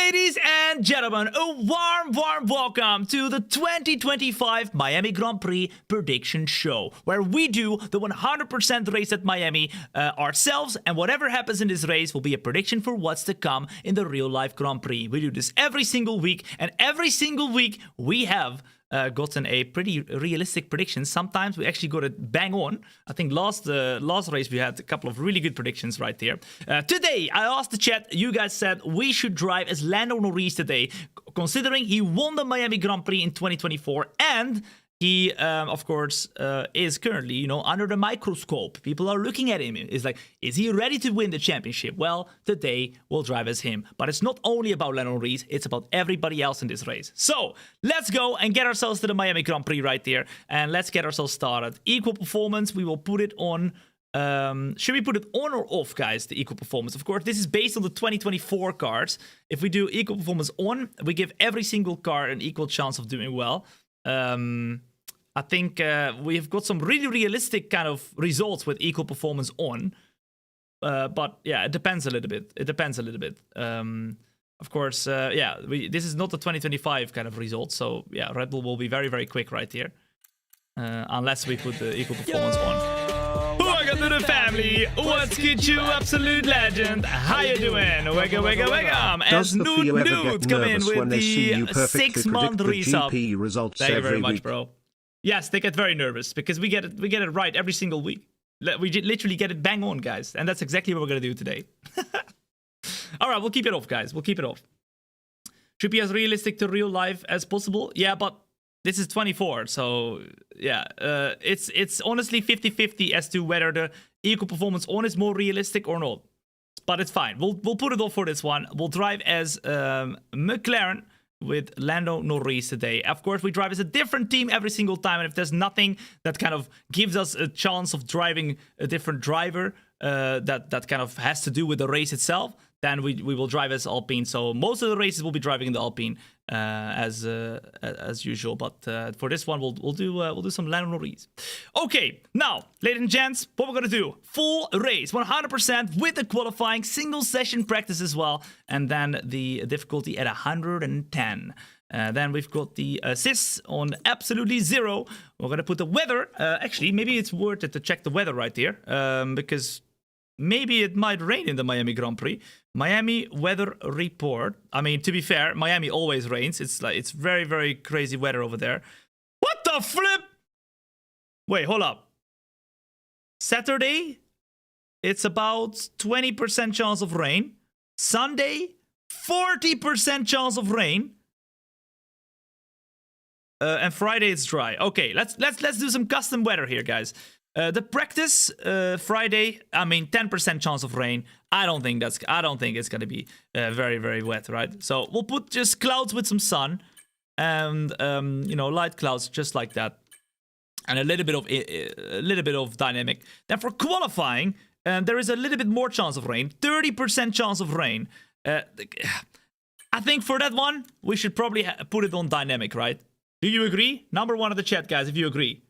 Ladies and gentlemen, a warm welcome to the 2025 Miami Grand Prix prediction show, where we do the 100% race at Miami ourselves, and whatever happens in this race will be a prediction for what's to come in the real life Grand Prix. We do this every single week, and every single week we have gotten a pretty realistic prediction. Sometimes we actually got it bang on. I think last race we had a couple of really good predictions right there. Today, I asked the chat, you guys said we should drive as Lando Norris today, considering he won the Miami Grand Prix in 2024, and he, of course, is currently, under the microscope. People are looking at him. It's like, is he ready to win the championship? Well, today we'll drive as him. But it's not only about Lando Norris, it's about everybody else in this race. So, let's go and get ourselves to the Miami Grand Prix right there. And let's get ourselves started. Equal performance, we will put it on... should we put it on or off, guys, the equal performance? Of course, this is based on the 2024 cars. If we do equal performance on, we give every single car an equal chance of doing well. I think we've got some really realistic kind of results with equal performance on. But yeah, it depends a little bit. Of course, this is not the 2025 kind of result. So yeah, Red Bull will be very, very quick right here. Unless we put the equal performance on. Welcome to the family. What's good, you absolute legend? How you doing? Welcome. As Nude come in with the 6-month resub. Thank you very much, bro. Yes, they get very nervous because we get it right every single week. We literally get it bang on, guys, and that's exactly what we're gonna do today. All right, we'll keep it off, guys. We'll keep it off. Should be as realistic to real life as possible. Yeah, but this is 24, so yeah, it's honestly 50-50 as to whether the equal performance on is more realistic or not. But it's fine. We'll put it off for this one. We'll drive as McLaren with Lando Norris today. Of course, we drive as a different team every single time, and if there's nothing that kind of gives us a chance of driving a different driver that kind of has to do with the race itself, then we will drive as Alpine. So most of the races we'll be driving in the Alpine as usual. But for this one, we'll do some Lando Norris. Okay, now, ladies and gents, what we're gonna do? Full race, 100% with the qualifying, single session practice as well, and then the difficulty at 110. Then we've got the assists on absolutely 0. We're gonna put the weather. Actually, maybe it's worth it to check the weather right here, because maybe it might rain in the Miami Grand Prix. Miami weather report. I mean, to be fair, Miami always rains. It's very, very crazy weather over there. What the flip? Wait, hold up. Saturday, it's about 20% chance of rain. Sunday, 40% chance of rain. And Friday it's dry. Okay, let's do some custom weather here, guys. The practice Friday, I mean 10% chance of rain. I don't think it's gonna be very, very wet, right? So we'll put just clouds with some sun, and light clouds just like that, and a little bit of dynamic. Then for qualifying, there is a little bit more chance of rain, 30% chance of rain. I think for that one we should probably put it on dynamic, right? Do you agree? Number 1 in the chat, guys, if you agree.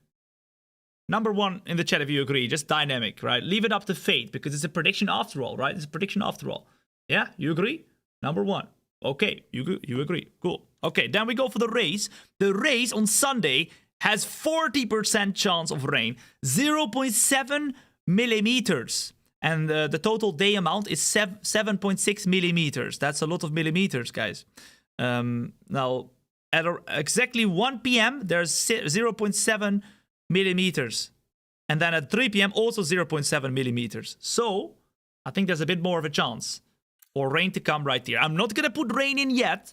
Number 1 in the chat if you agree. Just dynamic, right? Leave it up to fate, because it's a prediction after all, right? It's a prediction after all. Yeah, you agree? Number 1. Okay, you agree. Cool. Okay, then we go for the race. The race on Sunday has 40% chance of rain. 0.7 millimeters. And the total day amount is 7.6 millimeters. That's a lot of millimeters, guys. Now, at exactly 1 p.m., there's 0.7 millimeters, and then at 3 p.m. also 0.7 millimeters. So I think there's a bit more of a chance for rain to come right here. I'm not gonna put rain in yet,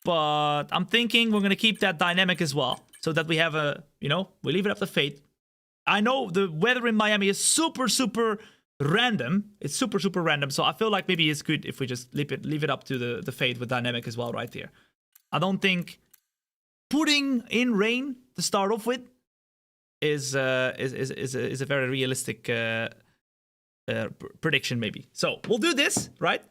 but I'm thinking we're gonna keep that dynamic as well, so that we have a, we leave it up to fate. I know the weather in Miami is super random. It's super random, so I feel like maybe it's good if we just leave it up to the fate with dynamic as well right here. I don't think putting in rain to start off with is a very realistic prediction, maybe. So we'll do this, right?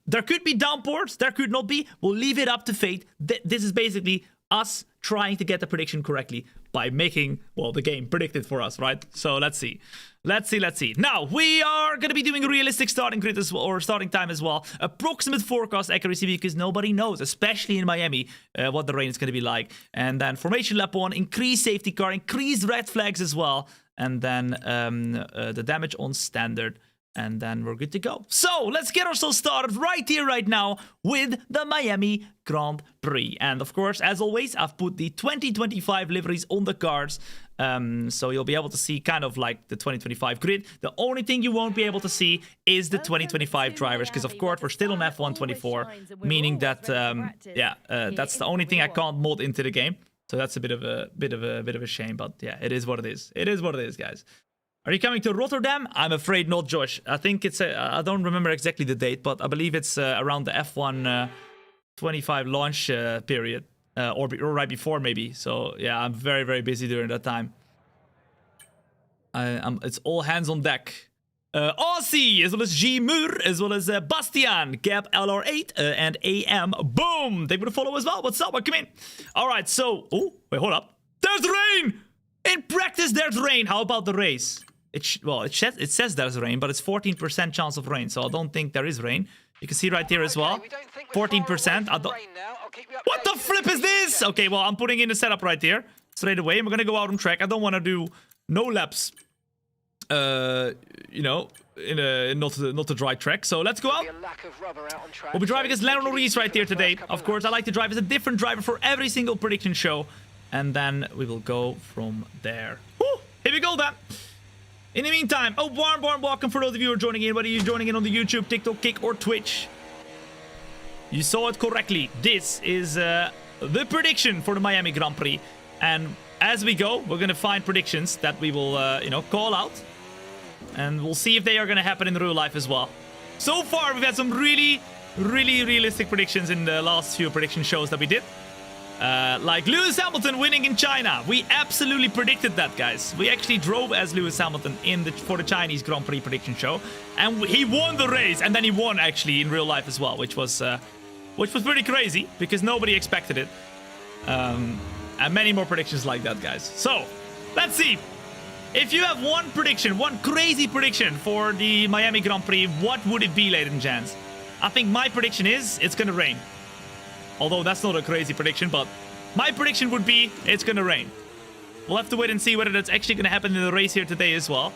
There could be downpours, there could not be. We'll leave it up to fate. This is basically us trying to get the prediction correctly by making, well, the game predicted for us, right? So let's see. Let's see. Now, we are going to be doing a realistic starting grid as well, or starting time as well. Approximate forecast accuracy, because nobody knows, especially in Miami, what the rain is going to be like. And then formation lap 1, increase safety car, increase red flags as well. And then the damage on standard. And then we're good to go. So, let's get ourselves started right here, right now, with the Miami Grand Prix. And of course, as always, I've put the 2025 liveries on the cars. So you'll be able to see kind of like the 2025 grid. The only thing you won't be able to see is the 2025 drivers, because of course we're still on F1 24, meaning that that's the only thing I can't mod into the game. So that's a bit of a shame, but yeah, it is what it is. It is what it is, guys. Are you coming to Rotterdam? I'm afraid not, Josh. I think it's I don't remember exactly the date, but I believe it's around the F1 25 launch period. Or right before, maybe. So, yeah, I'm very, very busy during that time. It's all hands on deck. Aussie, as well as G Mur, as well as Bastian, Gap LR8, and AM. Boom! They would follow as well. What's up? Come in. All right, so... Oh, wait, hold up. There's rain! In practice, there's rain. How about the race? It says there's rain, but it's 14% chance of rain, so I don't think there is rain. You can see right here as well. 14%. I don't... What the flip is this? Okay, well, I'm putting in the setup right here. Straight away. And we're going to go out on track. I don't want to do no laps. You know, in not the dry track. So let's go out. We'll be driving as Lando Norris right here today. Of course, I like to drive as a different driver for every single prediction show. And then we will go from there. Woo! Here we go then. In the meantime, a warm welcome for those of you who are joining in, whether you're joining in on the YouTube, TikTok, Kick, or Twitch. You saw it correctly. This is the prediction for the Miami Grand Prix. And as we go, we're going to find predictions that we will, you know, call out. And we'll see if they are going to happen in real life as well. So far, we've had some really realistic predictions in the last few prediction shows that we did. Like Lewis Hamilton winning in China. We absolutely predicted that, guys. We actually drove as Lewis Hamilton for the Chinese Grand Prix prediction show, and he won the race, and then he won actually in real life as well, which was pretty crazy because nobody expected it. And many more predictions like that, guys. So let's see. If you have one prediction, one crazy prediction for the Miami Grand Prix, what would it be, ladies and gents? I think my prediction is it's gonna rain. Although that's not a crazy prediction, but my prediction would be it's gonna rain. We'll have to wait and see whether that's actually gonna happen in the race here today as well.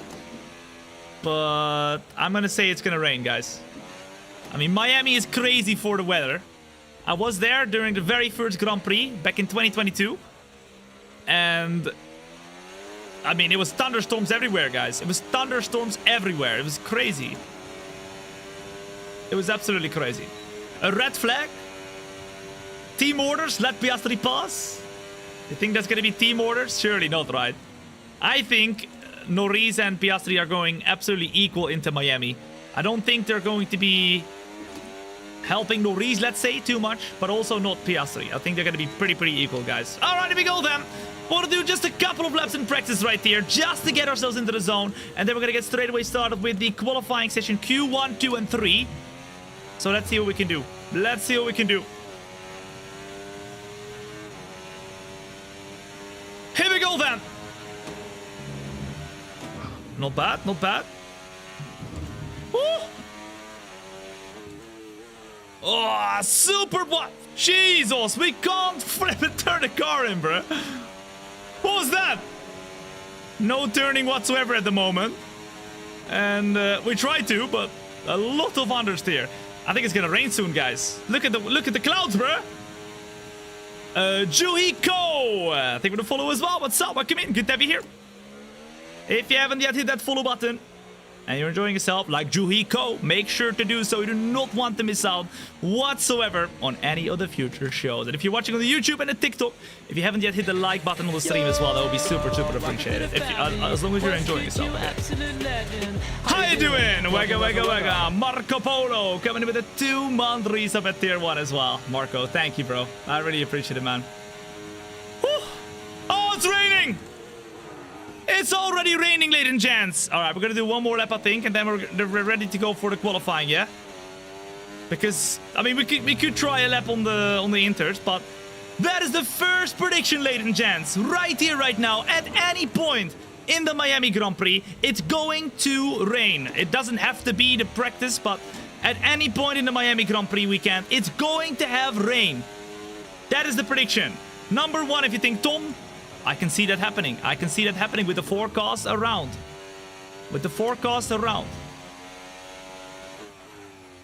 But I'm gonna say it's gonna rain, guys. I mean, Miami is crazy for the weather. I was there during the very first Grand Prix back in 2022. And... I mean, it was thunderstorms everywhere, guys. It was thunderstorms everywhere. It was crazy. It was absolutely crazy. A red flag? Team orders, let Piastri pass. You think that's going to be team orders? Surely not, right? I think Norris and Piastri are going absolutely equal into Miami. I don't think they're going to be helping Norris, let's say, too much, but also not Piastri. I think they're going to be pretty equal, guys. All right, here we go then. We'll do just a couple of laps in practice right here, just to get ourselves into the zone. And then we're going to get straight away started with the qualifying session Q1, 2, and 3. So let's see what we can do. Let's see what we can do. Here we go then. Not bad, not bad. Woo! Oh, super what? Jesus, we can't flip and turn the car in, bro. What was that? No turning whatsoever at the moment. And we tried to, but a lot of understeer. I think it's gonna rain soon, guys. Look at the clouds, bro. Juhiko, thank you for the follow as well. What's up? Welcome in. Good to have you here. If you haven't yet hit that follow button and you're enjoying yourself like Juhiko, make sure to do so. You do not want to miss out whatsoever on any of the future shows. And if you're watching on the YouTube and the TikTok, if you haven't yet hit the like button on the stream as well, that would be super appreciated. If you, as long as you're enjoying yourself. How you doing? Wega. Marco Polo coming in with a 2-month resub at tier 1 as well. Marco, thank you, bro. I really appreciate it, man. Whew. Oh, it's raining! It's already raining, ladies and gents. All right, we're gonna do one more lap, I think, and then we're ready to go for the qualifying, yeah? Because I mean, we could try a lap on the inters, but That is the first prediction, ladies and gents. Right here, right now, at any point in the Miami Grand Prix, it's going to rain. It doesn't have to be the practice, but at any point in the Miami Grand Prix weekend, it's going to have rain. That is the prediction. Number one, if you think, Tom, I can see that happening. I can see that happening with the forecast around. With the forecast around.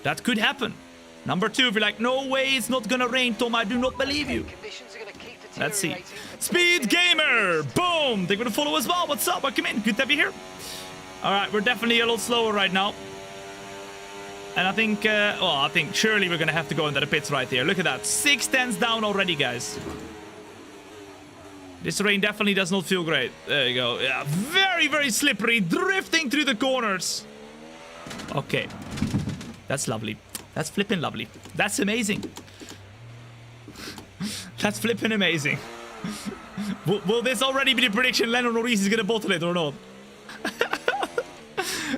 That could happen. Number two, if you're like, no way, it's not gonna rain, Tom, I do not believe you. Let's see. Speed Gamer! Boom! They're gonna follow as well. What's up? Welcome in. Good to have you here. Alright, we're definitely a little slower right now. And I think, I think surely we're gonna have to go into the pits right here. Look at that. 6 tenths down already, guys. This rain definitely does not feel great. There you go. Yeah, very, very slippery. Drifting through the corners. Okay. That's lovely. That's flipping lovely. That's amazing. That's flipping amazing. Will this already be the prediction Lando Norris is gonna bottle it or not?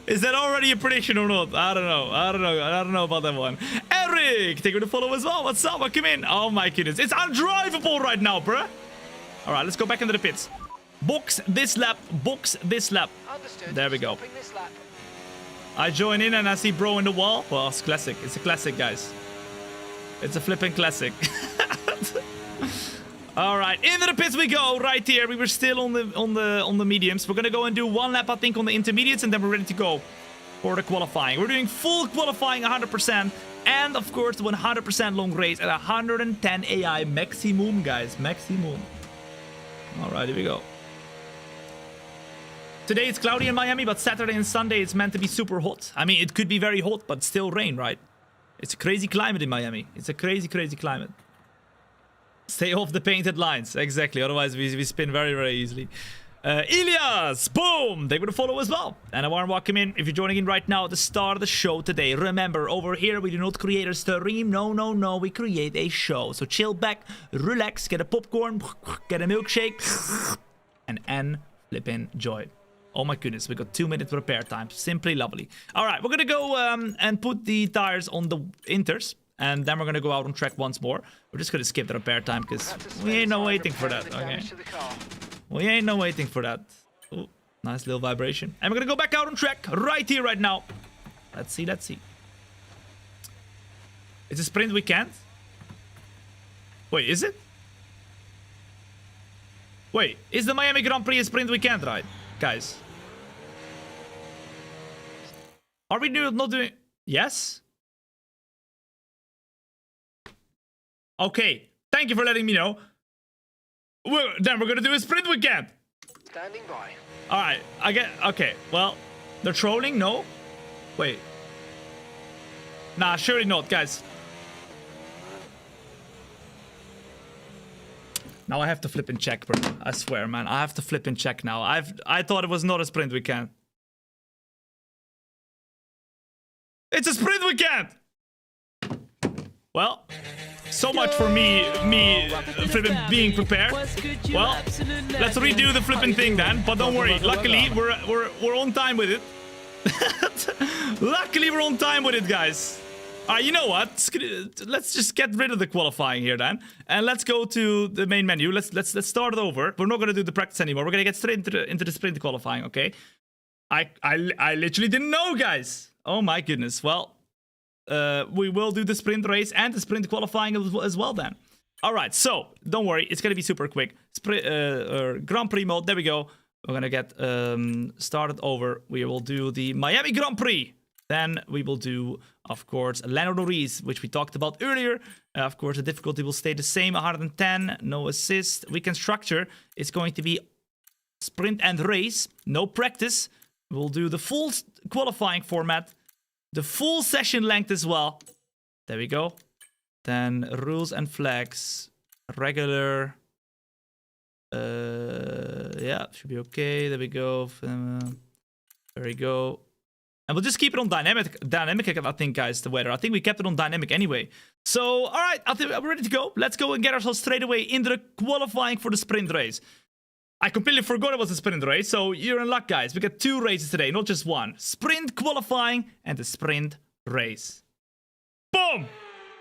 Is that already a prediction or not? I don't know. I don't know about that one. Eric, take me to follow as well. What's up? Welcome in. Oh my goodness. It's undrivable right now, bruh. All right, let's go back into the pits. Box this lap. Box this lap. Understood. There we go. I join in and I see bro in the wall. Well, it's classic. It's a classic, guys. It's a flipping classic. All right, into the pits we go. Right here, we were still on the mediums. We're gonna go and do one lap, I think, on the intermediates, and then we're ready to go for the qualifying. We're doing full qualifying, 100%, and of course, the 100% long race at 110 AI maximum, guys, maximum. All right, here we go. Today it's cloudy in Miami, but Saturday and Sunday it's meant to be super hot. I mean, it could be very hot, but still rain, right? It's a crazy climate in Miami. It's a crazy, crazy climate. Stay off the painted lines. Exactly. Otherwise, we spin very, very easily. Ilias! Boom! They would follow as well. And a warm welcome in. If you're joining in right now at the start of the show today, remember, over here, we do not create a stream. No, no, no. We create a show. So chill back, relax, get a popcorn, get a milkshake, and flippin' enjoy. Oh my goodness, we got 2 minutes repair time. Simply lovely. All right, we're gonna go and put the tires on the inters. And then we're gonna go out on track once more. We're just gonna skip the repair time because we ain't no waiting for that. Okay. We ain't no waiting for that. Ooh, nice little vibration. And we're gonna go back out on track right here, right now. Let's see, let's see. It's a sprint weekend. Wait, is it? Wait, is the Miami Grand Prix a sprint weekend, right? Guys. Are we not doing... Yes? Okay, thank you for letting me know. Then we're gonna do a sprint weekend. Standing by. All right, I get. Okay, well, they're trolling. No, wait. Nah, surely not, guys. Now I have to flip and check, bro. I swear, man, I have to flip and check now. I thought it was not a sprint weekend. It's a sprint weekend. Well. So much for me flipping being prepared. Well, let's redo the flipping thing then. But don't worry, luckily we're on time with it. Luckily we're on time with it, guys. Alright, you know what? Let's just get rid of the qualifying here then, and let's go to the main menu. Let's start it over. We're not gonna do the practice anymore. We're gonna get straight into the sprint qualifying. Okay? I literally didn't know, guys. Oh my goodness. Well. We will do the sprint race and the sprint qualifying as well then. All right, so don't worry, it's gonna be super quick. Grand Prix mode, there we go. We're gonna get started over. We will do the Miami Grand Prix. Then we will do, of course, Lando Norris, which we talked about earlier. Of course, the difficulty will stay the same, 110, no assist. Weekend structure is going to be sprint and race, no practice. We'll do the full qualifying format. The full session length as well. There we go. Then rules and flags. Regular. Yeah, should be okay. There we go. There we go. And we'll just keep it on dynamic, I think, guys, the weather. I think we kept it on dynamic anyway. So, all right, I think we're ready to go. Let's go and get ourselves straight away into the qualifying for the sprint race. I completely forgot it was a sprint race, so you're in luck, guys. We got 2 races today, not just one. Sprint qualifying and the sprint race. Boom!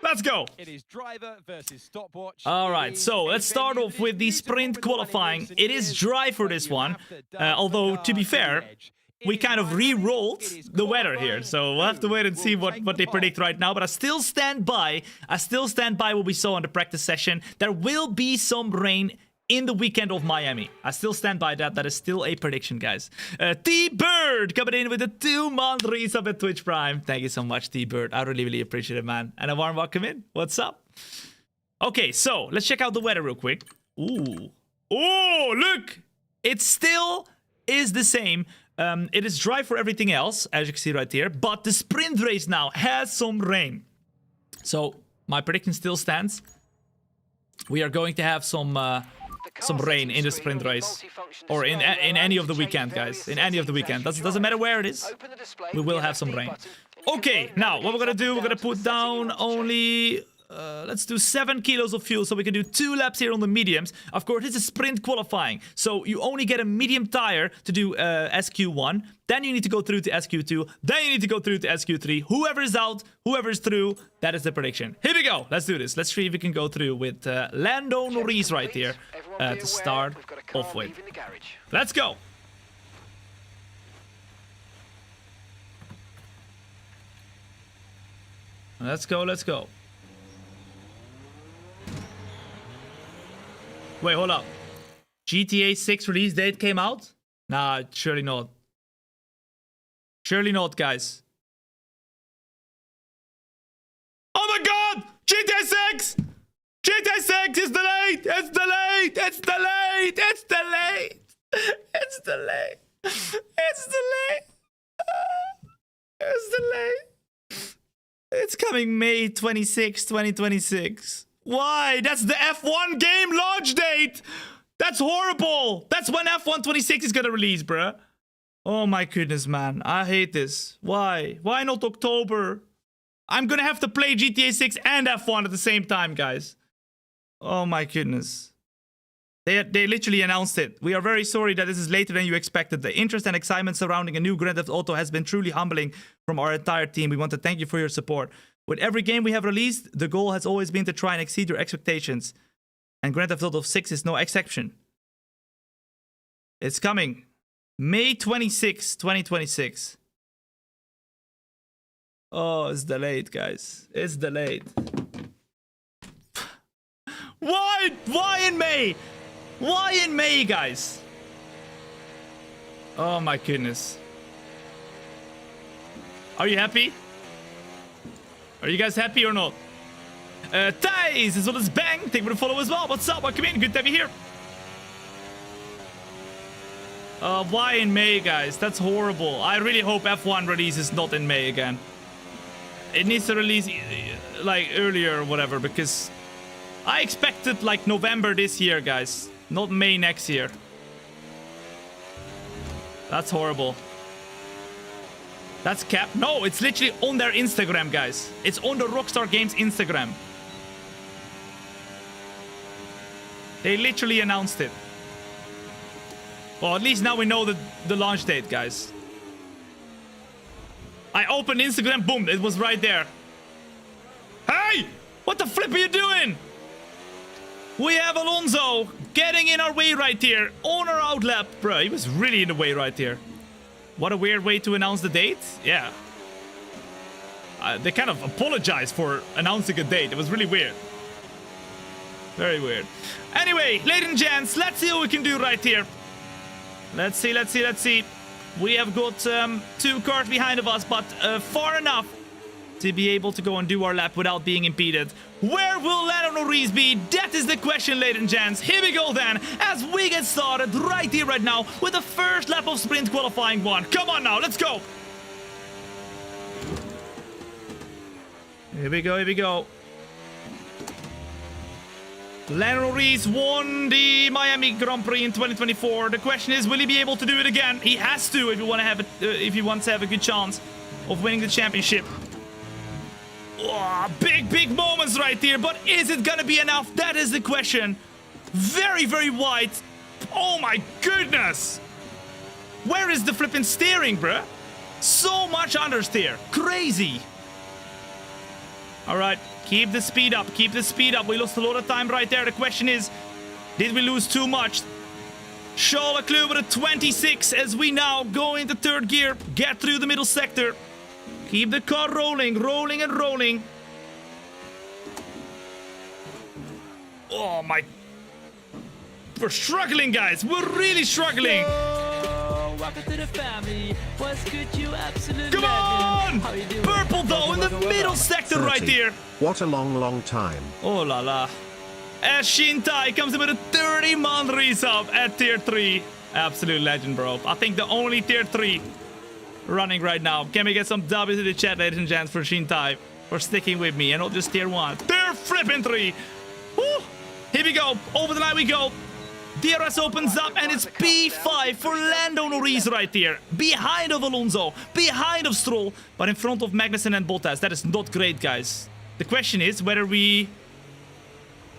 Let's go. It is driver versus stopwatch. All right, so let's start off with the sprint qualifying. It is dry for this one, although to be fair, we kind of re-rolled the weather here, so we'll have to wait and see what they predict right now. But I still stand by what we saw in the practice session. There will be some rain in the weekend of Miami. I still stand by that. That is still a prediction, guys. T-Bird coming in with a 2-month resub at Twitch Prime. Thank you so much, T-Bird. I really, really appreciate it, man. And a warm welcome in. What's up? Okay, so let's check out the weather real quick. Ooh. Oh, look! It still is the same. It is dry for everything else, as you can see right here. But the sprint race now has some rain. So my prediction still stands. We are going to have some rain in the sprint race, or in any of the weekend, guys. In any of the weekend, doesn't matter where it is. We will have some rain. Okay, now what we're gonna do? We're gonna put down only. Let's do 7 kilos of fuel so we can do 2 laps here on the mediums. Of course, this is sprint qualifying, so you only get a medium tire to do SQ1. Then you need to go through to SQ2. Then you need to go through to SQ3. Whoever is out, whoever is through, that is the prediction. Here we go. Let's do this. Let's see if we can go through with Lando Norris right here to start off with. Let's go. Let's go, let's go. Wait, hold up. GTA 6 release date came out? Nah, surely not. Surely not, guys. Oh my god! GTA 6! GTA 6 is delayed! It's delayed! It's delayed! It's delayed! It's delayed! It's delayed! It's delayed! It's coming May 26, 2026. Why? That's the F1 game launch date! That's horrible! That's when F1 26 is gonna release, bruh. Oh my goodness, man. I hate this. Why? Why not October? I'm gonna have to play GTA 6 and F1 at the same time, guys. Oh my goodness. They literally announced it. We are very sorry that this is later than you expected. The interest and excitement surrounding a new Grand Theft Auto has been truly humbling from our entire team. We want to thank you for your support. With every game we have released, the goal has always been to try and exceed your expectations. And Grand Theft Auto 6 is no exception. It's coming. May 26, 2026. Oh, it's delayed, guys. It's delayed. Why? Why in May? Why in May, guys? Oh my goodness. Are you happy? Are you guys happy or not? Thijs, as well as Bang, thank you for the follow as well. What's up? Welcome in. Good to have you here. Why in May, guys? That's horrible. I really hope F1 release is not in May again. It needs to release like earlier or whatever, because I expected like November this year, guys. Not May next year. That's horrible. That's cap. No, it's literally on their Instagram, guys. It's on the Rockstar Games Instagram. They literally announced it. Well, at least now we know the launch date, guys. I opened Instagram, boom, it was right there. Hey! What the flip are you doing? We have Alonso getting in our way right here. On our outlap. Bro, he was really in the way right here. What a weird way to announce the date. Yeah. They kind of apologized for announcing a date. It was really weird. Very weird. Anyway, ladies and gents, let's see what we can do right here. Let's see, let's see, let's see. We have got 2 cars behind of us, but far enough to be able to go and do our lap without being impeded. Where will Lando Norris be? That is the question, ladies and gents. Here we go then, as we get started right here, right now, with the first lap of sprint qualifying 1. Come on now, let's go. Here we go, here we go. Lando Norris won the Miami Grand Prix in 2024. The question is, will he be able to do it again? He has to if he want to have if he wants to have a good chance of winning the championship. Oh, big moments right here, but is it gonna be enough? That is the question. Very, very wide. Oh my goodness. Where is the flipping steering, bruh? So much understeer. Crazy. All right, Keep the speed up. Keep the speed up. We lost a lot of time right there. The question is, did we lose too much? Charles Leclerc with a 26 as we now go into third gear. Get through the middle sector. Keep the car rolling, rolling and rolling. Oh my... We're struggling, guys. We're really struggling. Welcome to the family. What's good, you absolute Come on! How you doing? Purple though in the middle sector right 30. here. What a long time. Oh la la. As Shintai comes in with a 30-month resub at tier 3. Absolute legend, bro. I think the only tier 3 running right now. Can we get some W's in the chat, ladies and gents, for Shintai for sticking with me and not just tier 1. Tier flipping 3. Woo! Here we go. Over the line we go. DRS opens up and it's P5 for Lando Norris right here. Behind of Alonso, behind of Stroll, but in front of Magnussen and Bottas. That is not great, guys. The question is whether we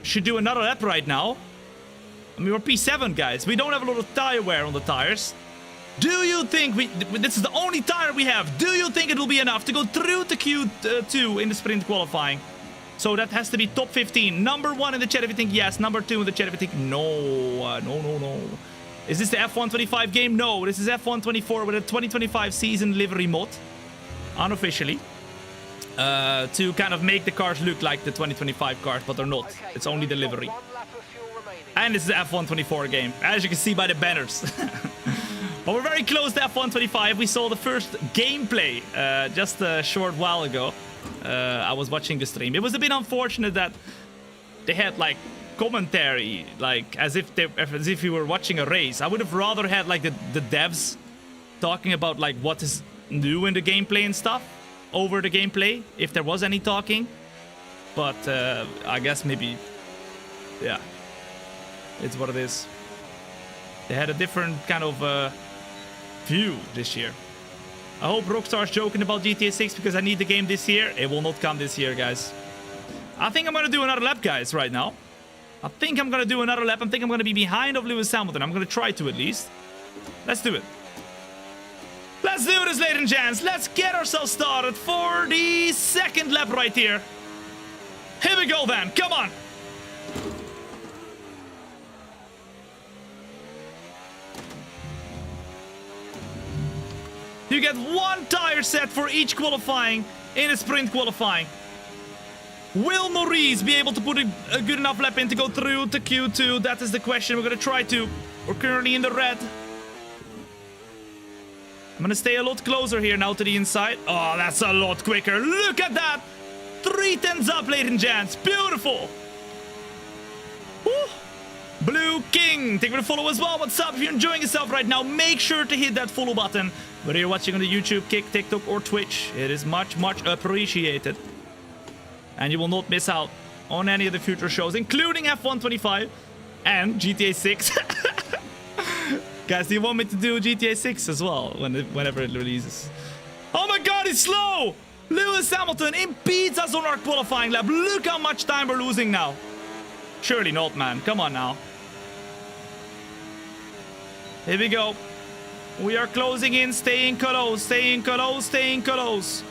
should do another lap right now. I mean, we're P7, guys. We don't have a lot of tire wear on the tires. Do you think this is the only tire we have? Do you think it will be enough to go through to Q2 in the sprint qualifying? So that has to be top 15. Number 1 in the chat if you think yes. Number 2 in the chat if you think no. No. Is this the F1 25 game? No. This is F1 24 with a 2025 season livery mod. Unofficially. To kind of make the cars look like the 2025 cars, but they're not. It's only the livery. And this is the F1 24 game, as you can see by the banners. But we're very close to F1 25. We saw the first gameplay just a short while ago. I was watching the stream. It was a bit unfortunate that they had like commentary, like as if we were watching a race. I would have rather had like the devs talking about like what is new in the gameplay and stuff over the gameplay, if there was any talking. But I guess maybe, yeah, it's what it is. They had a different kind of view this year. I hope Rockstar's joking about GTA 6 because I need the game this year. It will not come this year, guys. I think I'm going to do another lap, guys, right now. I think I'm going to do another lap. I think I'm going to be behind of Lewis Hamilton. I'm going to try to at least. Let's do it. Let's do this, ladies and gents. Let's get ourselves started for the second lap right here. Here we go then. Come on. You get one tire set for each qualifying in a sprint qualifying. Will Norris be able to put a good enough lap in to go through to Q2? That is the question. We're going to try to. We're currently in the red. I'm going to stay a lot closer here now to the inside. Oh, that's a lot quicker. Look at that. 3/10 up, ladies and gents. Beautiful. Woo. Blue King, thank you for the follow as well. What's up? If you're enjoying yourself right now, make sure to hit that follow button. Whether you're watching on the YouTube, Kick, TikTok, or Twitch, it is much appreciated. And you will not miss out on any of the future shows, including F1 25 and GTA 6. Guys, do you want me to do GTA 6 as well whenever it releases? Oh my god, he's slow! Lewis Hamilton impedes us on our qualifying lap. Look how much time we're losing now. Surely not, man. Come on now. Here we go. We are closing in, staying close, staying close, staying close.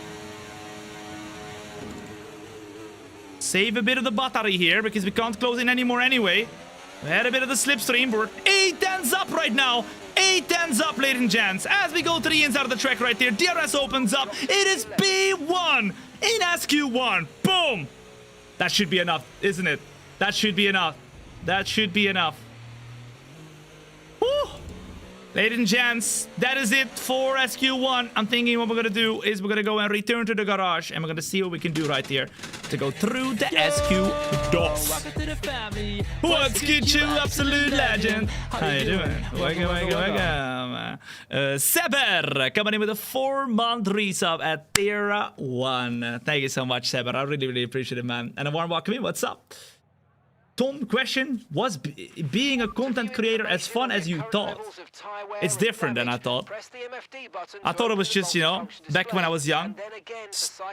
Save a bit of the battery here because we can't close in anymore anyway. We had a bit of the slipstream. We're 8/10 up right now. 8/10 up, ladies and gents. As we go to the inside of the track right here, DRS opens up. It is P1 in SQ1. Boom. That should be enough, isn't it? That should be enough. That should be enough. Woo. Ladies and gents, that is it for SQ1. I'm thinking what we're going to do is we're going to go and return to the garage. And we're going to see what we can do right here to go through the SQ DOS. Welcome to the family. What's good, you absolute legend? How you doing? Welcome. Seber coming in with a 4-month resub at Tier 1. Thank you so much, Seber. I really appreciate it, man. And a warm welcome in. What's up? Tom, question, was being a content creator as fun as you thought? It's different than I thought. I thought it was just, you know, back when I was young,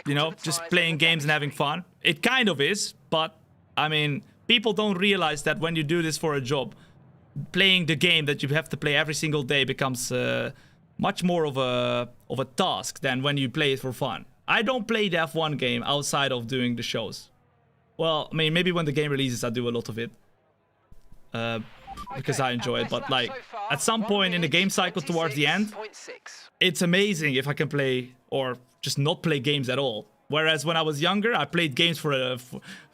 you know, just playing games and having fun. It kind of is, but, I mean, people don't realize that when you do this for a job, playing the game that you have to play every single day becomes much more of a task than when you play it for fun. I don't play the F1 game outside of doing the shows. Well, I mean, maybe when the game releases, I do a lot of it. Because I enjoy it. But like, at some point in the game cycle towards the end, it's amazing if I can play or just not play games at all. Whereas when I was younger, I played games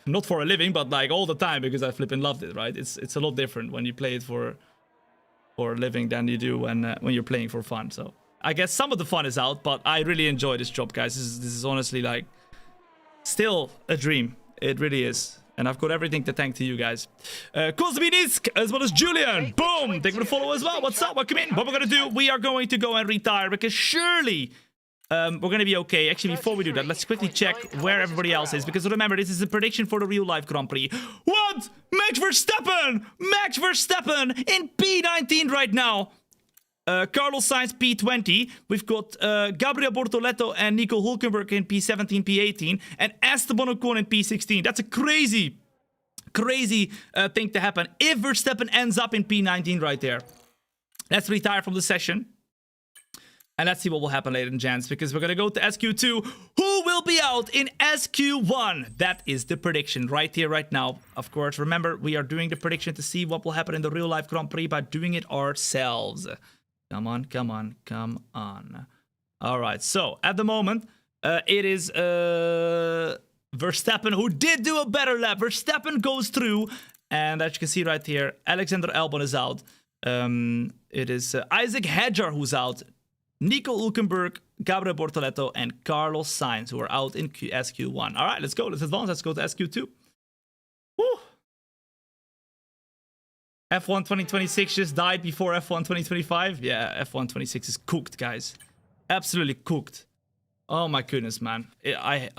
not for a living, but like all the time because I flipping loved it, right? It's a lot different when you play it for a living than you do when you're playing for fun. So I guess some of the fun is out, but I really enjoy this job, guys. This is honestly like still a dream. It really is. And I've got everything to thank to you guys. Kozminisk, as well as Julian. Boom! Thank you for the follow as well. What's up? Welcome in. What we're going to do, we are going to go and retire because surely we're going to be okay. Actually, before we do that, let's quickly check where everybody else is. Because remember, this is a prediction for the real-life Grand Prix. What? Max Verstappen! Max Verstappen in P19 right now. Carlos Sainz P20. We've got Gabriel Bortoleto and Nico Hulkenberg in P17, P18. And Esteban Ocon in P16. That's a crazy thing to happen if Verstappen ends up in P19 right there. Let's retire from the session. And let's see what will happen later in gents, because we're going to go to SQ2. Who will be out in SQ1? That is the prediction right here, right now. Of course, remember, we are doing the prediction to see what will happen in the real-life Grand Prix by doing it ourselves. Come on, come on, come on. All right, so at the moment, it is Verstappen who did do a better lap. Verstappen goes through, and as you can see right here, Alexander Albon is out. It is Isaac Hedger who's out. Nico Hulkenberg, Gabriel Bortoleto, and Carlos Sainz, who are out in SQ1. All right, let's go. Let's advance. Let's go to SQ2. Woo! F1 2026 just died before F1 2025. Yeah, F1 26 is cooked, guys. Absolutely cooked. Oh my goodness, man. It's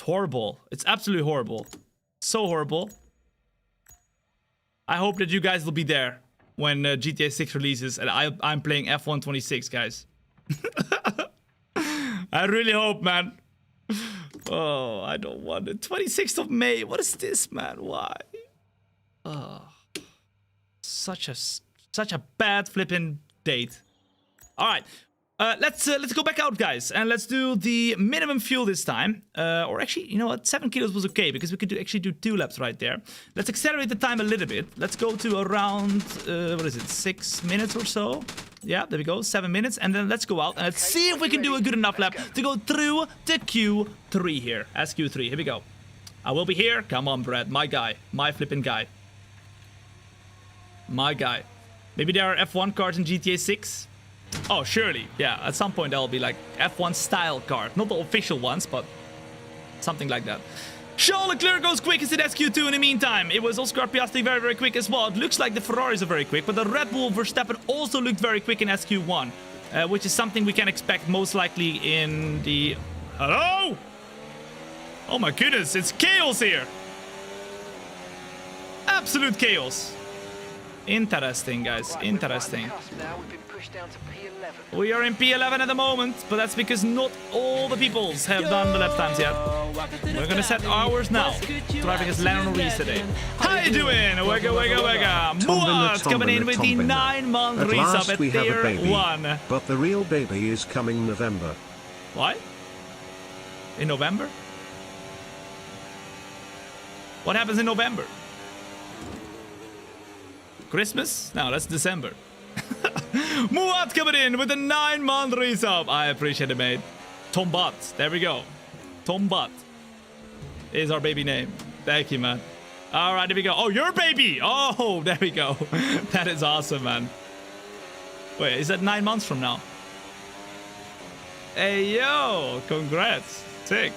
horrible. It's absolutely horrible. So horrible. I hope that you guys will be there when GTA 6 releases and I'm playing F1 26, guys. I really hope, man. Oh, I don't want it. 26th of May. What is this, man? Why? Oh, such a bad flipping date. All right. Let's go back out, guys, and let's do the minimum fuel this time. Or actually, you know what? 7 kilos was okay because we could actually do 2 laps right there. Let's accelerate the time a little bit. Let's go to around what is it? 6 minutes or so. Yeah, there we go. 7 minutes, and then let's go out and let's see if we can do a good enough lap to go through to Q3 here. SQ3. Here we go. I will be here. Come on, Brad, my guy, my flipping guy, my guy. Maybe there are F1 cars in GTA 6. Oh, surely. Yeah, at some point there'll be like F1 style car. Not the official ones, but something like that. Charles Leclerc goes quickest in SQ2 in the meantime. It was Oscar Piastri very, very quick as well. It looks like the Ferraris are very quick, but the Red Bull Verstappen also looked very quick in SQ1. Which is something we can expect most likely in the... Hello? Oh my goodness, it's chaos here. Absolute chaos. Interesting, guys. Interesting. We are in P11 at the moment, but that's because not all the peoples have done the lap times yet. We're gonna set ours now. Driving as Lando Norris today. How you doing? Wega, wega, wega. Muat coming in with the 9-month resub at tier 1. But the real baby is coming November. What? In November? What happens in November? Christmas? No, that's December. Muat coming in with a 9-month resub. I appreciate it, mate. Tom Butt. There we go. Tom Butt is our baby name. Thank you, man. All right, there we go. Oh, your baby. Oh, there we go. That is awesome, man. Wait, is that 9 months from now? Hey, yo. Congrats. Sick.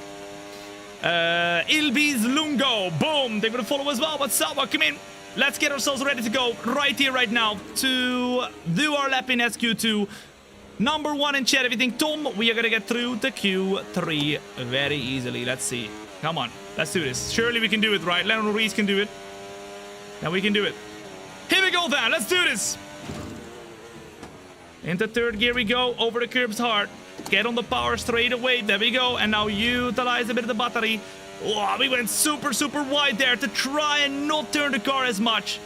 Ilbiz Lungo. Boom. They will follow as well. What's up? Welcome in. Let's get ourselves ready to go right here, right now, to do our lap in SQ2. Number 1 in chat, if you think, Tom, we are going to get through to Q3 very easily. Let's see. Come on. Let's do this. Surely we can do it, right? Lando Norris can do it. Now we can do it. Here we go, then. Let's do this. Into 3rd gear we go. Over the curbs hard. Get on the power straight away. There we go. And now utilize a bit of the battery. Oh, we went super, super wide there to try and not turn the car as much.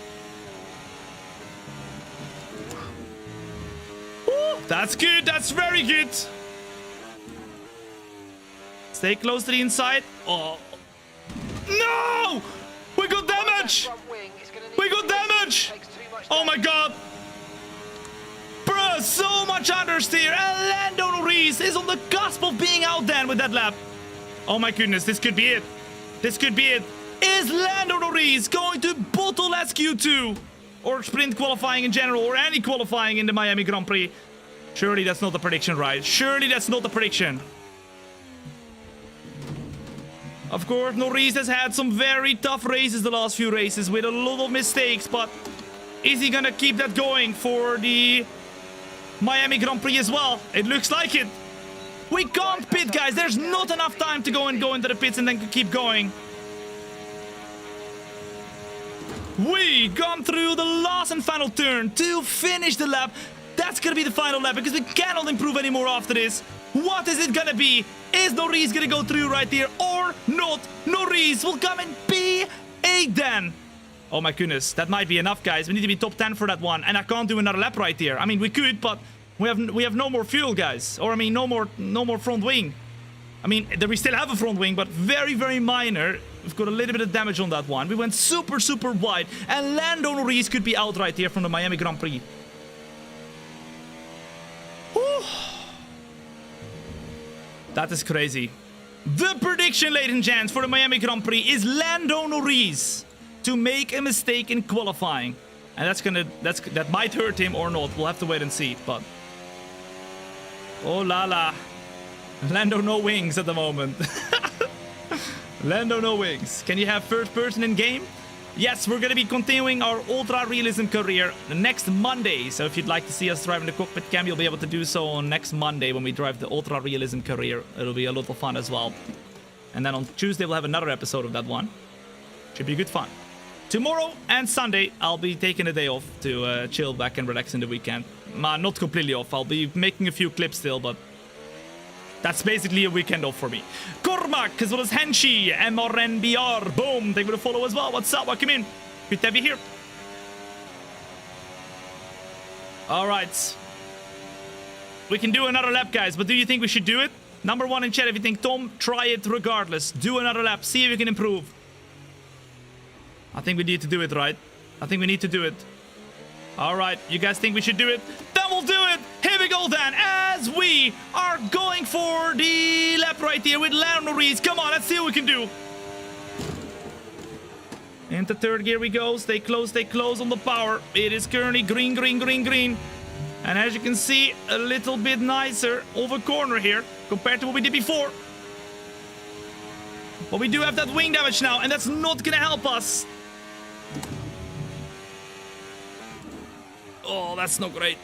Ooh, that's good. That's very good. Stay close to the inside. Oh, damage! We got damage! Oh my god! Bruh, so much understeer, and Lando Norris is on the cusp of being out then with that lap. Oh my goodness, this could be it. This could be it. Is Lando Norris going to bottle SQ2? Or sprint qualifying in general, or any qualifying in the Miami Grand Prix? Surely that's not the prediction, right? Surely that's not the prediction. Of course, Norris has had some very tough races the last few races with a lot of mistakes, but is he gonna keep that going for the Miami Grand Prix as well? It looks like it. We can't pit, guys. There's not enough time to go into the pits and then keep going. We gone through the last and final turn to finish the lap. That's gonna be the final lap because we cannot improve anymore after this. What is it gonna be? Is Norris gonna go through right here or not? Norris will come in P8 then. Oh my goodness, that might be enough, guys. We need to be top 10 for that one, and I can't do another lap right here. I mean, we could, but we have no more fuel, guys. Or I mean, no more front wing. I mean, we still have a front wing, but very, very minor. We've got a little bit of damage on that one. We went super, super wide, and Lando Norris could be out right here from the Miami Grand Prix. Whew. That is crazy. The prediction, ladies and gents, for the Miami Grand Prix is Lando Norris to make a mistake in qualifying, and that might hurt him or not. We'll have to wait and see. But oh la la, Lando no wings at the moment. Lando no wings. Can you have first person in game? Yes, we're gonna be continuing our ultra realism career next Monday. So if you'd like to see us drive in the cockpit cam, you'll be able to do so on next Monday when we drive the ultra realism career. It'll be a lot of fun as well. And then on Tuesday we'll have another episode of that one. Should be good fun. Tomorrow and Sunday I'll be taking a day off to chill back and relax in the weekend. Not completely off. I'll be making a few clips still, but that's basically a weekend off for me. Cormac, as well as Henshi, MRNBR, boom, thank you for the follow as well. What's up? Welcome in. Good to have you here. All right. We can do another lap, guys, but do you think we should do it? Number one in chat, if you think, Tom, try it regardless. Do another lap. See if you can improve. I think we need to do it, right? I think we need to do it. All right. You guys think we should do it? Then we'll do it. Here we go then, as we are going for the lap right here with Lando Norris. Come on, let's see what we can do. Into third gear we go. Stay close on the power. It is currently green, green, green, green. And as you can see, a little bit nicer of a corner here compared to what we did before. But we do have that wing damage now, and that's not gonna help us. Oh, that's not great.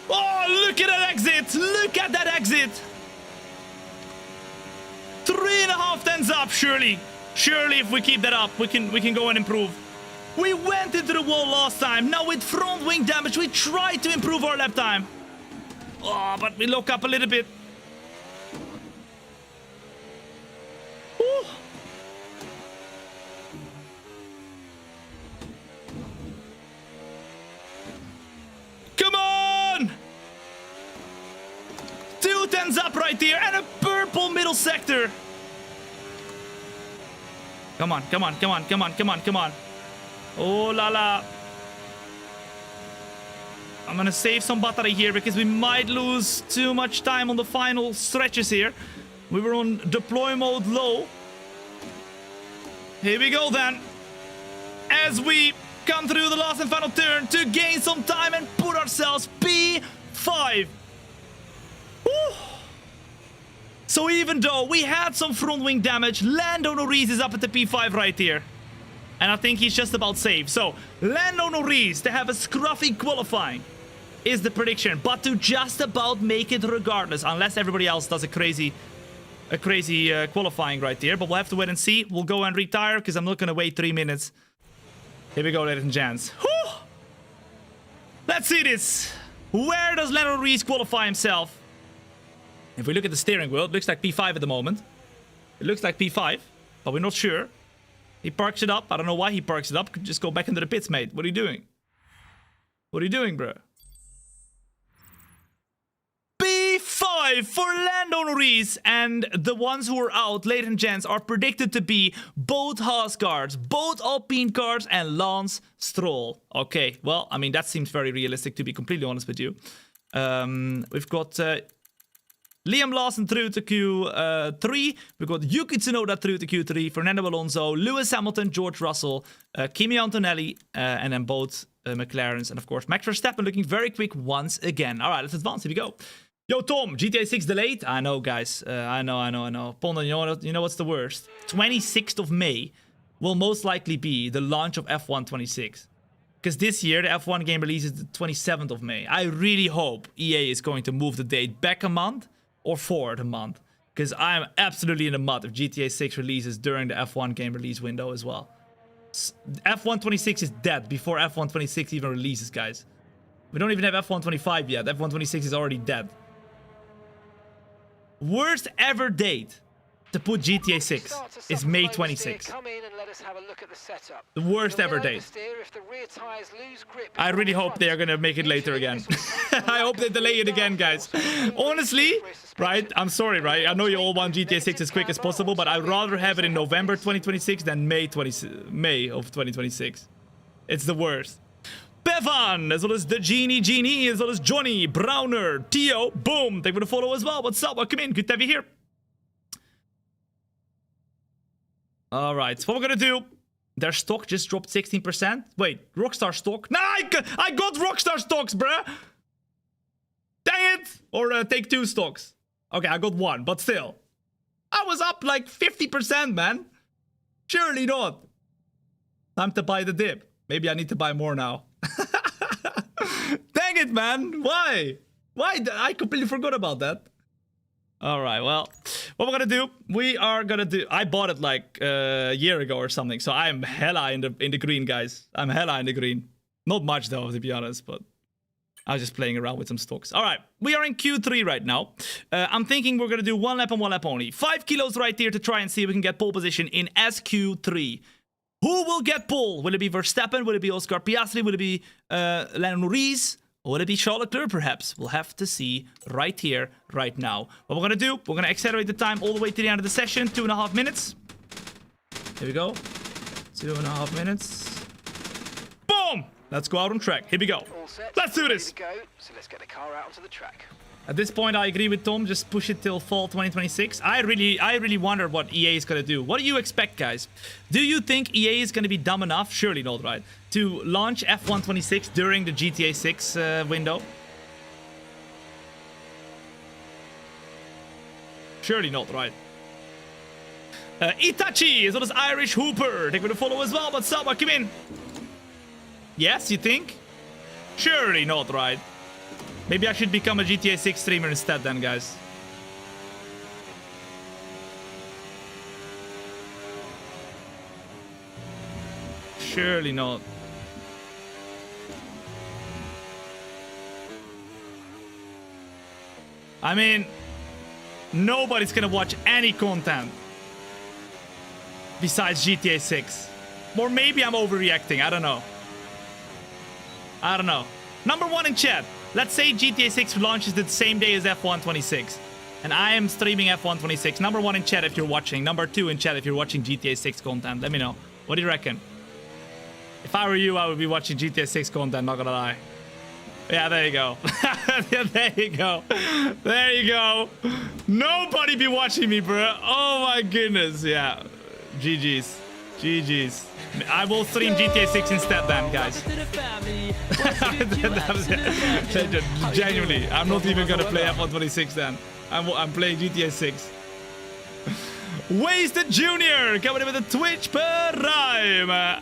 Oh, look at that exit! Look at that exit! 3.5 tens up, surely. Surely, if we keep that up, we can go and improve. We went into the wall last time. Now with front wing damage, we tried to improve our lap time. Oh, but we lock up a little bit. Ooh. Come on! 2 tens up right here and a purple middle sector. Come on, come on, come on, come on, come on, come on. Oh la la. I'm gonna save some battery here because we might lose too much time on the final stretches here. We were on deploy mode low. Here we go then. As we come through the last and final turn to gain some time and put ourselves P5. Woo. So even though we had some front wing damage, Lando Norris is up at the P5 right here. And I think he's just about safe. So Lando Norris to have a scruffy qualifying is the prediction. But to just about make it regardless. Unless everybody else does a crazy qualifying right here. But we'll have to wait and see. We'll go and retire because I'm not going to wait 3 minutes. Here we go, ladies and gents. Whew. Let's see this. Where does Lando Norris qualify himself? If we look at the steering wheel, it looks like P5 at the moment. It looks like P5, but we're not sure. He parks it up. I don't know why he parks it up. Could just go back into the pits, mate. What are you doing? What are you doing, bro? P5! 5 for Lando Norris, and the ones who are out, ladies and gents, are predicted to be both Haas cars, both Alpine cars, and Lance Stroll. Okay, well, I mean, that seems very realistic, to be completely honest with you. We've got Liam Lawson through to Q3. We've got Yuki Tsunoda through to Q3. Fernando Alonso, Lewis Hamilton, George Russell, Kimi Antonelli, and then both McLarens. And of course, Max Verstappen looking very quick once again. All right, let's advance. Here we go. Yo, Tom, GTA 6 delayed? I know, guys. I know. Pondon, you know what's the worst? 26th of May will most likely be the launch of F1 26. Because this year, the F1 game releases the 27th of May. I really hope EA is going to move the date back a month or forward a month. Because I'm absolutely in the mud if GTA 6 releases during the F1 game release window as well. F1 26 is dead before F1 26 even releases, guys. We don't even have F1 25 yet. F1 26 is already dead. Worst ever date to put GTA 6 is May 26. The worst ever date. I really hope they are gonna make it later again. I hope they delay it again, guys. Honestly, right? I'm sorry, right? I know you all want GTA 6 as quick as possible, but I'd rather have it in November 2026 than May of 2026. It's the worst. Bevan, as well as the Genie, as well as Johnny, Browner, Tio, boom. Thank you for the follow as well. What's up? Welcome in. Good to have you here. All right, so what we're gonna do, their stock just dropped 16%. Wait, Rockstar stock? Nah, I got Rockstar stocks, bruh. Dang it. Or Take-Two stocks. Okay, I got one, but still. I was up like 50%, man. Surely not. Time to buy the dip. Maybe I need to buy more now. Dang it, man. Why? I completely forgot about that. All right, well, what we're gonna do, I bought it like a year ago or something, so I'm hella in the green, guys. I'm hella in the green. Not much though, to be honest, but I was just playing around with some stocks. All right, we are in Q3 right now. I'm thinking we're gonna do one lap and one lap only. 5 kilos right here to try and see if we can get pole position in SQ3. Who will get pole? Will it be Verstappen? Will it be Oscar Piastri? Will it be Lando Norris? Or will it be Charles Leclerc, perhaps? We'll have to see right here, right now. What we're going to do, we're going to accelerate the time all the way to the end of the session. 2.5 minutes. Here we go. 2.5 minutes. Boom! Let's go out on track. Here we go. Let's do this. So let's get the car out onto the track. At this point, I agree with Tom. Just push it till fall 2026. I really wonder what EA is going to do. What do you expect, guys? Do you think EA is going to be dumb enough? Surely not, right? To launch F1 26 during the GTA 6 window? Surely not, right? Itachi, as well as Irish Hooper. They're going to follow as well. What's up? Come in. Yes, you think? Surely not, right? Maybe I should become a GTA 6 streamer instead then, guys. Surely not. I mean, nobody's gonna watch any content besides GTA 6. Or maybe I'm overreacting, I don't know. Number one in chat. Let's say GTA 6 launches the same day as F1 26. And I am streaming F1 26. Number one in chat if you're watching. Number two in chat if you're watching GTA 6 content. Let me know. What do you reckon? If I were you, I would be watching GTA 6 content, not gonna lie. Yeah, there you go. There you go. There you go. Nobody be watching me, bro. Oh my goodness. Yeah. GG's. GG's. I will stream GTA 6 instead then, guys. Genuinely, I'm not even gonna play F1 26 then. I'm playing GTA 6. Wasted Junior coming in with a Twitch Prime.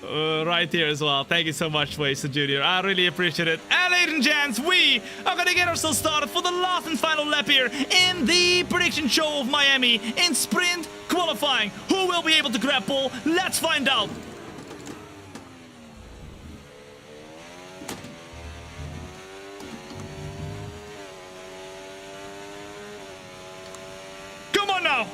Right here as well. Thank you so much, Wasted Junior. I really appreciate it. And ladies and gents, we are gonna get ourselves started for the last and final lap here in the prediction show of Miami in sprint qualifying. Who will be able to grab pole? Let's find out. Come on now.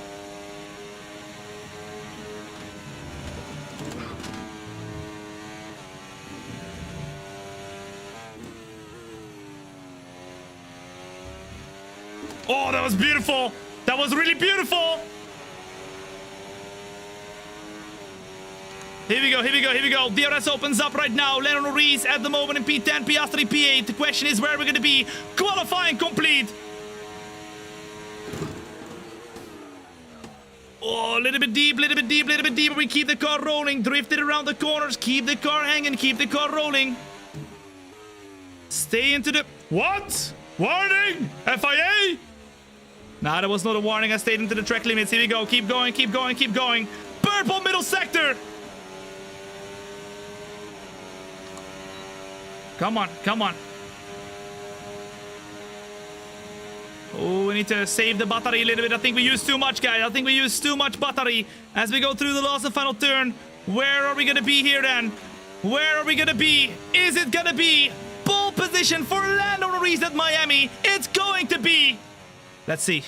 Oh, that was beautiful. That was really beautiful. Here we go, here we go, here we go. DRS opens up right now. Lando Norris at the moment in P10, Piastri P8. The question is where we're going to be. Qualifying complete. Oh, a little bit deep, little bit deep, little bit deep. We keep the car rolling. Drifted around the corners. Keep the car hanging. Keep the car rolling. Stay into the... What? Warning! FIA? Nah, that was not a warning. I stayed into the track limits. Here we go. Keep going, keep going, keep going. Purple middle sector. Come on, come on. Oh, we need to save the battery a little bit. I think we used too much, guys. I think we used too much battery as we go through the last and final turn. Where are we going to be here then? Where are we going to be? Is it going to be pole position for Lando Norris at Miami? It's going to be... Let's see.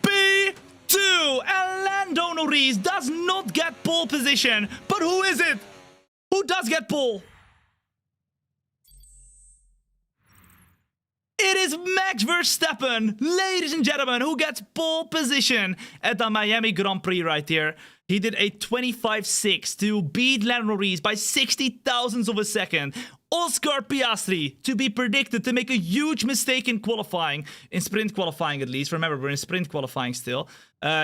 P2. And Lando Norris does not get pole position. But who is it? Who does get pole? It is Max Verstappen, ladies and gentlemen, who gets pole position at the Miami Grand Prix right here. He did a 25.6 to beat Lando Norris by 60 thousandths of a second. Oscar Piastri to be predicted to make a huge mistake in qualifying, in sprint qualifying at least. Remember, we're in sprint qualifying still.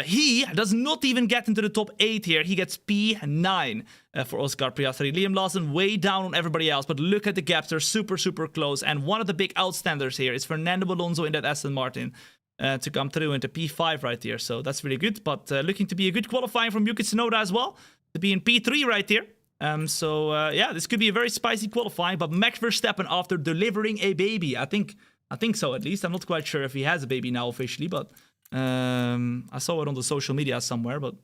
He does not even get into the top 8 here. He gets P9 for Oscar Piastri. Liam Lawson way down on everybody else, but look at the gaps. They're super, super close. And one of the big outstanders here is Fernando Alonso in that Aston Martin to come through into P5 right here. So that's really good. But looking to be a good qualifying from Yuki Tsunoda as well, to be in P3 right here. Yeah, this could be a very spicy qualifying, but Max Verstappen after delivering a baby, I think so at least. I'm not quite sure if he has a baby now officially, but I saw it on the social media somewhere, but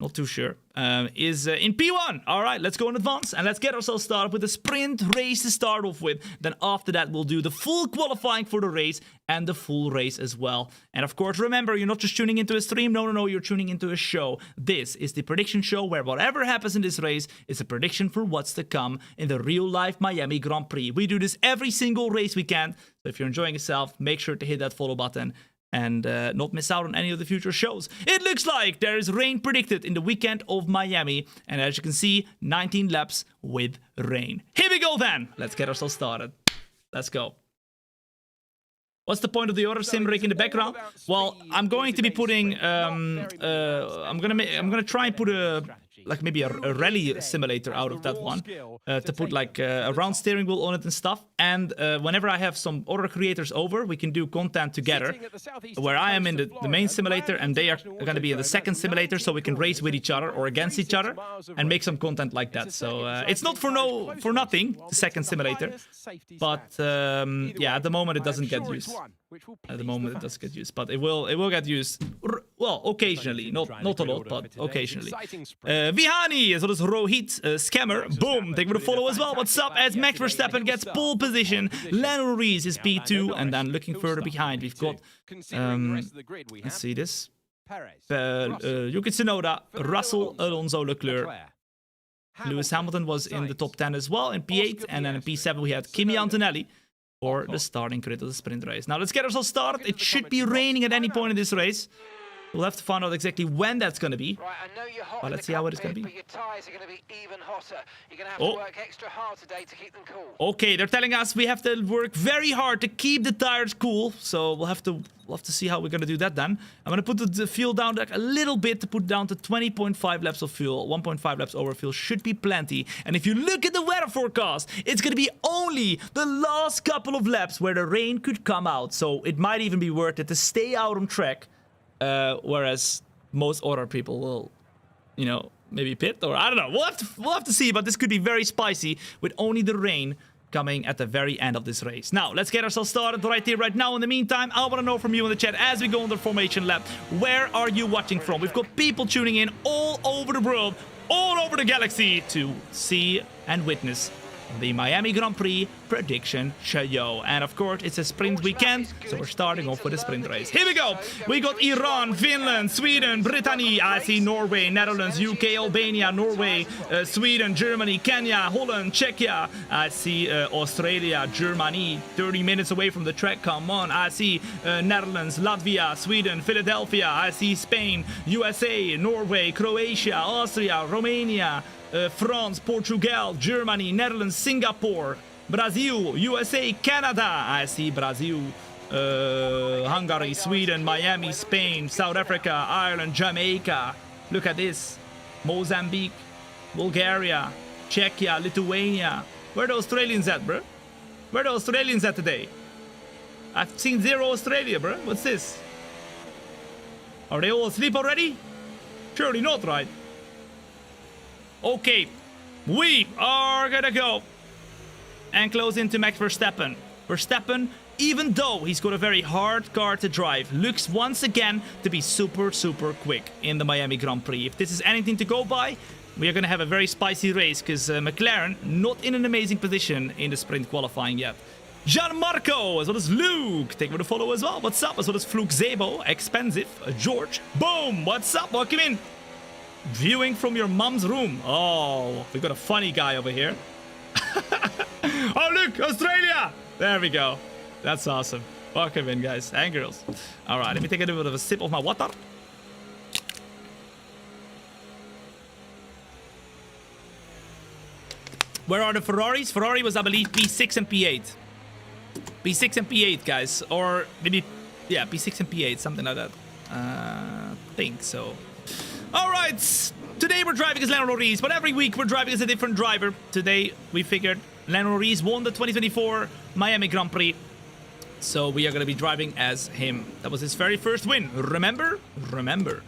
not too sure. Is in P1. All right, let's go in advance and let's get ourselves started with a sprint race to start off with. Then after that, we'll do the full qualifying for the race and the full race as well. And of course, remember, you're not just tuning into a stream. No, you're tuning into a show. This is the prediction show where whatever happens in this race is a prediction for what's to come in the real-life Miami Grand Prix. We do this every single race we can. So if you're enjoying yourself, make sure to hit that follow button and not miss out on any of the future shows. It looks like there is rain predicted in the weekend of Miami. And as you can see, 19 laps with rain. Here we go then. Let's get ourselves started. Let's go. What's the point of the other sim rig in the background? Well, I'm going to be putting... I'm gonna try and put maybe a rally simulator out of that one to put like a round steering wheel on it and stuff. And whenever I have some other creators over, we can do content together where I am in the main simulator and they are going to be in the second simulator, so we can race with each other or against each other and make some content like that. So it's not for nothing, the second simulator, but yeah, at the moment it doesn't get used. At the moment it does get used, but it will get used, well, occasionally, not a lot, but occasionally. Vihani, so this Rohit Scammer, boom, thank you for the follow as well. What's up? As Max Verstappen gets pole position, Lando Norris is P2, and then looking further behind, we've got, let's see this, Yuki Tsunoda, Russell, Alonso, Leclerc. Lewis Hamilton was in the top 10 as well in P8, and then in P7 we had Kimi Antonelli for the starting grid of the sprint race. Now let's get ourselves started. It should be raining at any point in this race. We'll have to find out exactly when that's going to be. Right, I know you're hot but let's see how it is going to be. But your tyres are going to be even hotter. You're going to have to work extra hard today to keep them cool. Okay, they're telling us we have to work very hard to keep the tires cool. So we'll have to see how we're going to do that then. I'm going to put the fuel down like a little bit to put down to 20.5 laps of fuel. 1.5 laps over fuel should be plenty. And if you look at the weather forecast, it's going to be only the last couple of laps where the rain could come out. So it might even be worth it to stay out on track. Whereas most other people will, you know, maybe pit, or I don't know. We'll have to see, but this could be very spicy with only the rain coming at the very end of this race. Now, let's get ourselves started right here, right now. In the meantime, I want to know from you in the chat as we go on the formation lap, where are you watching from? We've got people tuning in all over the world, all over the galaxy to see and witness the Miami Grand Prix prediction show. And of course, it's a sprint weekend, so we're starting off with a sprint race. Here we go. We got Iran, Finland, Sweden, Brittany, I see Norway, Netherlands, UK, Albania, Norway, Sweden, Germany, Kenya, Holland, Czechia. I see Australia, Germany, 30 minutes away from the track. Come on. I see Netherlands, Latvia, Sweden, Philadelphia. I see Spain, USA, Norway, Croatia, Austria, Romania, France, Portugal, Germany, Netherlands, Singapore, Brazil, USA, Canada. I see Brazil, Hungary, Sweden, Miami, Spain, South Africa, Ireland, Jamaica. Look at this. Mozambique, Bulgaria, Czechia, Lithuania. Where are the Australians at, bro? Where are the Australians at today? I've seen 0 Australia, bro. What's this? Are they all asleep already? Surely not, right? Okay, we are gonna go and close into Max Verstappen. Verstappen, even though he's got a very hard car to drive, looks once again to be super quick in the Miami Grand Prix. If this is anything to go by, we are gonna have a very spicy race because McLaren not in an amazing position in the sprint qualifying yet. Gianmarco, as well as Luke, take me to follow as well. What's up? As well as Fluke Zebo, Expensive, George, boom, what's up? Welcome in. Viewing from your mom's room. Oh, we got a funny guy over here. Oh, look, Australia. There we go. That's awesome. Welcome in, guys and girls. All right, let me take a little bit of a sip of my water. Where are the Ferraris? Ferrari was, I believe, P6 and P8. P6 and P8, guys. Or maybe, yeah, P6 and P8, something like that. Think so. All right, today we're driving as Lando Norris, but every week we're driving as a different driver. Today we figured Lando Norris won the 2024 Miami Grand Prix, so we are going to be driving as him. That was his very first win. Remember? Remember.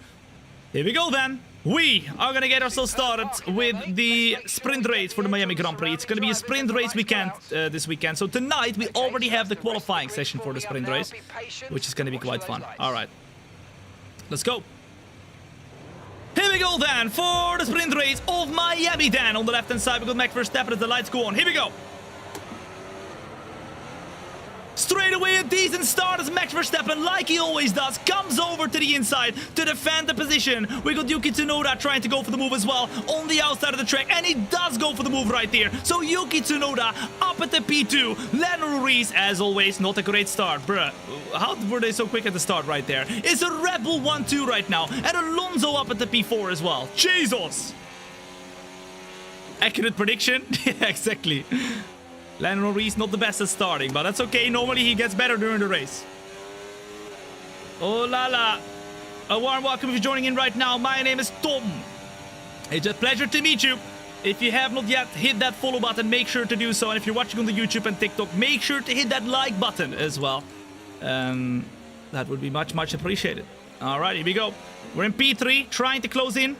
Here we go then. We are going to get ourselves started with the sprint race for the Miami Grand Prix. It's going to be a sprint race weekend this weekend. So tonight we already have the qualifying session for the sprint race, which is going to be quite fun. All right, let's go. Here we go then for the sprint race of Miami then. On the left hand side we got Max Verstappen as the lights go on. Here we go. Straight away a decent start as Max Verstappen, like he always does, comes over to the inside to defend the position. We got Yuki Tsunoda trying to go for the move as well on the outside of the track, and he does go for the move right there. So Yuki Tsunoda up at the P2. Lando Norris, as always, not a great start. Bruh, how were they so quick at the start right there? It's a Red Bull 1-2 right now, and Alonso up at the P4 as well. Jesus! Accurate prediction? Yeah, exactly. Lando Norris not the best at starting, but that's okay. Normally he gets better during the race. Oh la la. A warm welcome if you're joining in right now. My name is Tom. It's a pleasure to meet you. If you have not yet hit that follow button, make sure to do so. And if you're watching on the YouTube and TikTok, make sure to hit that like button as well. That would be much appreciated. All right, here we go. We're in P3, trying to close in.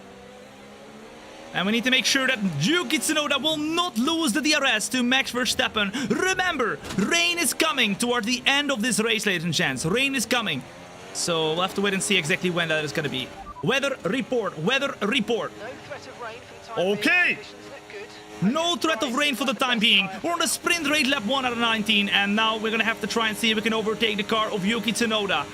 And we need to make sure that Yuki Tsunoda will not lose the DRS to Max Verstappen. Remember, rain is coming toward the end of this race, ladies and gents. Rain is coming. So we'll have to wait and see exactly when that is going to be. Weather report, weather report. No threat of rain for the time Okay. being. Conditions look good. No threat of rain for the time being. We're on the sprint race lap 1 out of 19. And now we're going to have to try and see if we can overtake the car of Yuki Tsunoda.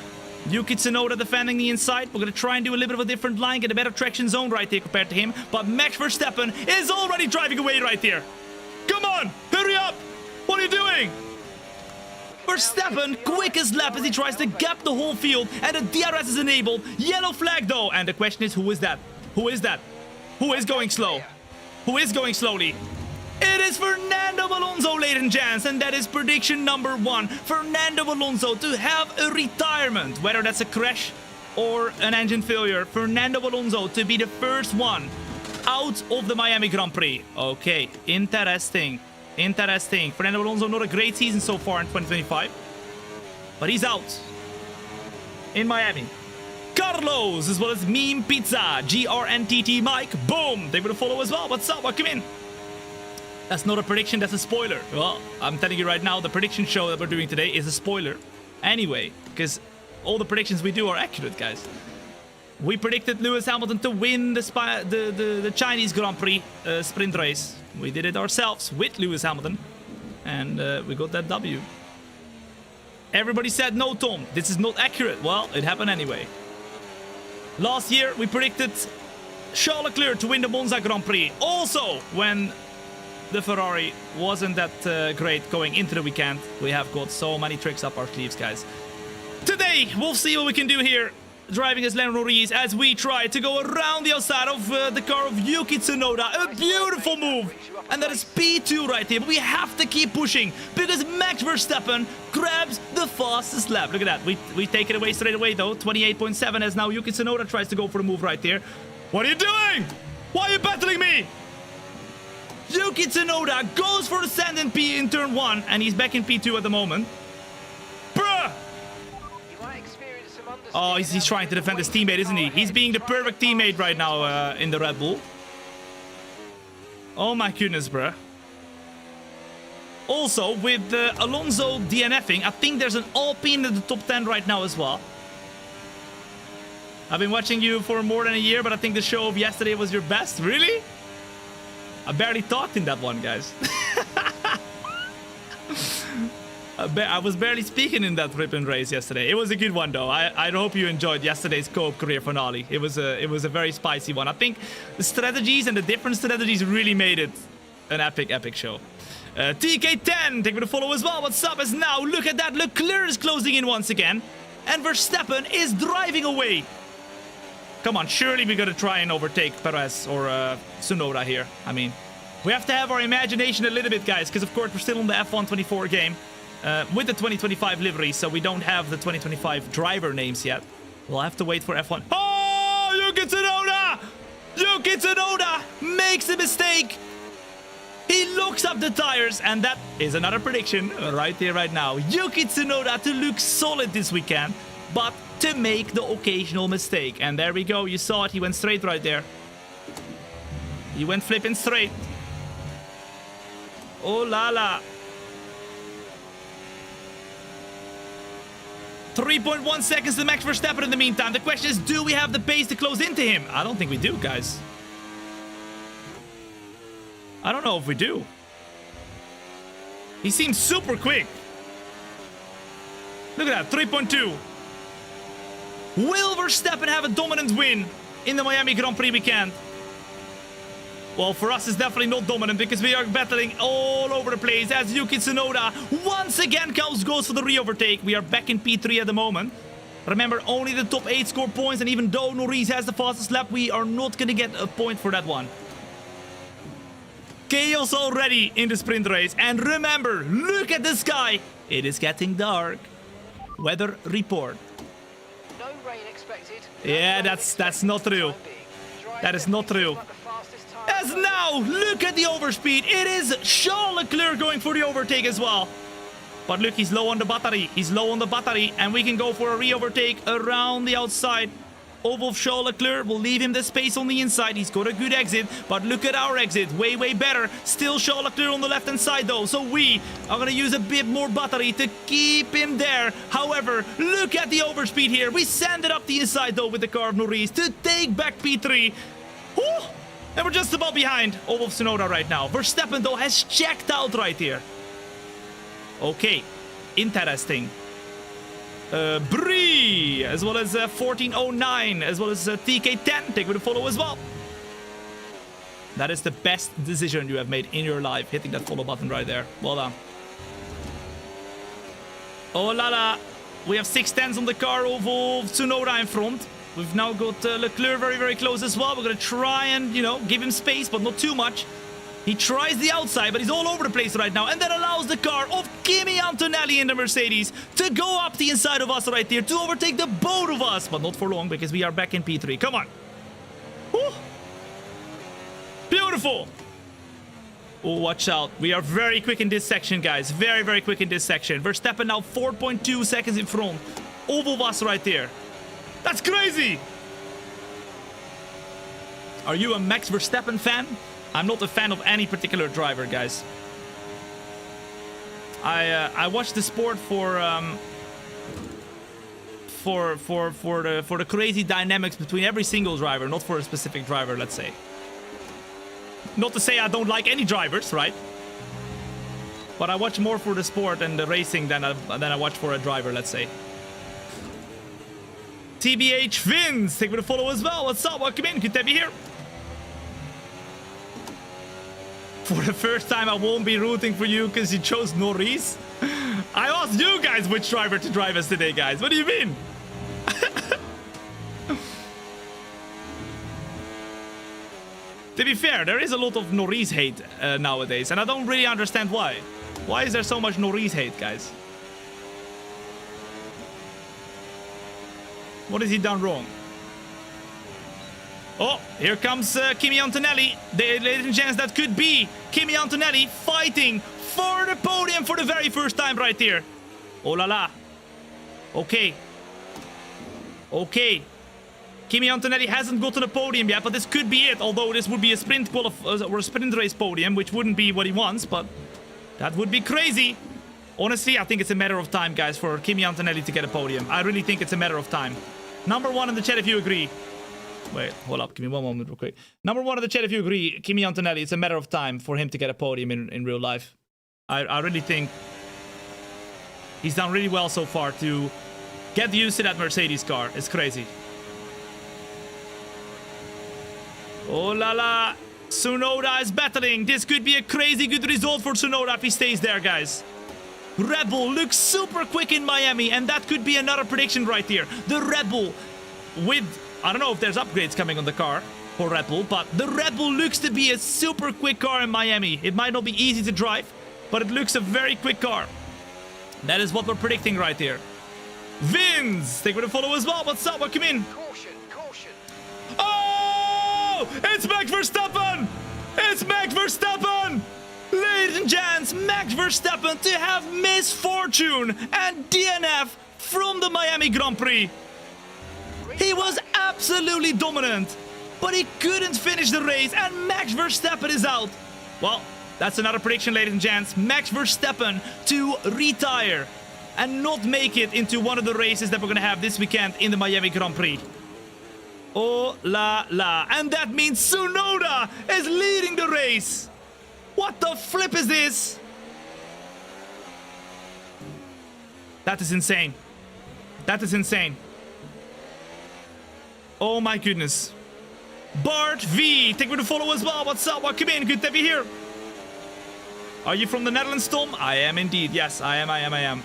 Yuki Tsunoda defending the inside. We're going to try and do a little bit of a different line, get a better traction zone right there compared to him. But Max Verstappen is already driving away right there. Come on, hurry up. What are you doing? Verstappen, quickest lap as he tries to gap the whole field. And the DRS is enabled. Yellow flag though. And the question is, who is that? Who is that? Who is going slow? Who is going slowly? It is Fernando Alonso, ladies and gents, and that is prediction number 1. Fernando Alonso to have a retirement, whether that's a crash or an engine failure. Fernando Alonso to be the first one out of the Miami Grand Prix. Okay, interesting. Interesting. Fernando Alonso, not a great season so far in 2025, but he's out in Miami. Carlos, as well as Meme Pizza, GRNTT Mike, boom. They will follow as well. What's up? Welcome in. That's not a prediction, that's a spoiler. Well, I'm telling you right now, the prediction show that we're doing today is a spoiler. Anyway, because all the predictions we do are accurate, guys. We predicted Lewis Hamilton to win the Chinese Grand Prix sprint race. We did it ourselves with Lewis Hamilton. And we got that W. Everybody said, no, Tom, this is not accurate. Well, it happened anyway. Last year, we predicted Charles Leclerc to win the Monza Grand Prix. Also, when the Ferrari wasn't that great going into the weekend. We have got so many tricks up our sleeves, guys. Today, we'll see what we can do here. Driving as Lando Norris as we try to go around the outside of the car of Yuki Tsunoda. A beautiful move. And that is P2 right here. But we have to keep pushing because Max Verstappen grabs the fastest lap. Look at that. We take it away straight away, though. 28.7 as now Yuki Tsunoda tries to go for the move right here. What are you doing? Why are you battling me? Yuki Tsunoda goes for the sand in P in turn 1. And he's back in P2 at the moment. Bruh! Oh, he's trying to defend his teammate, isn't he? He's being the perfect teammate right now in the Red Bull. Oh my goodness, bruh. Also, with Alonso DNFing, I think there's an Alpine in the top 10 right now as well. I've been watching you for more than a year, but I think the show of yesterday was your best. Really? I barely talked in that one, guys. I was barely speaking in that ribbon race yesterday. It was a good one, though. I hope you enjoyed yesterday's co-op career finale. It was a very spicy one. I think the strategies and the different strategies really made it an epic show. TK10, take me to follow as well. What's up? As now, look at that. Leclerc is closing in once again. And Verstappen is driving away. Come on, surely we're going to try and overtake Perez or Tsunoda here. I mean, we have to have our imagination a little bit, guys. Because, of course, we're still on the F1 24 game. With the 2025 livery, so we don't have the 2025 driver names yet. We'll have to wait for F1. Oh, Yuki Tsunoda! Yuki Tsunoda makes a mistake. He looks up the tires, and that is another prediction right here, right now. Yuki Tsunoda to look solid this weekend, but to make the occasional mistake. And there we go. You saw it. He went straight right there. He went flipping straight. Oh la la. 3.1 seconds to Max Verstappen in the meantime. The question is, do we have the pace to close into him? I don't think we do, guys. I don't know if we do. He seems super quick. Look at that, 3.2. Will Verstappen have a dominant win in the Miami Grand Prix weekend? Well, for us, it's definitely not dominant because we are battling all over the place as Yuki Tsunoda once again goes for the re-overtake. We are back in P3 at the moment. Remember, only the top 8 score points, and even though Norris has the fastest lap, we are not going to get a point for that one. Chaos already in the sprint race. And remember, look at the sky. It is getting dark. Weather report. No rain expected. Yeah, that's not true. That is not true. As now, look at the overspeed. It is Charles Leclerc going for the overtake as well. But look, he's low on the battery. He's low on the battery. And we can go for a re-overtake around the outside of Charles Leclerc. We'll leave him the space on the inside. He's got a good exit. But look at our exit. Way, way better. Still Charles Leclerc on the left-hand side, though. So we are going to use a bit more battery to keep him there. However, look at the overspeed here. We send it up the inside, though, with the car of Norris to take back P3. Whew. And we're just about behind of Tsunoda right now. Verstappen, though, has checked out right here. Okay. Interesting. Brie, as well as 1409, as well as TK10. Take with a follow as well. That is the best decision you have made in your life, hitting that follow button right there. Well done. Oh la la. We have 610s on the car of Tsunoda in front. We've now got Leclerc very, very close as well. We're going to try and, you know, give him space, but not too much. He tries the outside, but he's all over the place right now. And that allows the car of Kimi Antonelli in the Mercedes to go up the inside of us right there to overtake the both of us. But not for long, because we are back in P3. Come on. Woo. Beautiful. Oh, watch out. We are very quick in this section, guys. Very, very quick in this section. Verstappen now 4.2 seconds in front of us right there. That's crazy! Are you a Max Verstappen fan? I'm not a fan of any particular driver, guys. I watched the sport for for the crazy dynamics between every single driver, not for a specific driver, let's say. Not to say I don't like any drivers, right? But I watch more for the sport and the racing than I watch for a driver, let's say. TBH Vince, thank you for the follow as well. What's up? Welcome in. Good to have you here. For the first time, I won't be rooting for you because you chose Norris. I asked you guys which driver to drive us today, guys. What do you mean? To be fair, there is a lot of Norris hate nowadays, and I don't really understand why. Why is there so much Norris hate, guys? What has he done wrong? Oh, here comes Kimi Antonelli. Ladies and gents, that could be Kimi Antonelli fighting for the podium for the very first time right here. Oh la la. Okay. Okay. Kimi Antonelli hasn't gotten a podium yet, but this could be it. Although this would be a sprint or a sprint race podium, which wouldn't be what he wants, but that would be crazy. Honestly, I think it's a matter of time, guys, for Kimi Antonelli to get a podium. I really think it's a matter of time. Number one in the chat if you agree. Wait, hold up. Give me one moment real quick. Number one in the chat if you agree. Kimi Antonelli, it's a matter of time for him to get a podium in real life. I really think he's done really well so far to get used to that Mercedes car. It's crazy. Oh la la. Tsunoda is battling. This could be a crazy good result for Tsunoda if he stays there, guys. Red Bull looks super quick in Miami, and that could be another prediction right here. The Red Bull with... I don't know if there's upgrades coming on the car for Red Bull, but the Red Bull looks to be a super quick car in Miami. It might not be easy to drive, but it looks a very quick car. That is what we're predicting right here. Vince, thank you for the follow as well. What's up? Welcome in. Caution, caution. Oh! It's Max Verstappen! It's Max Verstappen! Ladies and gents, Max Verstappen to have misfortune and DNF from the Miami Grand Prix. He was absolutely dominant, but he couldn't finish the race, and Max Verstappen is out. Well, that's another prediction, ladies and gents. Max Verstappen to retire and not make it into one of the races that we're going to have this weekend in the Miami Grand Prix. Oh la la. And that means Tsunoda is leading the race. What the flip is this? That is insane. That is insane. Oh my goodness. Bart V, thank you for the follow as well. What's up? Welcome in. Good to have you here. Are you from the Netherlands, Tom? I am indeed. Yes, I am.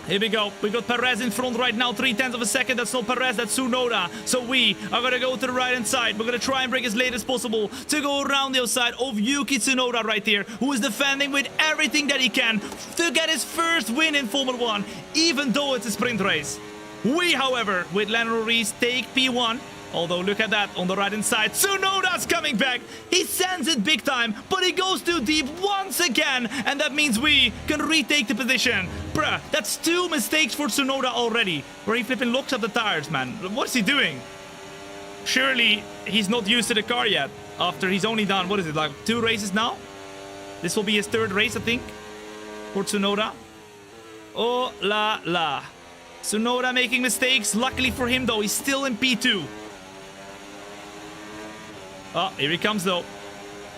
Here we go. We got Perez in front right now. 0.3 of a second. That's not Perez. That's Tsunoda. So we are going to go to the right-hand side. We're going to try and break as late as possible to go around the outside of Yuki Tsunoda right here, who is defending with everything that he can to get his first win in Formula 1, even though it's a sprint race. We, however, with Lando Norris, take P1. Although, look at that, on the right-hand side, Tsunoda's coming back. He sends it big time, but he goes too deep once again. And that means we can retake the position. Bruh, that's 2 mistakes for Tsunoda already. Where he flipping locks up the tires, man. What's he doing? Surely, he's not used to the car yet. After he's only done, what is it, like 2 races now? This will be his 3rd race, I think, for Tsunoda. Oh la la. Tsunoda making mistakes. Luckily for him, though, he's still in P2. Oh, here he comes, though.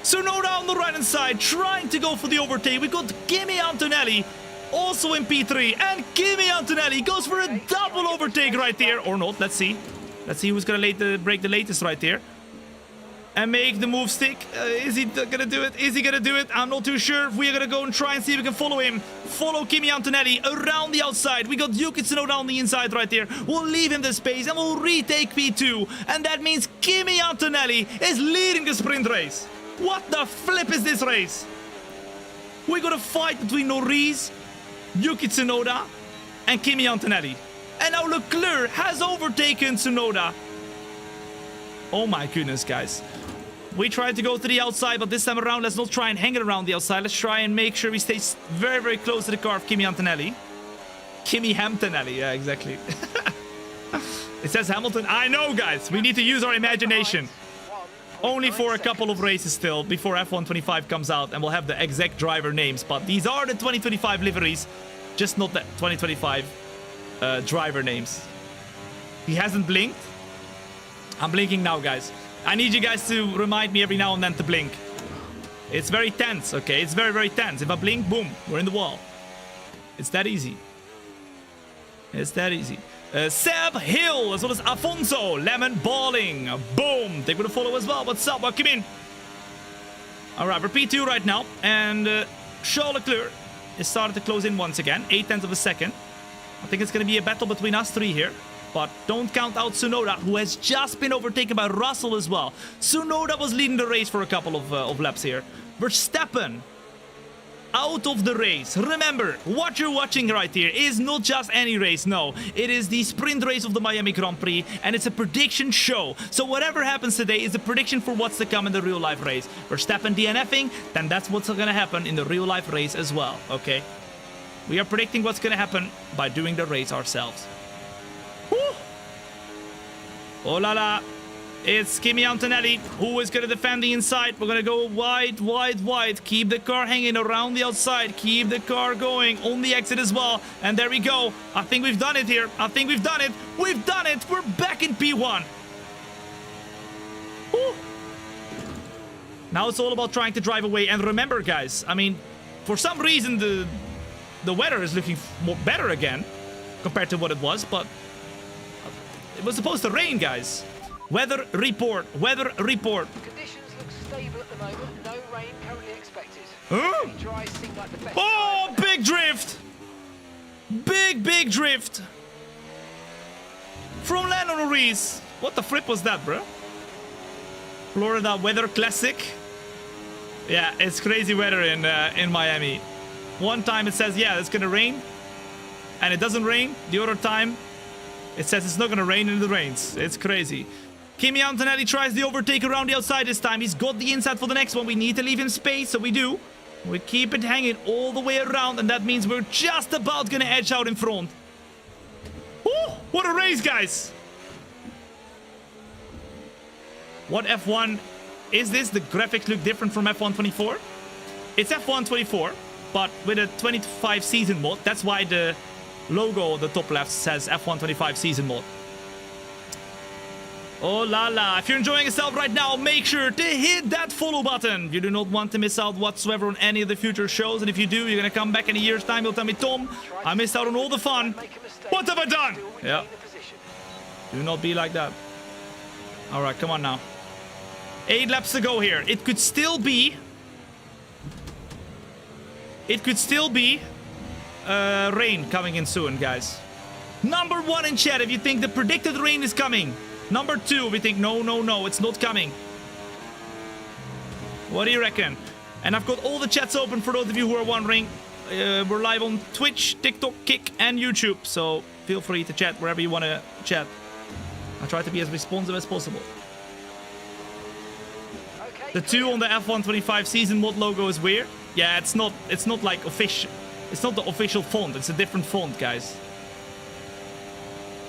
Tsunoda on the right-hand side, trying to go for the overtake. We got Kimi Antonelli, also in P3. And Kimi Antonelli goes for a double overtake right there. Or not, let's see. Let's see who's going to break the latest right there. And make the move stick. Is he going to do it? Is he going to do it? I'm not too sure. We're going to go and try and see if we can follow him. Follow Kimi Antonelli around the outside. We got Yuki Tsunoda on the inside right there. We'll leave him the space and we'll retake P2. And that means Kimi Antonelli is leading the sprint race. What the flip is this race? We got a fight between Norris, Yuki Tsunoda, and Kimi Antonelli. And now Leclerc has overtaken Tsunoda. Oh my goodness, guys. We tried to go to the outside, but this time around, let's not try and hang it around the outside. Let's try and make sure we stay very, very close to the car of Kimi Antonelli. Kimi Hamptonelli, yeah, exactly. It says Hamilton. I know, guys. We need to use our imagination. Only for a couple of races still, before F1 25 comes out, and we'll have the exact driver names. But these are the 2025 liveries, just not the 2025 driver names. He hasn't blinked. I'm blinking now, guys. I need you guys to remind me every now and then to blink. It's very tense, okay? It's very, very tense. If I blink, boom, we're in the wall. It's that easy. It's that easy. Seb Hill, as well as Afonso. Lemon Balling. Boom. They would follow as well. What's up? Welcome in. Alright, we're P2 right now. And Charles Leclerc is starting to close in once again. 0.8 of a second. I think it's going to be a battle between us three here. But don't count out Tsunoda, who has just been overtaken by Russell as well. Tsunoda was leading the race for a couple of laps here. Verstappen out of the race. Remember, what you're watching right here is not just any race, no. It is the sprint race of the Miami Grand Prix, and it's a prediction show. So whatever happens today is a prediction for what's to come in the real life race. Verstappen DNFing, then that's what's gonna happen in the real life race as well, okay? We are predicting what's gonna happen by doing the race ourselves. Woo! Oh la la. It's Kimi Antonelli who is going to defend the inside. We're going to go wide, wide, wide. Keep the car hanging around the outside. Keep the car going on the exit as well. And there we go. I think we've done it here. I think we've done it. We've done it. We're back in P1. Woo! Now it's all about trying to drive away. And remember, guys, I mean, for some reason, the weather is looking better again compared to what it was. But it was supposed to rain, guys. Weather report. Weather report. Conditions look stable at the moment. No rain currently expected. Huh? Dry seem like the best. Oh, big drift. Big drift. From Lando Norris. What the flip was that, bro? Florida Weather Classic. Yeah, it's crazy weather in Miami. One time it says, yeah, it's gonna rain. And it doesn't rain. The other time, it says it's not gonna rain and it rains. It's crazy. Kimi Antonelli tries the overtake around the outside this time. He's got the inside for the next one. We need to leave him space, so we do. We keep it hanging all the way around, and that means we're just about gonna edge out in front. Woo! What a race, guys! What F1 is this? The graphics look different from F1 24. It's F1 24, but with a 25 season mode. That's why the logo on the top left says F1 25 season mode. Oh la la, if you're enjoying yourself right now, make sure to hit that follow button. You do not want to miss out whatsoever on any of the future shows. And if you do, you're gonna come back in a year's time. You'll tell me, Tom, I missed out on all the fun. What have I done? Yeah. Do not be like that. All right, come on now. 8 laps to go here. It could still be... rain coming in soon, guys. Number 1 in chat, if you think the predicted rain is coming. Number 2, we think, no, it's not coming. What do you reckon? And I've got all the chats open for those of you who are wondering. We're live on Twitch, TikTok, Kick, and YouTube. So feel free to chat wherever you want to chat. I try to be as responsive as possible. The 2 on the F1 25 season mod logo is weird. Yeah, it's not like official. It's not the official font. It's a different font, guys.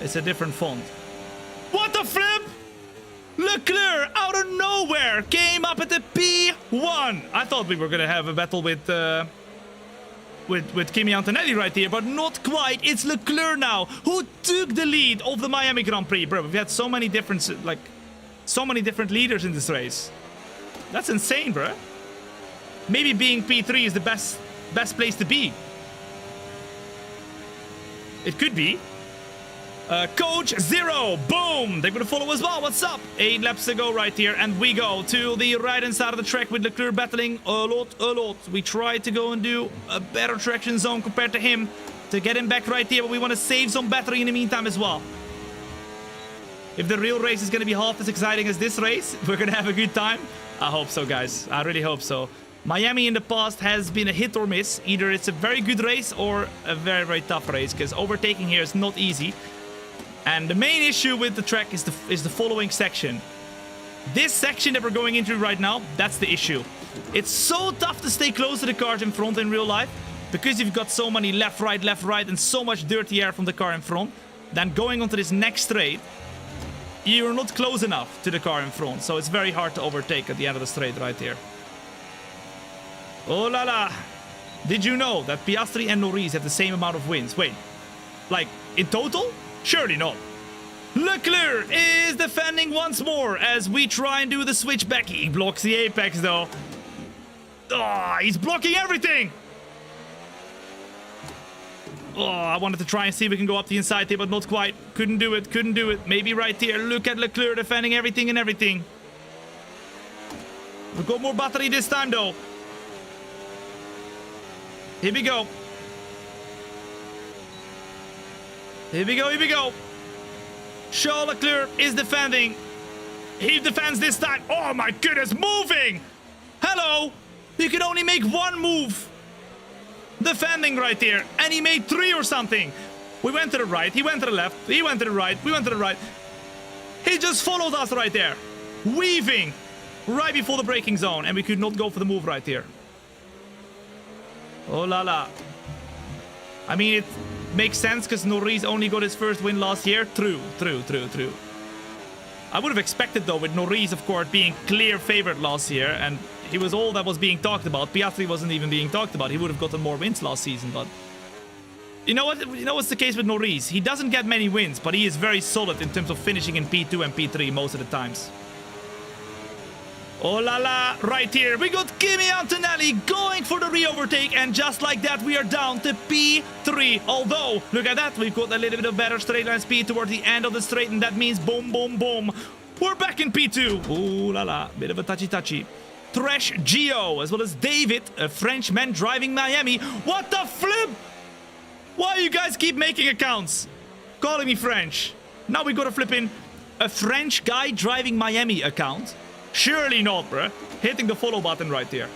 It's a different font. What the flip? Leclerc, out of nowhere, came up at the P1. I thought we were going to have a battle with Kimi Antonelli right here, but not quite. It's Leclerc now, who took the lead of the Miami Grand Prix. Bro, we've had so many different leaders in this race. That's insane, bro. Maybe being P3 is the best place to be. It could be. Coach Zero, boom! They're gonna follow as well. What's up? 8 laps to go right here, and we go to the right-hand side of the track with Leclerc battling a lot. We try to go and do a better traction zone compared to him to get him back right here, but we want to save some battery in the meantime as well. If the real race is gonna be half as exciting as this race, we're gonna have a good time. I hope so, guys. I really hope so. Miami in the past has been a hit or miss. Either it's a very good race or a very, very tough race, because overtaking here is not easy. And the main issue with the track is the following section. This section that we're going into right now, that's the issue. It's so tough to stay close to the cars in front in real life, because you've got so many left, right, and so much dirty air from the car in front. Then going onto this next straight, you're not close enough to the car in front. So it's very hard to overtake at the end of the straight right here. Oh la la. Did you know that Piastri and Norris have the same amount of wins? Wait, like in total? Surely not. Leclerc is defending once more as we try and do the switchback. He blocks the apex though. Oh, he's blocking everything. Oh, I wanted to try and see if we can go up the inside here, but not quite. Couldn't do it, couldn't do it. Maybe right here. Look at Leclerc defending everything and everything. We've got more battery this time though. Here we go. Here we go, here we go. Charles Leclerc is defending. He defends this time. Oh my goodness, moving! Hello! You can only make one move. Defending right there. And he made 3 or something. We went to the right, he went to the left, he went to the right, we went to the right. He just followed us right there. Weaving. Right before the braking zone. And we could not go for the move right here. Oh la la. I mean, it makes sense because Norris only got his first win last year. True. I would have expected though, with Norris of course being clear favorite last year, and he was all that was being talked about. Piastri wasn't even being talked about. He would have gotten more wins last season, but you know what? You know what's the case with Norris? He doesn't get many wins, but he is very solid in terms of finishing in P2 and P3 most of the times. Oh la la, right here, we got Kimi Antonelli going for the re-overtake, and just like that, we are down to P3. Although, look at that, we've got a little bit of better straight line speed towards the end of the straight, and that means boom, boom, boom. We're back in P2. Oh la la, bit of a touchy. Trash Gio, as well as David, a Frenchman driving Miami. What the flip? Why you guys keep making accounts? Calling me French. Now we gotta flip in a French guy driving Miami account. Surely not, bruh. Hitting the follow button right there.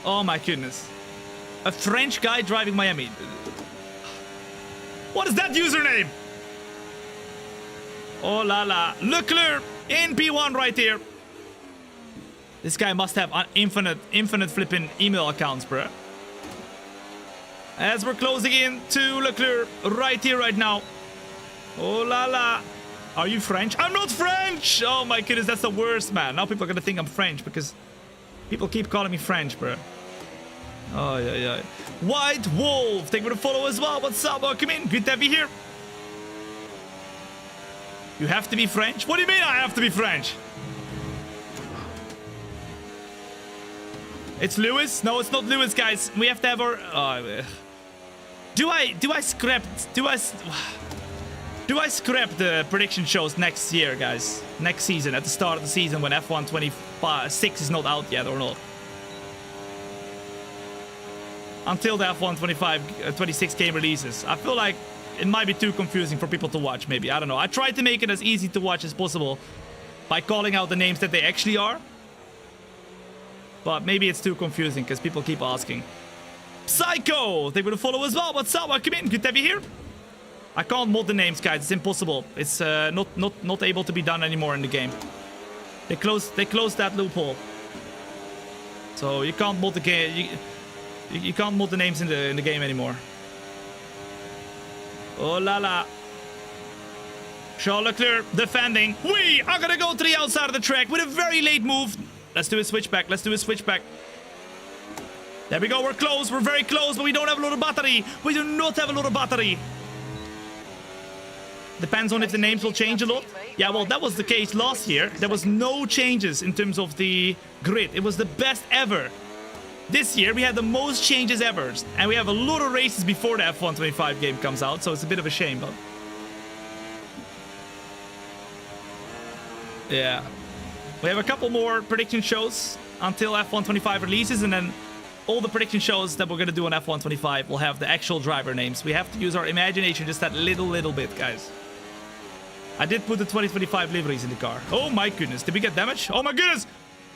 Oh my goodness. A French guy driving Miami. What is that username? Oh la la. Leclerc in P1 right here. This guy must have infinite flipping email accounts, bruh. As we're closing in to Leclerc right here, right now. Oh la la. Are you French? I'm not French! Oh my goodness, that's the worst, man. Now people are gonna think I'm French because people keep calling me French, bro. Oh, yeah. White Wolf, thank you for the follow as well. What's up? Welcome in. Good to have you here. You have to be French? What do you mean I have to be French? It's Lewis? No, it's not Lewis, guys. We have to have our... Oh, do I scrap the prediction shows next year, guys? Next season, at the start of the season when F1 26 is not out yet or not? Until the F1 26 game releases. I feel like it might be too confusing for people to watch, maybe. I don't know. I tried to make it as easy to watch as possible by calling out the names that they actually are. But maybe it's too confusing because people keep asking. Psycho! They would follow as well. What's up? Welcome in. Good to have you here. I can't mod the names, guys. It's impossible. It's not able to be done anymore in the game. They closed that loophole. So you can't mod the game. You can't mod the names in the game anymore. Oh la la. Charles Leclerc defending. We are gonna go to the outside of the track with a very late move. Let's do a switchback. Let's do a switchback. There we go. We're close. We're very close, but we don't have a lot of battery. We do not have a lot of battery. Depends on if the names will change a lot. Yeah, well, that was the case last year. There was no changes in terms of the grid. It was the best ever. This year, we had the most changes ever. And we have a lot of races before the F1 25 game comes out, so it's a bit of a shame, but... yeah. We have a couple more prediction shows until F1 25 releases, and then all the prediction shows that we're going to do on F1 25 will have the actual driver names. We have to use our imagination just that little bit, guys. I did put the 2025 liveries in the car. Oh my goodness. Did we get damage? Oh my goodness.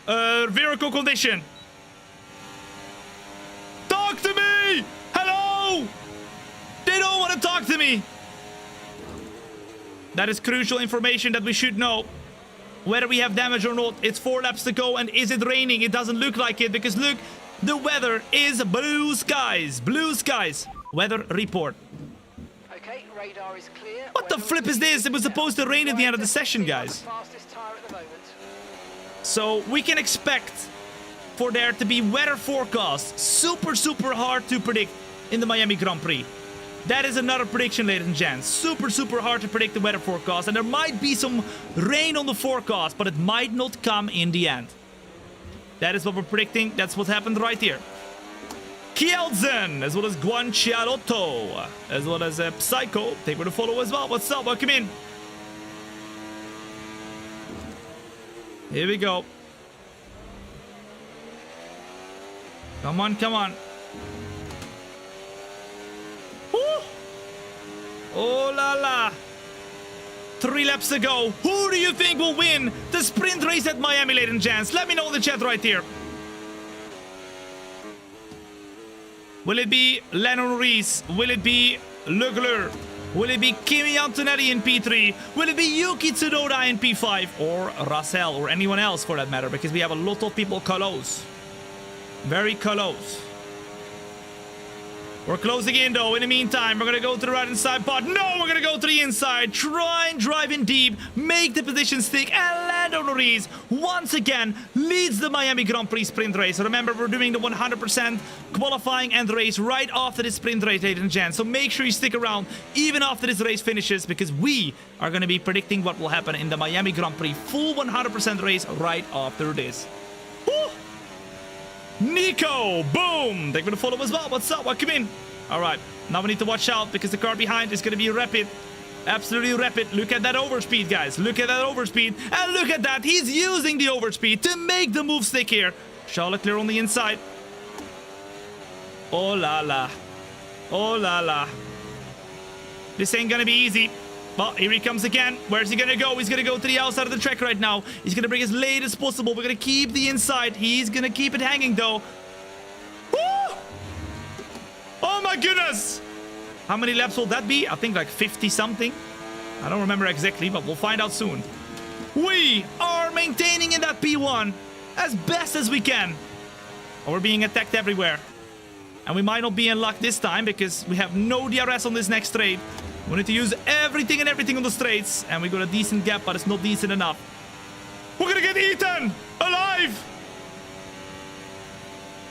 Vehicle condition. Talk to me. Hello. They don't want to talk to me. That is crucial information that we should know. Whether we have damage or not. It's 4 laps to go. And is it raining? It doesn't look like it because look, the weather is blue skies. Blue skies. Weather report. Okay, radar is clear. What the flip is this? It was supposed to rain at the end of the session, guys. So we can expect for there to be weather forecasts super hard to predict in the Miami Grand Prix. That is another prediction, ladies and gents. Super, super hard to predict the weather forecast. And there might be some rain on the forecast, but it might not come in the end. That is what we're predicting. That's what happened right here. Kielzen, as well as Guanciarotto, as well as Psycho. Take her to follow as well. What's up? Welcome in. Here we go. Come on, come on. Woo! Oh la la. 3 laps to go. Who do you think will win the sprint race at Miami, ladies and gents? Let me know in the chat right here. Will it be Lennon Reese? Will it be Leclerc? Will it be Kimi Antonelli in P3? Will it be Yuki Tsunoda in P5? Or Russell, or anyone else for that matter, because we have a lot of people close. Very close. We're closing in though. In the meantime, we're gonna go to the right inside part. No, we're gonna go to the inside. Try and drive in deep. Make the position stick. And Lando Norris once again leads the Miami Grand Prix sprint race. Remember, we're doing the 100% qualifying and race right after this sprint race, ladies and gents. So make sure you stick around even after this race finishes, because we are gonna be predicting what will happen in the Miami Grand Prix full 100% race right after this. Woo! Nico, boom! Thank you for the follow as well. What's up? Welcome in. All right, now we need to watch out because the car behind is going to be rapid. Absolutely rapid. Look at that overspeed, guys. Look at that overspeed. And look at that. He's using the overspeed to make the move stick here. Charles Leclerc on the inside. Oh la la. Oh la la. This ain't going to be easy. Well, here he comes again. Where's he gonna go? He's gonna go to the outside of the track right now. He's gonna bring as late as possible. We're gonna keep the inside. He's gonna keep it hanging though. Woo! Oh my goodness! How many laps will that be? I think like 50 something. I don't remember exactly, but we'll find out soon. We are maintaining in that P1 as best as we can. We're being attacked everywhere. And we might not be in luck this time because we have no DRS on this next straight. We need to use everything on the straights. And we got a decent gap, but it's not decent enough. We're gonna get eaten alive.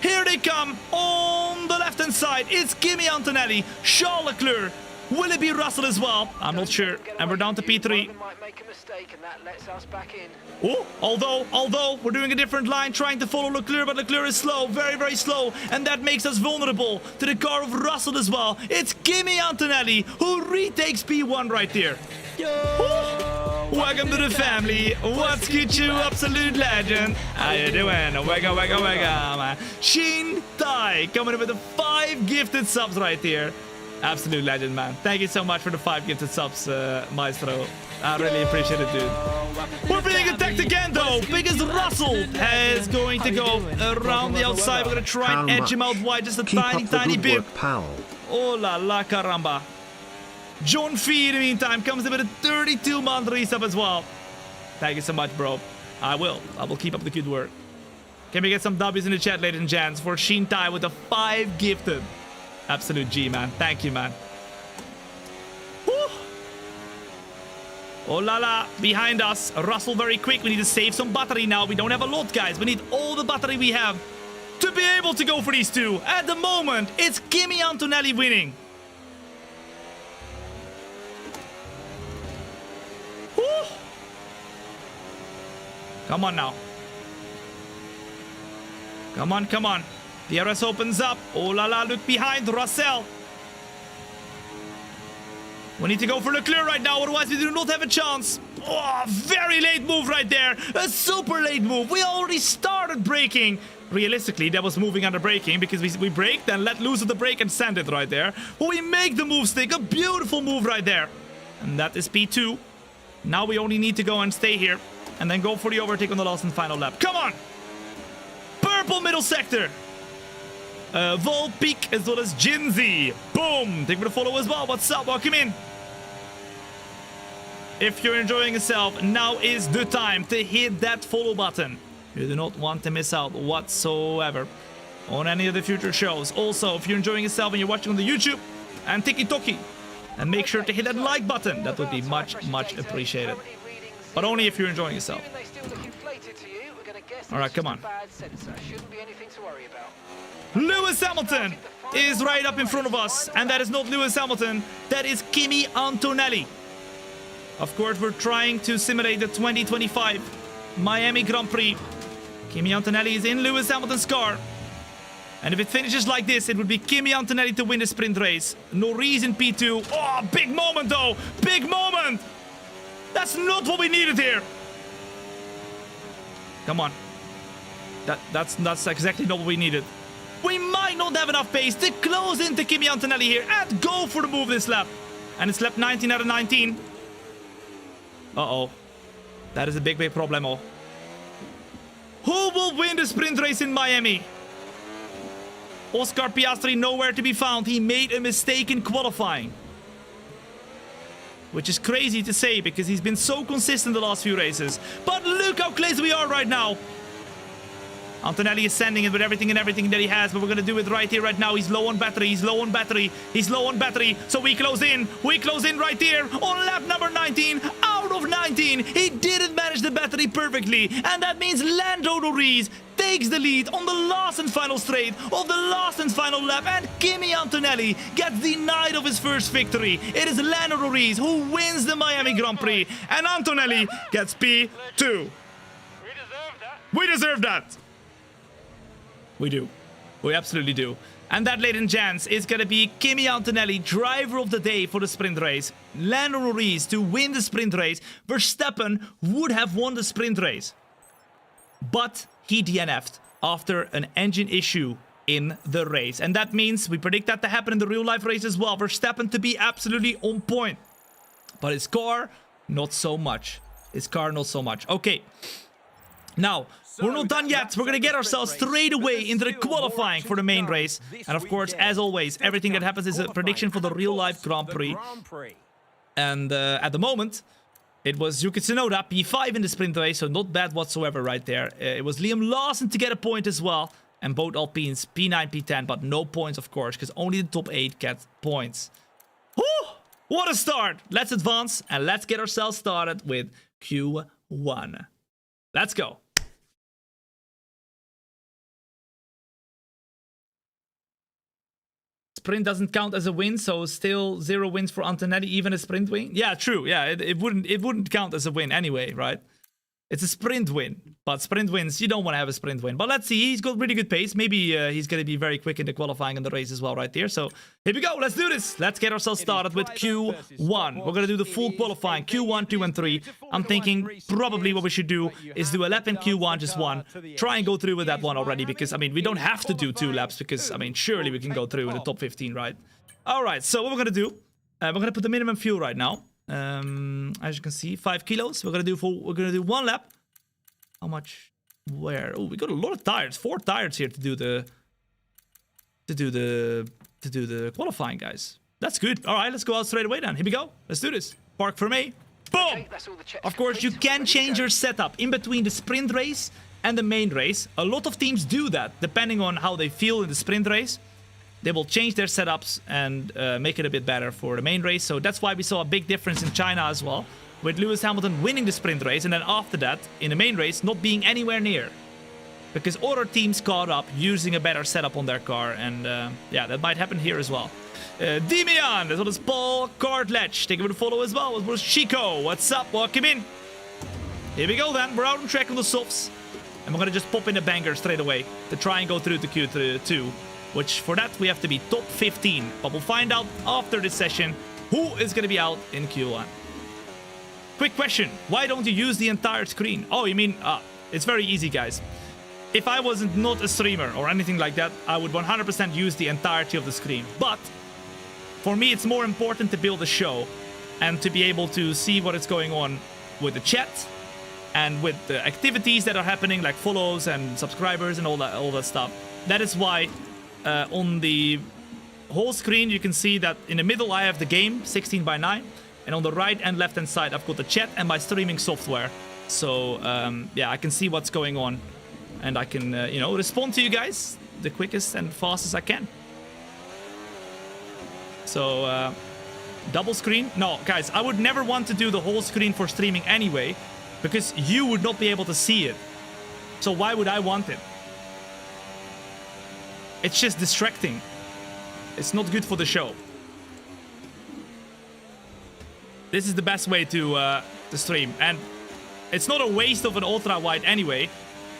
Here they come on the left-hand side. It's Kimi Antonelli, Charles Leclerc. Will it be Russell as well? I'm not sure. And we're down to P3. Oh, although we're doing a different line, trying to follow Leclerc, but Leclerc is slow, very, very slow. And that makes us vulnerable to the car of Russell as well. It's Kimi Antonelli who retakes P1 right there. Welcome to the family. What's good, you absolute legend? How you doing? Welcome. Shin Tai coming in with the 5 gifted subs right here. Absolute legend, man. Thank you so much for the 5 gifted subs, Maestro. I really appreciate it, dude. We're being attacked again, though, because Russell is going to go around the outside. We're going to try and edge him out wide just a tiny bit. Oh la la caramba. John Fee, in the meantime, comes in with a 32-month resub as well. Thank you so much, bro. I will keep up the good work. Can we get some W's in the chat, ladies and gents, for Shin Tai with the 5 gifted? Absolute G, man. Thank you, man. Woo. Oh la la. Behind us. Russell very quick. We need to save some battery now. We don't have a lot, guys. We need all the battery we have to be able to go for these two. At the moment, it's Kimi Antonelli winning. Woo. Come on now. Come on, come on. DRS opens up. Oh la la, look behind. Russell. We need to go for Leclerc right now, otherwise we do not have a chance. Oh, very late move right there. A super late move. We already started braking. Realistically, that was moving under braking because we braked and let loose of the brake and sent it right there. But we make the move stick. A beautiful move right there. And that is P2. Now we only need to go and stay here and then go for the overtake on the last and final lap. Come on. Purple middle sector. Volpeak as well as Jinzy. Boom. Thank you for the follow as well. What's up? Welcome in. If you're enjoying yourself, now is the time to hit that follow button. You do not want to miss out whatsoever on any of the future shows. Also, if you're enjoying yourself and you're watching on the YouTube and TikTok, and make sure to hit that like button. That would be much, much appreciated. But only if you're enjoying yourself. gonna guess All right, it's come just on. a bad sensor. Shouldn't be anything to worry about. Lewis Hamilton is right up in front of us. And that is not Lewis Hamilton. That is Kimi Antonelli. Of course, we're trying to simulate the 2025 Miami Grand Prix. Kimi Antonelli is in Lewis Hamilton's car. And if it finishes like this, it would be Kimi Antonelli to win the sprint race. Norris in P2. Oh, big moment though. Big moment. That's not what we needed here. Come on. That's exactly not what we needed. We might not have enough pace to close into Kimi Antonelli here and go for the move this lap. And it's lap 19 out of 19. Uh-oh. That is a big problemo. Who will win the sprint race in Miami? Oscar Piastri nowhere to be found. He made a mistake in qualifying. Which is crazy to say because he's been so consistent the last few races. But look how close we are right now. Antonelli is sending it with everything that he has, but we're going to do it right here, right now. He's low on battery, he's low on battery, he's low on battery. So we close in right here on lap number 19. Out of 19, he didn't manage the battery perfectly. And that means Lando Norris takes the lead on the last and final straight of the last and final lap. And Kimi Antonelli gets denied of his first victory. It is Lando Norris who wins the Miami Grand Prix. And Antonelli gets P2. We deserve that. We do. We absolutely do. And that, ladies and gents, is going to be Kimi Antonelli, driver of the day for the sprint race. Lando Norris to win the sprint race. Verstappen would have won the sprint race. But he DNF'd after an engine issue in the race. And that means we predict that to happen in the real life race as well. Verstappen to be absolutely on point. But his car, not so much. His car, not so much. Okay. Now, we're not done yet. We're going to get ourselves straight away into the qualifying for the main race. And of course, as always, everything that happens is a prediction for the real-life Grand Prix. And at the moment, it was Yuki Tsunoda, P5 in the sprint race, so not bad whatsoever right there. It was Liam Lawson to get a point as well. And both Alpines, P9, P10, but no points, of course, because only the top 8 get points. Whew! What a start! Let's advance and let's get ourselves started with Q1. Let's go. Sprint doesn't count as a win, so still 0 wins for Antonelli, even a sprint win. Yeah, true. Yeah, it wouldn't count as a win anyway, right? It's a sprint win, but sprint wins, you don't want to have a sprint win. But let's see, he's got really good pace. Maybe he's going to be very quick in the qualifying and the race as well right there. So here we go, let's do this. Let's get ourselves started with Q1. We're going to do the full qualifying, Q1, 2, and 3. I'm thinking probably what we should do is do a lap in Q1, just one. Try and go through with that one already, because, I mean, we don't have to do 2 laps, because, I mean, surely we can go through in the top 15, right? All right, so what we're going to do, we're going to put the minimum fuel right now. As you can see, 5 kilos. We're gonna do 1 lap. How much? Where? Oh, we got a lot of tires. 4 tires here to do the qualifying, guys. That's good. All right, let's go out straight away then. Here we go. Let's do this. Park for me. Boom. Of course, you can change your setup in between the sprint race and the main race. A lot of teams do that, depending on how they feel in the sprint race. They will change their setups and make it a bit better for the main race. So that's why we saw a big difference in China as well, with Lewis Hamilton winning the sprint race and then after that, in the main race, not being anywhere near. Because other teams caught up using a better setup on their car. And yeah, that might happen here as well. Demian, that's what is Paul Cartledge. Take him to follow as well. It was Chico. What's up? Welcome in. Here we go then. We're out on track on the softs. And we're going to just pop in a banger straight away to try and go through to Q2. Which for that we have to be top 15. But we'll find out after this session who is going to be out in Q1. Quick question. Why don't you use the entire screen? Oh, you mean... it's very easy, guys. If I wasn't not a streamer or anything like that, I would 100% use the entirety of the screen. But for me, it's more important to build a show and to be able to see what is going on with the chat and with the activities that are happening, like follows and subscribers and all that stuff. That is why on the whole screen, you can see that in the middle, I have the game 16:9. And on the right and left-hand side, I've got the chat and my streaming software. So, yeah, I can see what's going on. And I can, you know, respond to you guys the quickest and fastest I can. So, double screen? No, guys, I would never want to do the whole screen for streaming anyway, because you would not be able to see it. So why would I want it? It's just distracting. It's not good for the show. This is the best way to stream. And it's not a waste of an ultra wide anyway,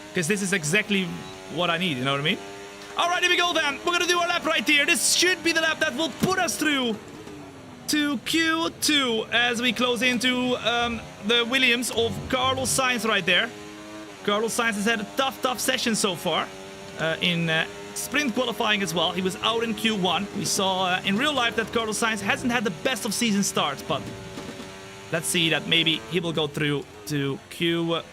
because this is exactly what I need, you know what I mean? All right, here we go then. We're gonna do our lap right here. This should be the lap that will put us through to Q2 as we close into the Williams of Carlos Sainz right there. Carlos Sainz has had a tough session so far in sprint qualifying as well. He was out in Q1. We saw in real life that Carlos Sainz hasn't had the best of season starts, but let's see that maybe he will go through to Q2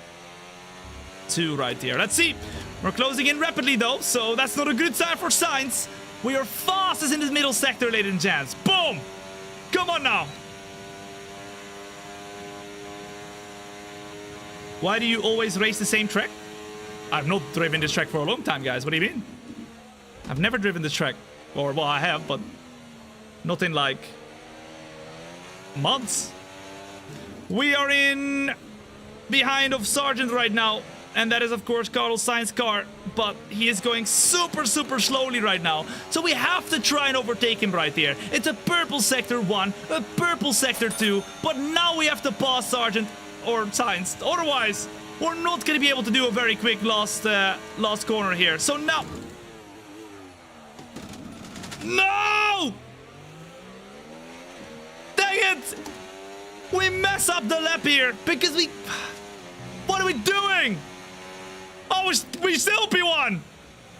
right here. Let's see. We're closing in rapidly though, so that's not a good sign for Sainz. We are fastest in the middle sector, ladies and gents. Boom! Come on now. Why do you always race the same track? I've not driven this track for a long time, guys. What do you mean? I've never driven this track. Or, well, I have, but not in, like, months. We are in behind of Sargent right now. And that is, of course, Carlos Sainz's car. But he is going super slowly right now. So we have to try and overtake him right here. It's a purple sector 1, a purple sector 2. But now we have to pass Sargent or Sainz. Otherwise, we're not going to be able to do a very quick last corner here. So now... No! Dang it! We mess up the lap here because we... What are we doing? Oh, we still P1!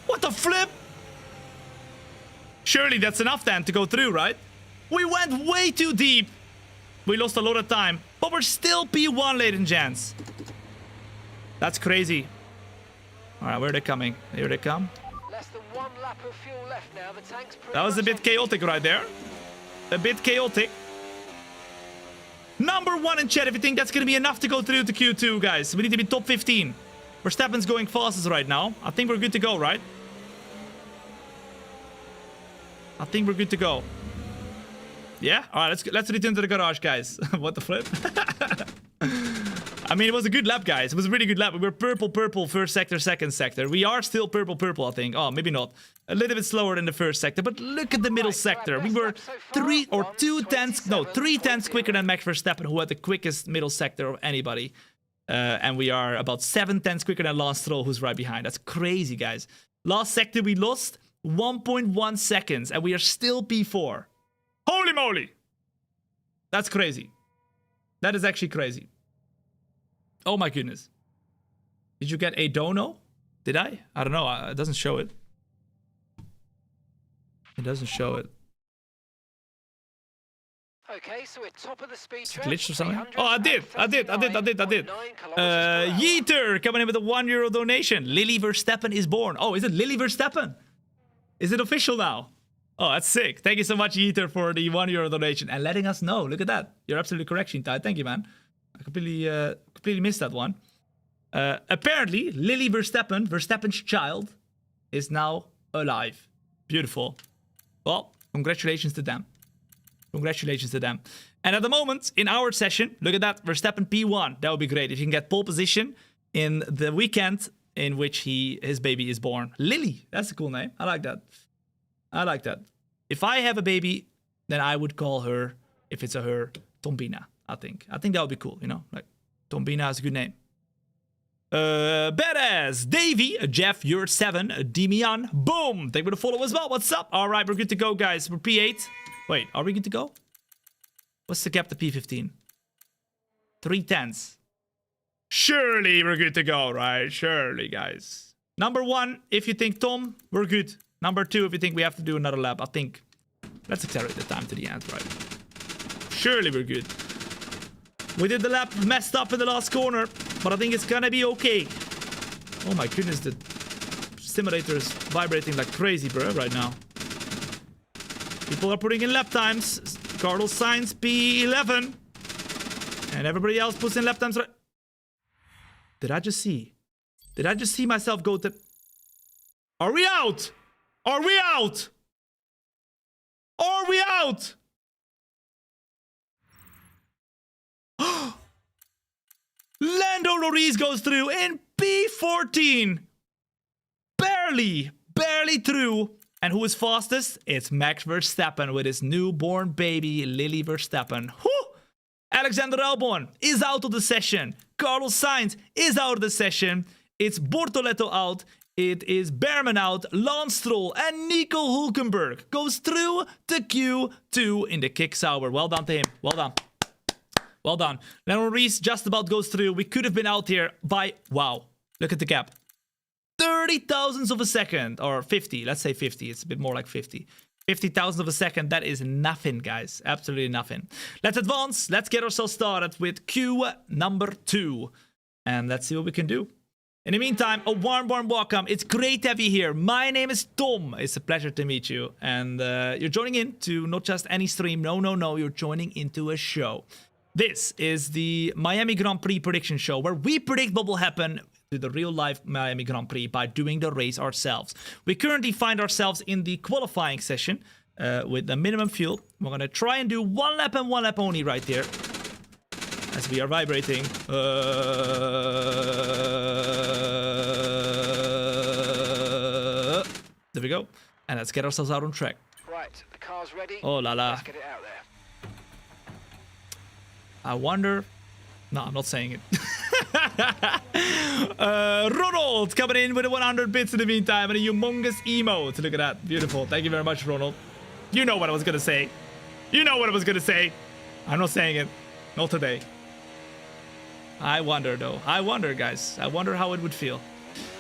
What the flip? Surely that's enough then to go through, right? We went way too deep. We lost a lot of time. But we're still P1, ladies and gents. That's crazy. Alright, where are they coming? Here they come. Less than 1 lap of fuel left now. The tank's That was a bit chaotic right there. A bit chaotic. Number 1 in chat if you think that's going to be enough to go through to Q2, guys. We need to be top 15. Verstappen's going fastest right now. I think we're good to go, right? I think we're good to go. Yeah? Alright, let's return to the garage, guys. What the flip? I mean, it was a good lap, guys. It was a really good lap. We were purple, first sector, second sector. We are still purple, I think. Oh, maybe not. A little bit slower than the first sector, but look at the middle sector. We were 3 tenths quicker than Max Verstappen, who had the quickest middle sector of anybody. And we are about 7 tenths quicker than Lance Stroll, who's right behind. That's crazy, guys. Last sector, we lost 1.1 seconds, and we are still P4. Holy moly! That's crazy. That is actually crazy. Oh my goodness. Did you get a dono? Did I? I don't know. It doesn't show it. It doesn't show it. Okay, so we're top of the speed Is it glitched or something? Oh, I did. Yeeter coming in with a €1 donation. Lily Verstappen is born. Oh, is it Lily Verstappen? Is it official now? Oh, that's sick. Thank you so much, Yeeter, for the €1 donation and letting us know. Look at that. You're absolutely correct, Shintai. Thank you, man. I completely missed that one. Apparently, Lily Verstappen, Verstappen's child, is now alive. Beautiful. Well, congratulations to them. Congratulations to them. And at the moment, in our session, look at that, Verstappen P1. That would be great if you can get pole position in the weekend in which his baby is born. Lily, that's a cool name. I like that. I like that. If I have a baby, then I would call her, if it's a her, Tombina. I think that would be cool, you know? Like, Tombina is a good name. Badass, Davey, Jeff, you're 7, Demian, boom! Thank you for the follow as well. What's up? All right, we're good to go, guys. We're P8. Wait, are we good to go? What's the gap to P15? 3 tenths. Surely we're good to go, right? Surely, guys. Number 1, if you think Tom, we're good. Number 2, if you think we have to do another lap, I think let's accelerate the time to the end, right? Surely we're good. We did the lap messed up in the last corner, but I think it's gonna be okay. Oh my goodness, the simulator is vibrating like crazy, bro, right now. People are putting in lap times. Carlos Sainz P11. And everybody else puts in lap times, right? Did I just see myself go to... Are we out? Are we out? Are we out? Lando Norris goes through in P4. 2:14. Barely through. And who is fastest? It's Max Verstappen with his newborn baby, Lily Verstappen. Whew! Alexander Albon is out of the session. Carlos Sainz is out of the session. It's Bortoletto out. It is Behrman out. Lance Stroll and Nico Hülkenberg goes through to Q2 in the kick sour. Well done to him. Well done. Well done. Lennon Reese just about goes through. We could have been out here by... Wow. Look at the gap. 30 thousandths of a second. Or 50. Let's say 50. It's a bit more like 50. 50 thousandths of a second. That is nothing, guys. Absolutely nothing. Let's advance. Let's get ourselves started with Q number 2. And let's see what we can do. In the meantime, a warm welcome. It's great to have you here. My name is Tom. It's a pleasure to meet you. And you're joining in to not just any stream. No. You're joining into a show. This is the Miami Grand Prix prediction show where we predict what will happen to the real life Miami Grand Prix by doing the race ourselves. We currently find ourselves in the qualifying session with the minimum fuel. We're going to try and do 1 lap and 1 lap only right here. As we are vibrating. There we go. And let's get ourselves out on track. Right, the car's ready. Oh la la. Let's get it out there. I wonder... No, I'm not saying it. Ronald coming in with the 100 bits in the meantime and a humongous emote. Look at that. Beautiful. Thank you very much, Ronald. You know what I was going to say. You know what I was going to say. I'm not saying it. Not today. I wonder, though. I wonder, guys. I wonder how it would feel.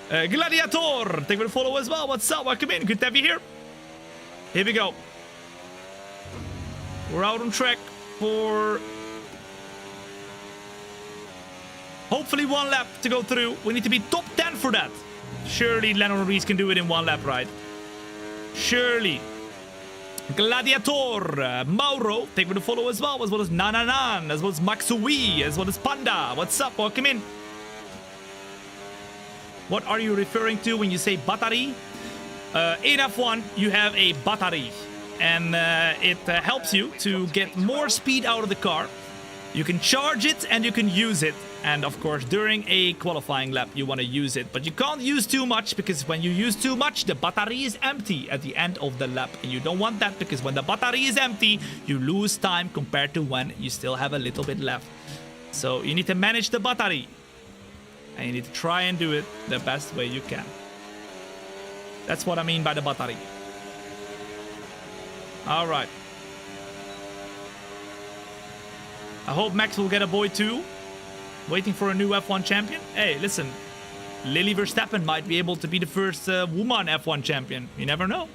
Gladiator. Thank you for the follow as well. What's up? Welcome in. Good to have you here. Here we go. We're out on track for... hopefully 1 lap to go through. We need to be top 10 for that. Surely Lennon Reese can do it in 1 lap, right? Surely. Gladiator. Mauro. Thank you for the follow as well as Nananan, as well as Maxui, as well as Panda. What's up? Welcome in. What are you referring to when you say battery? In F1, you have a battery. And it helps you to get more speed out of the car. You can charge it and you can use it. And of course, during a qualifying lap, you want to use it. But you can't use too much because when you use too much, the battery is empty at the end of the lap. And you don't want that because when the battery is empty, you lose time compared to when you still have a little bit left. So you need to manage the battery. And you need to try and do it the best way you can. That's what I mean by the battery. All right. I hope Max will get a boy too. Waiting for a new F1 champion. Hey, listen. Lily Verstappen might be able to be the first woman F1 champion. You never know.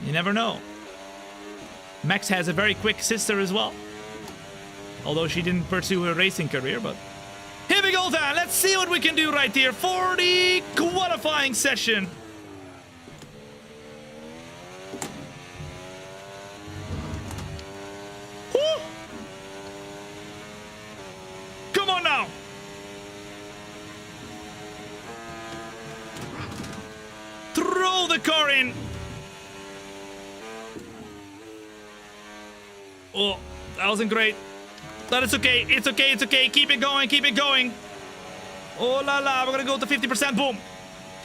You never know. Max has a very quick sister as well. Although she didn't pursue her racing career, but... here we go then. Let's see what we can do right here for the qualifying session. Come on now. Throw the car in. Oh, that wasn't great. That is okay. It's okay. It's okay. Keep it going. Keep it going. Oh la la. We're going to go to 50%. Boom.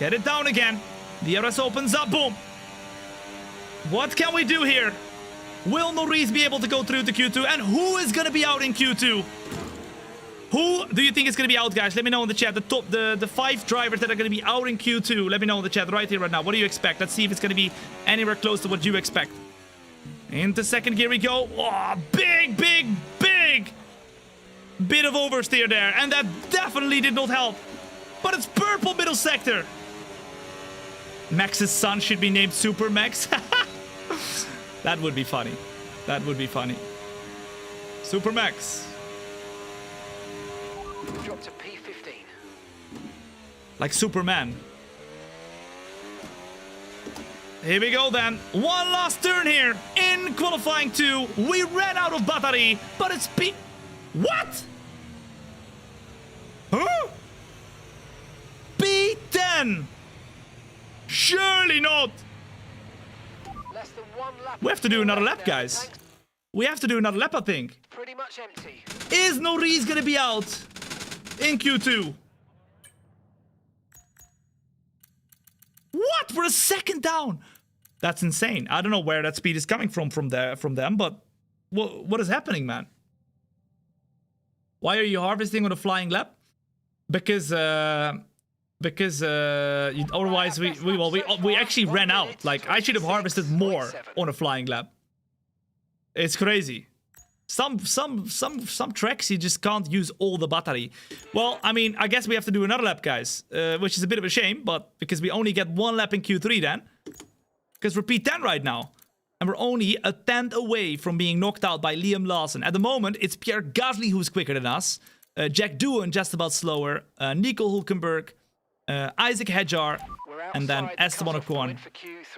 Get it down again. DRS opens up. Boom. What can we do here? Will Norris be able to go through to Q2? And who is going to be out in Q2? Who do you think is going to be out, guys? Let me know in the chat. The 5 drivers that are going to be out in Q2. Let me know in the chat right here, right now. What do you expect? Let's see if it's going to be anywhere close to what you expect. Into second gear we go. Oh, big bit of oversteer there. And that definitely did not help. But it's purple middle sector. Max's son should be named Super Max. That would be funny. That would be funny. Super Max. Drop to P15. Like Superman. Here we go then. One last turn here in qualifying 2. We ran out of battery, but it's P... What? Huh? P10. Surely not. Less than 1 lap. We have to do another lap, guys. We have to do another lap, I think. Pretty much empty. Is Norris gonna be out in Q2? What? We're a second down. That's insane. I don't know where that speed is coming from them, but what is happening, man? Why are you harvesting on a flying lap? Because otherwise we actually ran out. Like, I should have harvested more on a flying lap. It's crazy. Some tracks you just can't use all the battery. Well, I mean, I guess we have to do another lap, guys, which is a bit of a shame, but because we only get one lap in Q3 then. Because we're P10 right now. And we're only a tenth away from being knocked out by Liam Lawson. At the moment, it's Pierre Gasly who's quicker than us. Jack Doohan just about slower. Nico Hulkenberg. Isaac Hedjar. And then Esteban Ocon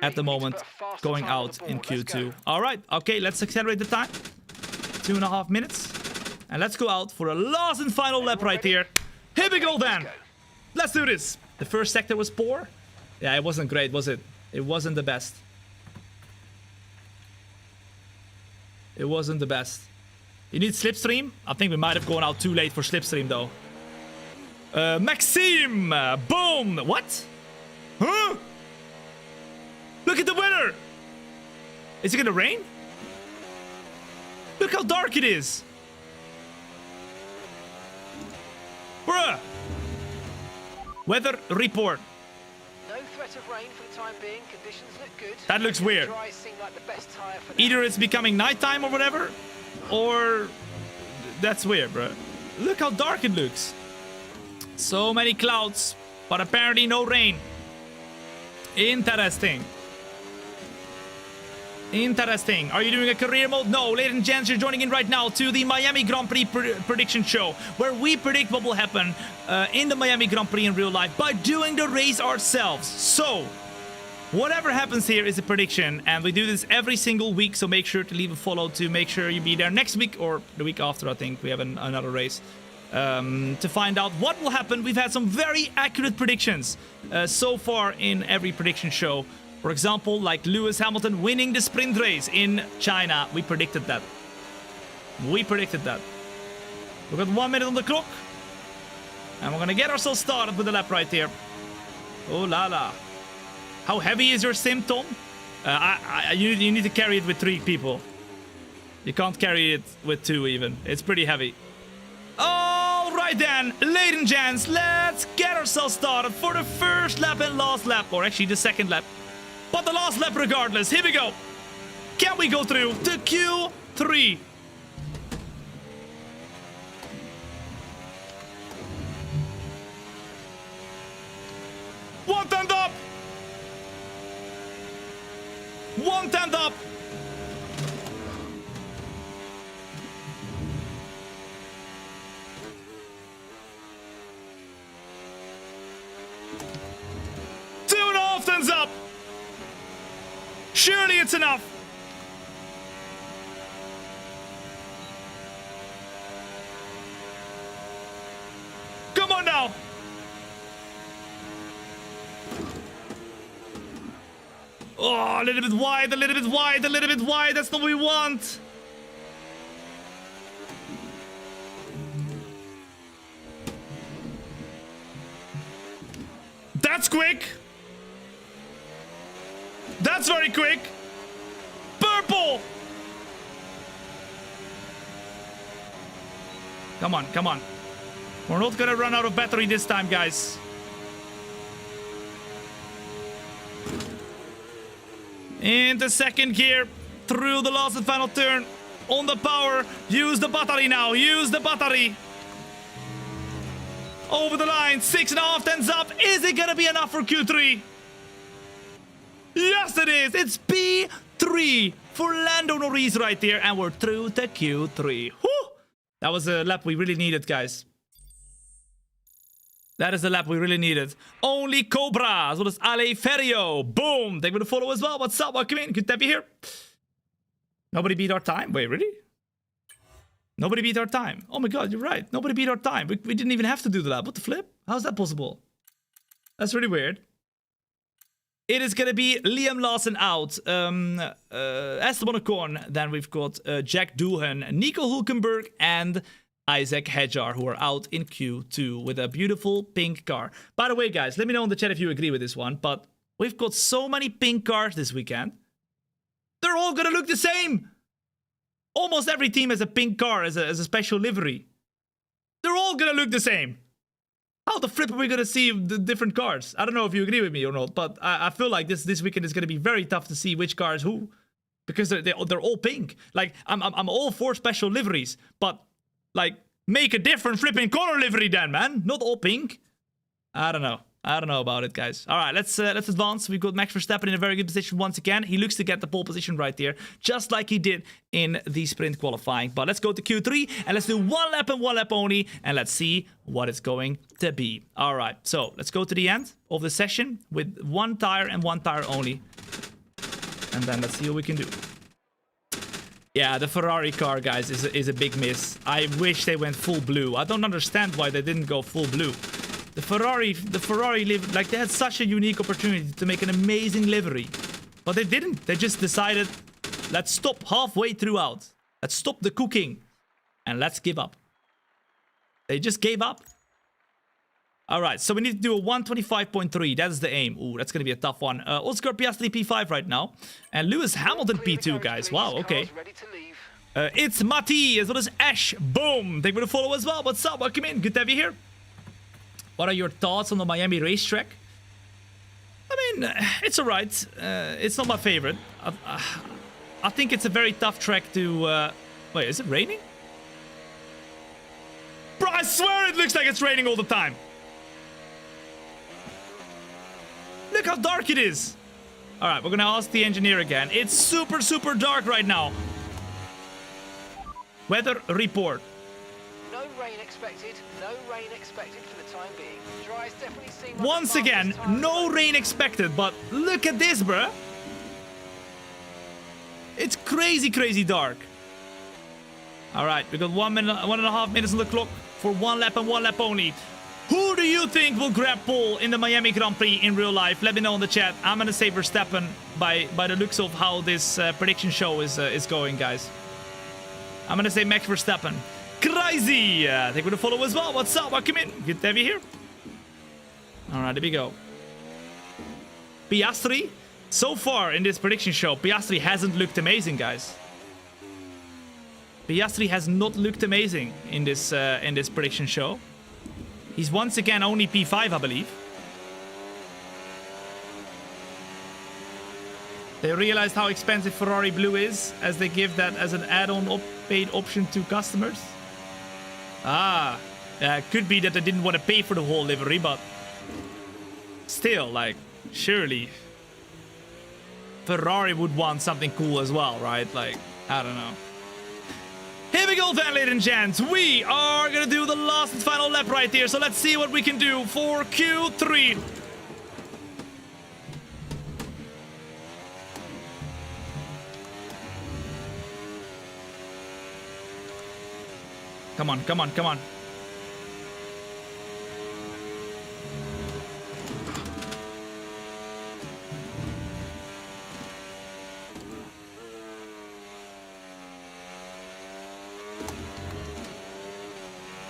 at the moment going out in Q2. Alright, okay, let's accelerate the time. 2.5 minutes. And let's go out for a last and final lap right here. Here we go then. Let's do this. The first sector was poor. Yeah, it wasn't great, was it? It wasn't the best. It wasn't the best. You need Slipstream? I think we might have gone out too late for Slipstream though. Maxime! Boom! What? Huh? Look at the weather! Is it gonna rain? Look how dark it is! Bruh! Weather report. No threat of rain for the time being. Conditions look good. That looks weird. Dry seem like the best tire for now. Either it's becoming nighttime or whatever, or that's weird, bro. Look how dark it looks. So many clouds, but apparently no rain. Interesting. Interesting. Are you doing a career mode? No, ladies and gents, you're joining in right now to the Miami Grand Prix prediction show, where we predict what will happen in the Miami Grand Prix in real life by doing the race ourselves. So, whatever happens here is a prediction, and we do this every single week, so make sure to leave a follow to make sure you be there next week or the week after. I think we have another race to find out what will happen. We've had some very accurate predictions so far in every prediction show. For example, like Lewis Hamilton winning the sprint race in China. We predicted that. We predicted that. We've got 1 minute on the clock. And we're going to get ourselves started with the lap right here. Oh la la. How heavy is your sim, Tom? You need to carry it with 3 people. You can't carry it with 2 even. It's pretty heavy. Alright then, ladies and gents, let's get ourselves started for the first lap and last lap. Or actually the second lap. But the last lap regardless. Here we go. Can we go through to Q3? One tenth up. 1/10 up. Two and a half tenths up. Surely it's enough. Come on now. Oh, a little bit wide, a little bit wide, a little bit wide. That's not what we want. That's quick. That's very quick. Purple. Come on, come on. We're not gonna run out of battery this time, guys. Into second gear, through the last and final turn, on the power. Use the battery now, use the battery. Over the line, 6.5 tenths up. Is it gonna be enough for Q3? Yes, it is. It's P3 for Lando Norris right there, and we're through to Q3. Whew! That was a lap we really needed, guys. That is the lap we really needed. Only Cobra, as well as Ale Ferrio. Boom! Thank you for the follow as well. What's up? Welcome in. Good to have you here. Nobody beat our time. Wait, really? Nobody beat our time. Oh my god, you're right. Nobody beat our time. We didn't even have to do the lap. What the flip? How's that possible? That's really weird. It is going to be Liam Lawson out, Esteban Ocon, then we've got Jack Doohan, Nico Hulkenberg, and Isaac Hedjar, who are out in Q2 with a beautiful pink car. By the way, guys, let me know in the chat if you agree with this one, but We've got so many pink cars this weekend. They're all gonna look the same. Almost every team has a pink car as a special livery. They're all gonna look the same. How the flip are we gonna see the different cars? I don't know if you agree with me or not, but I feel like this weekend is gonna be very tough to see which car is who, because they're all pink. Like I'm all for special liveries, but like make a different flipping color livery then, man. Not all pink. I don't know. I don't know about it, guys. All right, let's advance. We've got Max Verstappen in a very good position once again. He looks to get the pole position right there, just like he did in the sprint qualifying. But let's go to Q3, and let's do one lap and one lap only, and let's see what it's going to be. All right, so let's go to the end of the session with one tire and one tire only. And then let's see what we can do. Yeah, the Ferrari car, guys, is a big miss. I wish they went full blue. I don't understand why they didn't go full blue. The Ferrari like they had such a unique opportunity to make an amazing livery, but they didn't. They just decided, let's stop halfway throughout. Let's stop the cooking, and let's give up. They just gave up. All right, so we need to do a 125.3. That is the aim. Ooh, that's gonna be a tough one. Oscar Piastri P5 right now, and Lewis Hamilton P2, guys. Wow, okay. It's Mati as well as Ash. Boom. Thank you for the follow as well. What's up? Welcome in. Good to have you here. What are your thoughts on the Miami racetrack? I mean, it's alright. It's not my favorite. I think it's a very tough track to... Wait, is it raining? Bro, I swear it looks like it's raining all the time. Look how dark it is. Alright, we're gonna ask the engineer again. It's super, super dark right now. Weather report. No rain expected. No rain expected for the time being. Dry's definitely seen once again, no rain expected, but look at this, bruh. It's crazy, crazy dark. All right, we got 1.5 minutes on the clock for one lap and one lap only. Who do you think will grab pole in the Miami Grand Prix in real life? Let me know in the chat. I'm gonna say Verstappen by the looks of how this prediction show is going, guys. I'm gonna say Max Verstappen. Crazy! Thank you for the follow as well. What's up? Welcome in. Good to have you here. Alright, here we go. Piastri. So far in this prediction show, Piastri hasn't looked amazing, guys. Piastri has not looked amazing in this prediction show. He's once again only P5, I believe. They realized how expensive Ferrari Blue is, as they give that as an add-on paid option to customers. Ah, could be that they didn't want to pay for the whole livery, but still, like, surely Ferrari would want something cool as well, right? Like, I don't know. Here we go then, ladies and gents. We are gonna do the last and final lap right here, so let's see what we can do for Q3. Come on, come on, come on.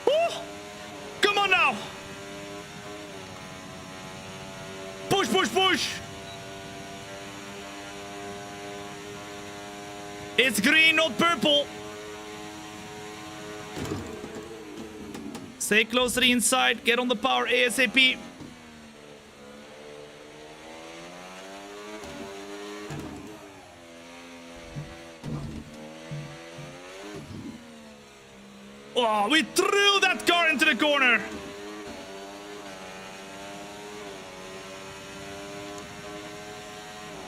Woo! Come on now. Push, push, push. It's green, not purple. Stay close to the inside. Get on the power ASAP. Oh, we threw that car into the corner.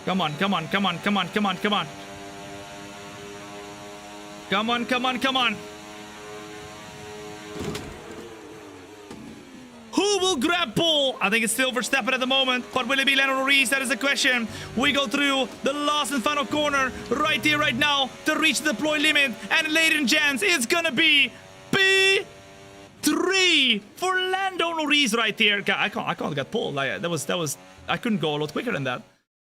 Come on, come on, come on, come on, come on, come on. Come on, come on, come on. Who will grab pole? I think it's still Verstappen at the moment, but will it be Lando Norris? That is the question. We go through the last and final corner right here, right now, to reach the deploy limit. And ladies and gents, it's gonna be P3 for Lando Norris right here. I can't get pole. Like, that was. I couldn't go a lot quicker than that.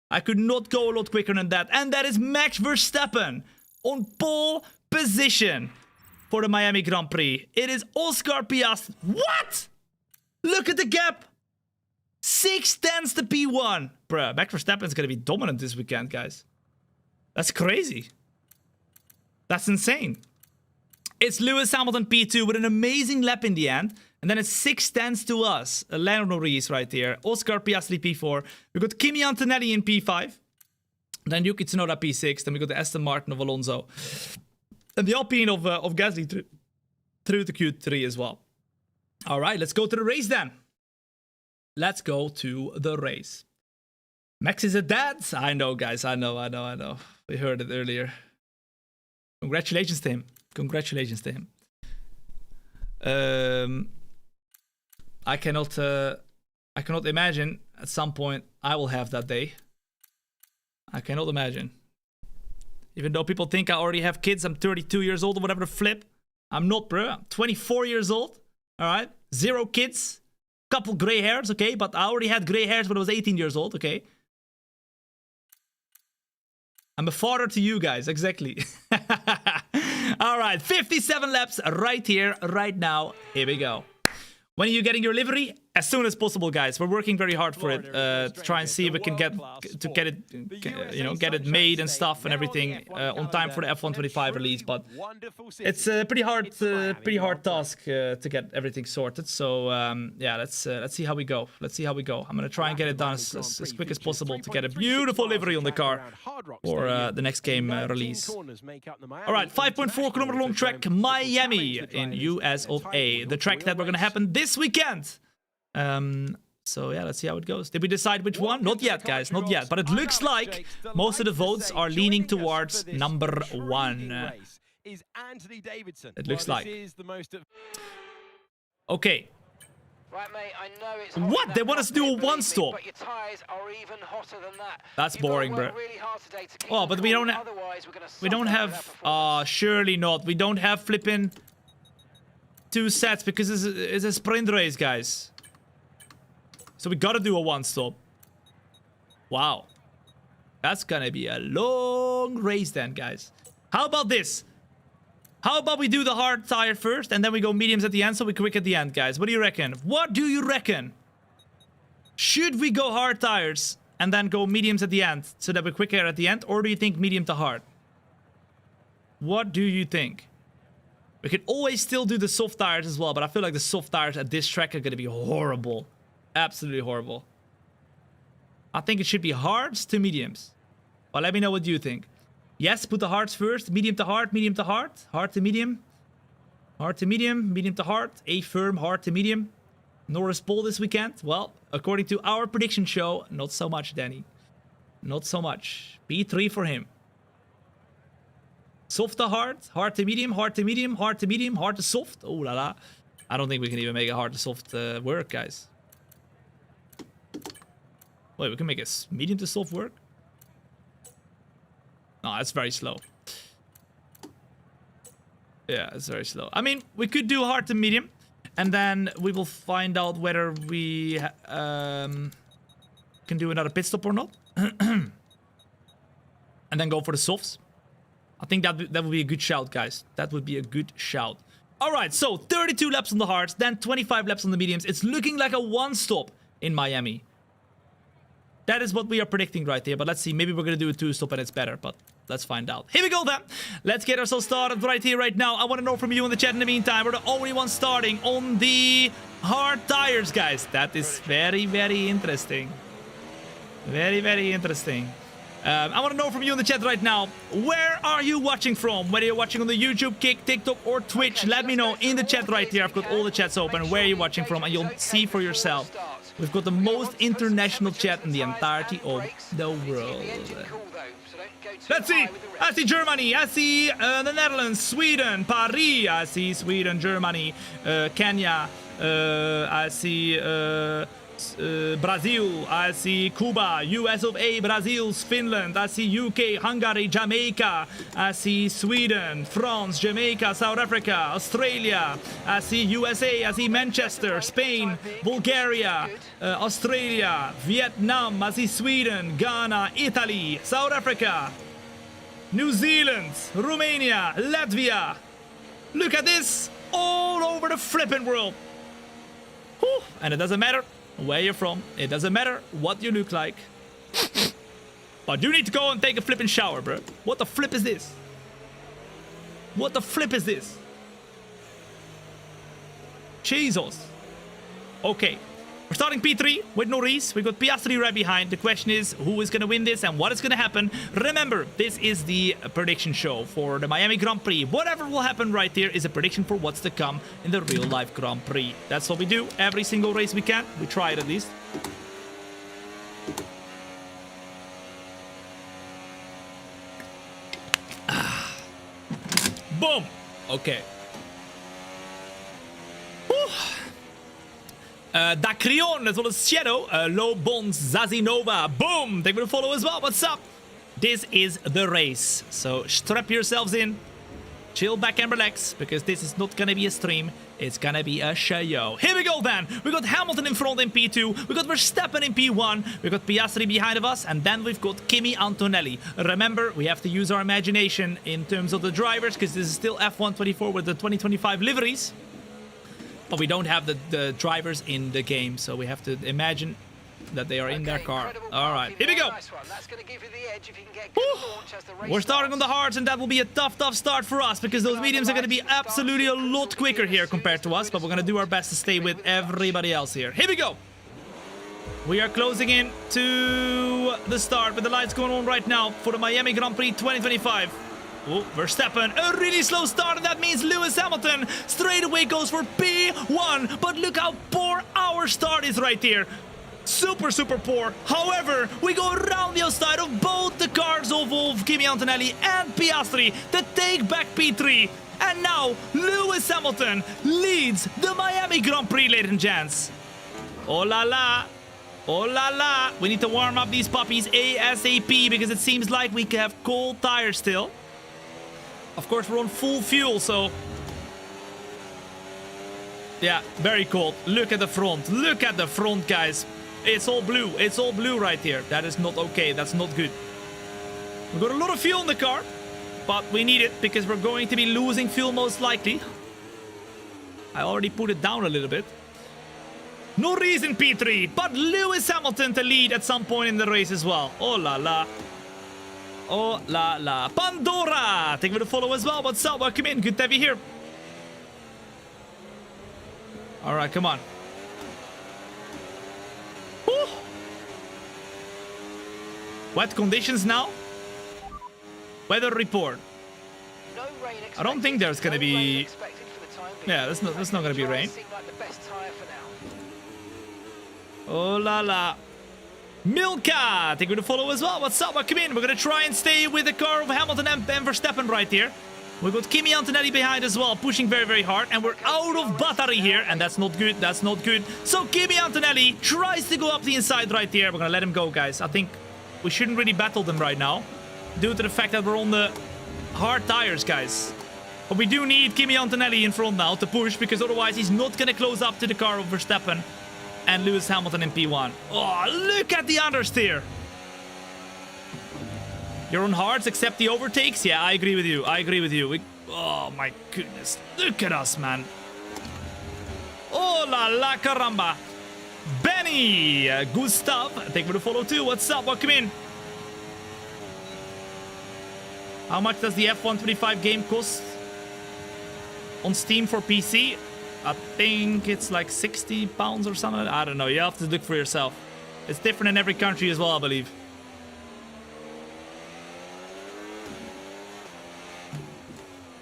I could not go a lot quicker than that. And that is Max Verstappen on pole position for the Miami Grand Prix. It is Oscar Piastri. What? Look at the gap. 6 tenths to P1. bruh, Max Verstappen's gonna be dominant this weekend, guys. That's crazy. That's insane. It's Lewis Hamilton P2 with an amazing lap in the end. And then it's 6 tenths to us. Lando Norris right there. Oscar Piastri P4. We got Kimi Antonelli in P5. Then Yuki Tsunoda P6. Then we got the Aston Martin of Alonso. And the Alpine of Gasly through to Q3 as well. All right, let's go to the race then. Let's go to the race. Max is a dad. I know, guys. I know. We heard it earlier. Congratulations to him. Congratulations to him. I cannot imagine at some point I will have that day. I cannot imagine. Even though people think I already have kids, I'm 32 years old or whatever the flip. I'm not, bro. I'm 24 years old. All right, 0 kids, couple gray hairs, okay. But I already had gray hairs when I was 18 years old, okay. I'm a father to you guys, exactly. All right, 57 laps right here, right now. Here we go. When are you getting your livery? As soon as possible, guys. We're working very hard for it to try and see if we can get it made and stuff and everything on time for the F1 25 release. But it's a pretty hard task to get everything sorted. So yeah, let's see how we go. I'm gonna try and get it done as quick as possible to get a beautiful livery on the car for the next game release. All right, 5.4 kilometer long track, Miami in US of A. The track that we're gonna happen this weekend. So yeah, let's see how it goes. Did we decide which one? Not yet, guys, not yet. But it looks like most of the votes are leaning towards number 1. It looks like. Okay. Right, mate, I know it's what? They want us to do a one-stop. But your tires are even hotter than that. That's boring, bro. Oh, but we don't have surely not. We don't have flipping 2 sets because it's a sprint race, guys. So we gotta do a one-stop. Wow. That's gonna be a long race then, guys. How about this? How about we do the hard tire first and then we go mediums at the end so we quick at the end, guys? What do you reckon? What do you reckon? Should we go hard tires and then go mediums at the end so that we're quicker at the end? Or do you think medium to hard? What do you think? We could always still do the soft tires as well, but I feel like the soft tires at this track are gonna be horrible. Absolutely horrible. I think it should be hards to mediums. Well, let me know what you think. Yes, put the hards first. Medium to hard, medium to hard. Hard to medium. Hard to medium, medium to hard. A firm, hard to medium. Norris pole this weekend. Well, according to our prediction show, not so much, Danny. Not so much. P3 for him. Soft to hard, hard to medium, hard to medium, hard to medium, hard to soft. Oh la la. I don't think we can even make a hard to soft work, guys. Wait, we can make a medium to soft work? No, that's very slow. Yeah, it's very slow. I mean, we could do hard to medium. And then we will find out whether we can do another pit stop or not. And then go for the softs. I think that would be a good shout, guys. That would be a good shout. All right, so 32 laps on the hards, then 25 laps on the mediums. It's looking like a one-stop in Miami. That is what we are predicting right here. But let's see. Maybe we're going to do a 2-stop and it's better. But let's find out. Here we go then. Let's get ourselves started right here, right now. I want to know from you in the chat in the meantime. We're the only ones starting on the hard tires, guys. That is very, very interesting. Very, very interesting. I want to know from you in the chat right now. Where are you watching from? Whether you're watching on the YouTube, Kick, TikTok, or Twitch, let me know in the chat right here. I've got all the chats open. Where you're watching from, and you'll see for yourself. We've got the most international chat in the entirety of the world. Let's see. I see Germany. I see the Netherlands, Sweden, Paris. I see Sweden, Germany, Kenya. I see Brazil. I see Cuba, US of A, Brazil, Finland. I see UK, Hungary, Jamaica. I see Sweden, France, Jamaica, South Africa, Australia. I see USA. I see Manchester, Spain, Bulgaria, Australia, Vietnam. I see Sweden, Ghana, Italy, South Africa, New Zealand, Romania, Latvia. Look at this. All over the flipping world. Whew. And it doesn't matter where you're from. It doesn't matter what you look like. But you need to go and take a flipping shower, bro. What the flip is this? What the flip is this? Jesus. Okay. We're starting P3 with Norris. We got Piastri right behind. The question is who is going to win this and what is going to happen. Remember, this is the prediction show for the Miami Grand Prix. Whatever will happen right here is a prediction for what's to come in the real life Grand Prix. That's what we do every single race we can. We try it at least. Boom. Okay. Dacrion as well as Shadow, Low Bonds, Zazinova, boom! Thank you for the follow as well. What's up? This is the race, so strap yourselves in, chill back and relax, because this is not gonna be a stream, it's gonna be a show. Here we go then! We got Hamilton in front in P2, we got Verstappen in P1, we got Piastri behind of us, and then we've got Kimi Antonelli. Remember, we have to use our imagination in terms of the drivers, because this is still F1 24 with the 2025 liveries. But we don't have the drivers in the game, so we have to imagine that they are in their car. All right, here we go. We're starting on the hards, and that will be a tough start for us, because those mediums are going to be absolutely a lot quicker here compared to us, but we're going to do our best to stay with everybody else here. Here we go. We are closing in to the start with the lights going on right now for the Miami Grand Prix 2025. Oh, Verstappen, a really slow start, and that means Lewis Hamilton straight away goes for P1. But look how poor our start is right here. Super poor. However, we go around the outside of both the cars of Kimi Antonelli and Piastri to take back P3. And now, Lewis Hamilton leads the Miami Grand Prix, ladies and gents. Oh la la. Oh la la. We need to warm up these puppies ASAP, because it seems like we have cold tires still. Of course, we're on full fuel, so... yeah, very cold. Look at the front. Look at the front, guys. It's all blue. It's all blue right here. That is not okay. That's not good. We've got a lot of fuel in the car, but we need it because we're going to be losing fuel most likely. I already put it down a little bit. No reason P3, but Lewis Hamilton to lead at some point in the race as well. Oh la la. Oh la la. Pandora! Thank you for the follow as well. What's up? Welcome in. Good to have you here. Alright, come on. Woo. Wet conditions now. Weather report. No rain expected. I don't think there's gonna be... No rain expected for the time being. yeah, there's not gonna be rain. Seem like the best tire for now. Oh la la. Milka, thank you for the follow as well. What's up? Welcome in. We're gonna try and stay with the car of Hamilton and Verstappen right here. We've got Kimi Antonelli behind as well, pushing very hard, and we're out of battery here, and that's not good. That's not good. So Kimi Antonelli tries to go up the inside right here. We're gonna let him go, guys. I think we shouldn't really battle them right now, due to the fact that we're on the hard tires, guys. But we do need Kimi Antonelli in front now to push, because otherwise he's not gonna close up to the car of Verstappen and Lewis Hamilton in P1. Oh, look at the understeer. You're on hards, except the overtakes? Yeah, I agree with you. I agree with you. Oh, my goodness. Look at us, man. Oh, la la caramba. Benny, Gustav, thank you for the follow too. What's up? Welcome in. How much does the F1 25 game cost on Steam for PC? I think it's like £60 or something. I don't know. You have to look for yourself. It's different in every country as well, I believe.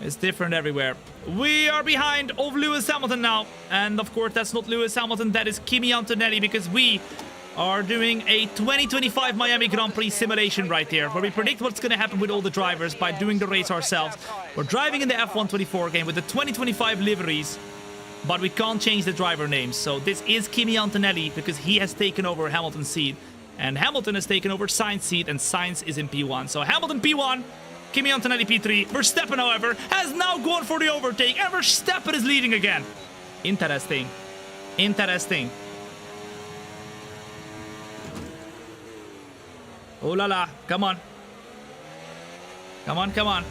It's different everywhere. We are behind of Lewis Hamilton now. And of course, that's not Lewis Hamilton. That is Kimi Antonelli, because we are doing a 2025 Miami Grand Prix simulation right here, where we predict what's going to happen with all the drivers by doing the race ourselves. We're driving in the F1 24 game with the 2025 liveries, but we can't change the driver names. So this is Kimi Antonelli, because he has taken over Hamilton's seat, and Hamilton has taken over Sainz's seat, and Sainz is in P1. So Hamilton P1, Kimi Antonelli P3. Verstappen, however, has now gone for the overtake, and Verstappen is leading again. Interesting. Interesting. Oh la la, come on. Come on, come on.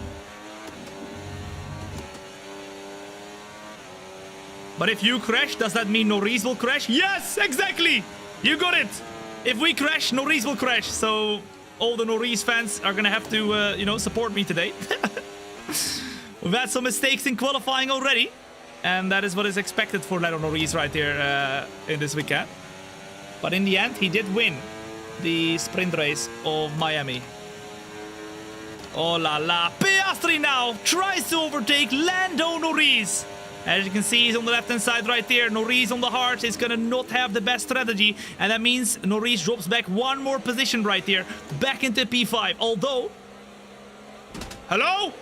But if you crash, does that mean Norris will crash? Yes, exactly. You got it. If we crash, Norris will crash. So all the Norris fans are gonna have to, you know, support me today. We've had some mistakes in qualifying already. And that is what is expected for Lando Norris right here in this weekend. But in the end, he did win the sprint race of Miami. Oh la la. Piastri now tries to overtake Lando Norris. As you can see, he's on the left-hand side right there. Norris on the hard is going to not have the best strategy. And that means Norris drops back one more position right there. Back into P5. Although... Hello?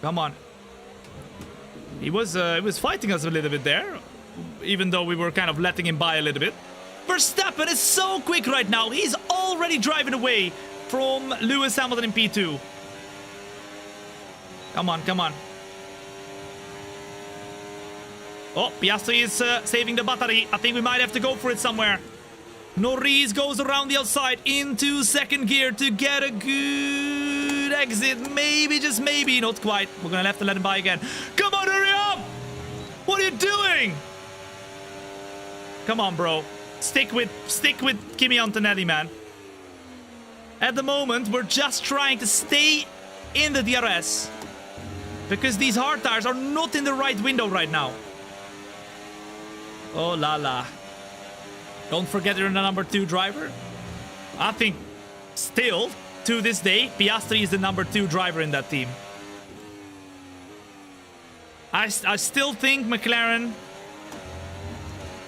Come on. He was fighting us a little bit there. Even though we were kind of letting him by a little bit. Verstappen is so quick right now. He's already driving away from Lewis Hamilton in P2. Come on, come on. Oh, Piastri is saving the battery. I think we might have to go for it somewhere. Norris goes around the outside into second gear to get a good exit. Maybe, just maybe. Not quite. We're going to have to let him by again. Come on, hurry up! What are you doing? Come on, bro. Stick with Kimi Antonelli, man. At the moment, we're just trying to stay in the DRS. Because these hard tires are not in the right window right now. Oh la la. Don't forget you're the number 2 driver. I think still, to this day, Piastri is the number 2 driver in that team. I still think McLaren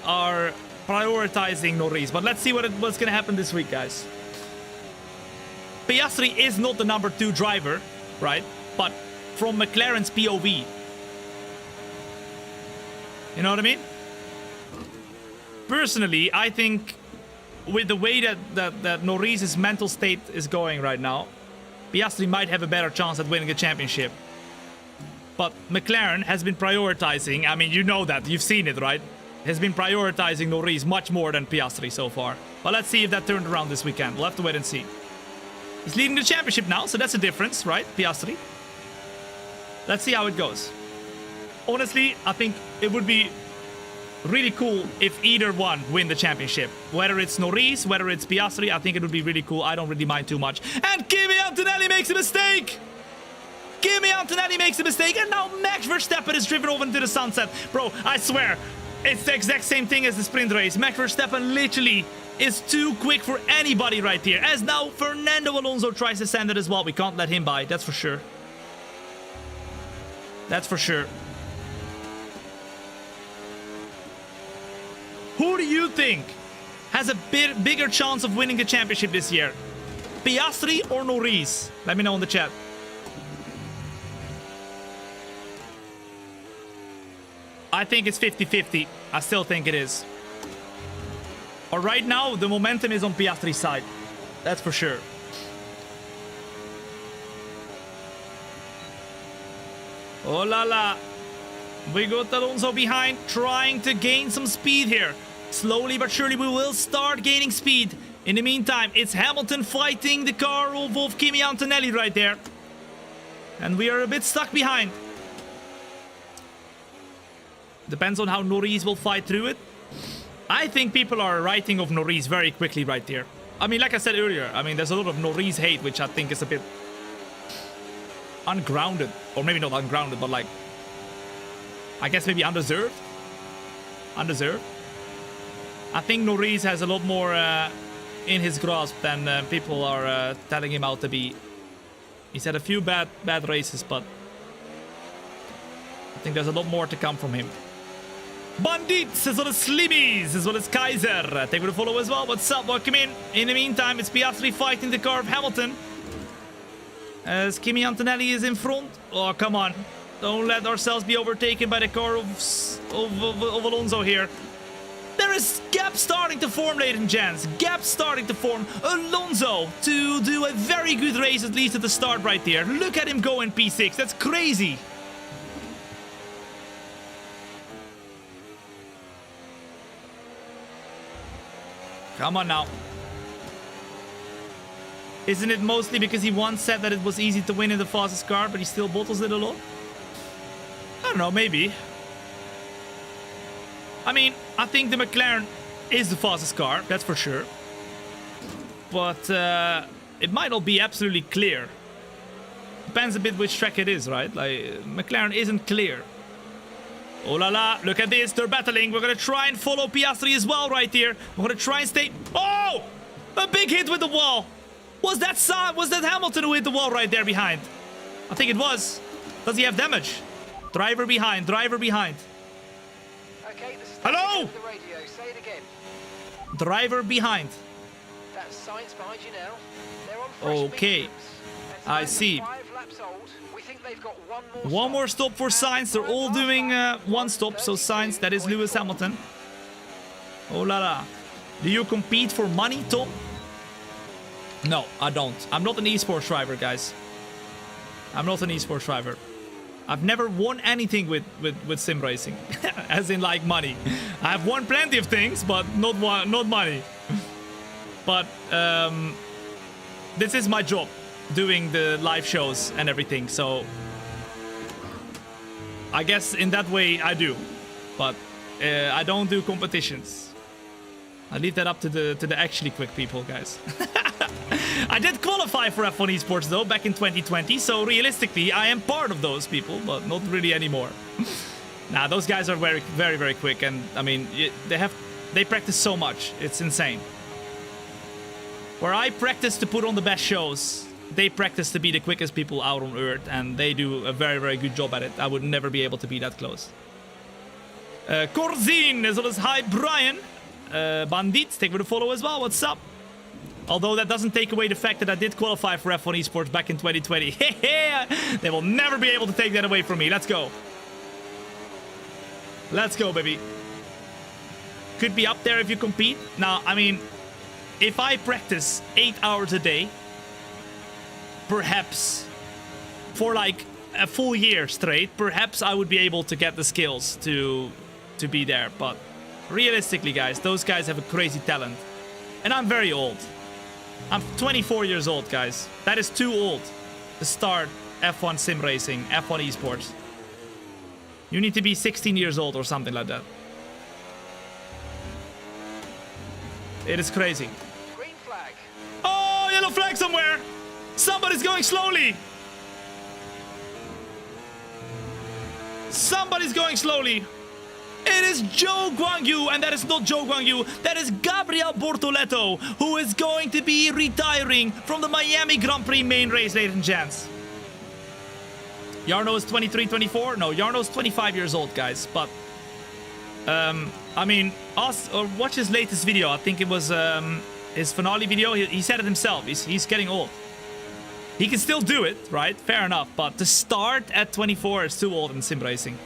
are prioritizing Norris. But let's see what's going to happen this week, guys. Piastri is not the number 2 driver, right? But from McLaren's POV. You know what I mean? Personally, I think with the way that Norris' mental state is going right now, Piastri might have a better chance at winning a championship. But McLaren has been prioritizing, I mean, you know that, you've seen it, right? Has been prioritizing Norris much more than Piastri so far. But let's see if that turned around this weekend. We'll have to wait and see. He's leading the championship now, so that's a difference, right? Piastri. Let's see how it goes. Honestly, I think it would be really cool if either one win the championship. Whether it's Norris, whether it's Piastri, I think it would be really cool. I don't really mind too much. And Kimi Antonelli makes a mistake! Kimi Antonelli makes a mistake, and now Max Verstappen is driven over into the sunset. Bro, I swear, it's the exact same thing as the sprint race. Max Verstappen literally is too quick for anybody right here. As now Fernando Alonso tries to send it as well. We can't let him by, that's for sure. That's for sure. Who do you think has a bigger chance of winning the championship this year? Piastri or Norris? Let me know in the chat. I think it's 50-50. I still think it is. But right now, the momentum is on Piastri's side. That's for sure. Oh la la. We got Alonso behind, trying to gain some speed here. Slowly but surely we will start gaining speed. In the meantime, it's Hamilton fighting the car of Kimi Antonelli right there. And we are a bit stuck behind. Depends on how Norris will fight through it. I think people are writing off Norris very quickly right there. I mean, like I said earlier, I mean, there's a lot of Norris hate, which I think is a bit ungrounded. Or maybe not ungrounded, but like, I guess maybe undeserved. Undeserved. I think Norris has a lot more in his grasp than people are telling him out to be. He's had a few bad races, but I think there's a lot more to come from him. Bandits as well as Slimmies as well as Kaiser. Thank you for the follow as well. What's up? Welcome in. In the meantime, it's Piastri fighting the car of Hamilton. As Kimi Antonelli is in front. Oh, come on. Don't let ourselves be overtaken by the car of Alonso here. There is gap starting to form, ladies and gents. Gap starting to form. Alonso to do a very good race, at least at the start right there. Look at him go in P6. That's crazy. Come on now. Isn't it mostly because he once said that it was easy to win in the fastest car, but he still bottles it a lot? I don't know, maybe. I mean, I think the McLaren is the fastest car, that's for sure. but it might not be absolutely clear. Depends a bit which track it is, right? Like, McLaren isn't clear. Oh la la, look at this, they're battling. We're gonna try and follow Piastri as well right here. We're gonna try and stay... Oh! A big hit with the wall. Was that Hamilton who hit the wall right there behind? I think it was. Does he have damage? Driver behind, driver behind. Okay, this is Hello? the radio. Say it again. Driver behind. That's science behind you now. They're on fresh Okay. mediums. And I time see. 5 laps old. We think they've got one One more stop for Sainz. They're all doing one stop. So Sainz, that is Lewis Hamilton. Oh la la. Do you compete for money, Tom? No, I don't. I'm not an esports driver, guys. I'm not an esports driver. I've never won anything with sim racing. As in, like, money. I've won plenty of things, but not money. But this is my job, doing the live shows and everything. So I guess in that way I do. But I don't do competitions. I leave that up to the actually quick people, guys. I did qualify for F1 Esports though back in 2020, so realistically I am part of those people, but not really anymore. Nah, those guys are very, very, very quick, and I mean they practice so much, it's insane. Where I practice to put on the best shows, they practice to be the quickest people out on Earth, and they do a very, very good job at it. I would never be able to be that close. Corzine, as well as hi Brian. Bandit, thank you for the follow as well. What's up? Although that doesn't take away the fact that I did qualify for F1 Esports back in 2020. They will never be able to take that away from me. Let's go. Let's go, baby. Could be up there if you compete. Now, I mean, if I practice 8 hours a day, perhaps for like a full year straight, perhaps I would be able to get the skills to be there. But realistically, guys, those guys have a crazy talent. And I'm very old. I'm 24 years old, guys. That is too old to start F1 sim racing, F1 esports. You need to be 16 years old or something like that. It is crazy. Green flag. Oh, yellow flag somewhere! Somebody's going slowly! Somebody's going slowly! It is Zhou Guangyu, and that is not Zhou Guangyu, that is Gabriel Bortoletto, who is going to be retiring from the Miami Grand Prix main race, ladies and gents. Jarno is 23, 24? No, Jarno's 25 years old, guys, but... I mean, watch his latest video. I think it was his finale video. He said it himself. He's getting old. He can still do it, right? Fair enough, but to start at 24 is too old in sim racing.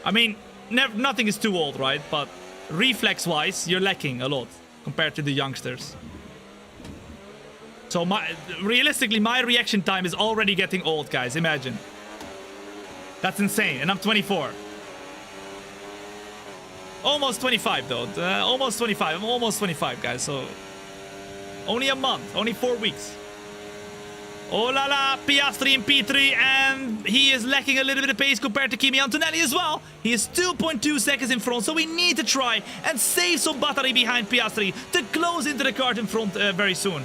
I mean, nothing is too old, right? But reflex-wise, you're lacking a lot compared to the youngsters. So realistically, my reaction time is already getting old, guys. Imagine. That's insane. And I'm 24. Almost 25, though. Almost 25. I'm almost 25, guys. So only a month. Only 4 weeks. Oh la la, Piastri in P3, and he is lacking a little bit of pace compared to Kimi Antonelli as well. He is 2.2 seconds in front, so we need to try and save some battery behind Piastri to close into the cart in front very soon.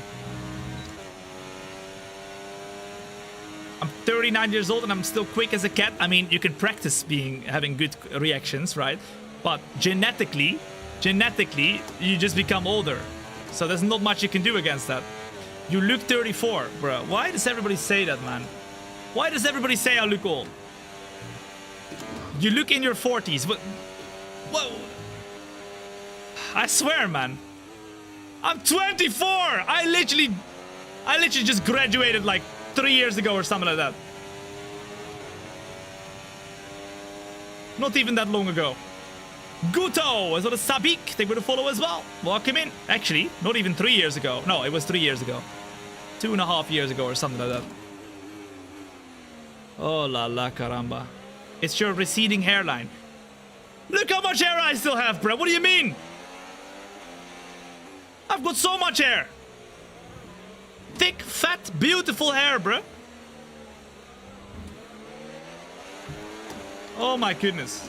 I'm 39 years old and I'm still quick as a cat. I mean, you can practice having good reactions, right? But genetically, you just become older. So there's not much you can do against that. You look 34, bro. Why does everybody say that, man? Why does everybody say I look old? You look in your 40s, but... Whoa. I swear, man. I'm 24! I literally just graduated like 3 years ago or something like that. Not even that long ago. Guto, as well as Sabik, they would follow as well. Welcome in. Actually, not even 3 years ago. No, it was 3 years ago. 2.5 years ago or something like that. Oh la la caramba. It's your receding hairline. Look how much hair I still have, bro. What do you mean? I've got so much hair. Thick, fat, beautiful hair, bro. Oh my goodness.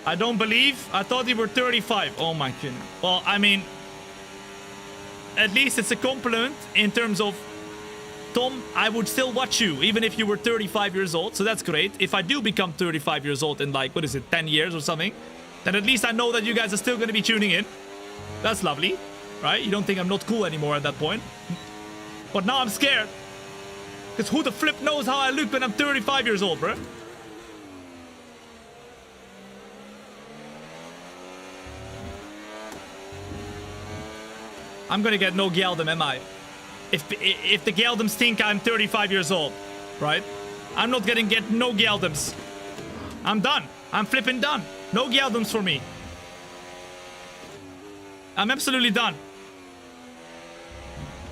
I don't believe. I thought you were 35. Oh my goodness. Well, I mean, at least it's a compliment in terms of, Tom, I would still watch you even if you were 35 years old. So that's great. If I do become 35 years old in like, what is it, 10 years or something, then at least I know that you guys are still going to be tuning in. That's lovely, right? You don't think I'm not cool anymore at that point. But now I'm scared. Because who the flip knows how I look when I'm 35 years old, bro? I'm gonna get no Geldem, am I? If the Geldems think I'm 35 years old, right? I'm not gonna get no Geldems. I'm done. I'm flipping done. No Geldems for me. I'm absolutely done.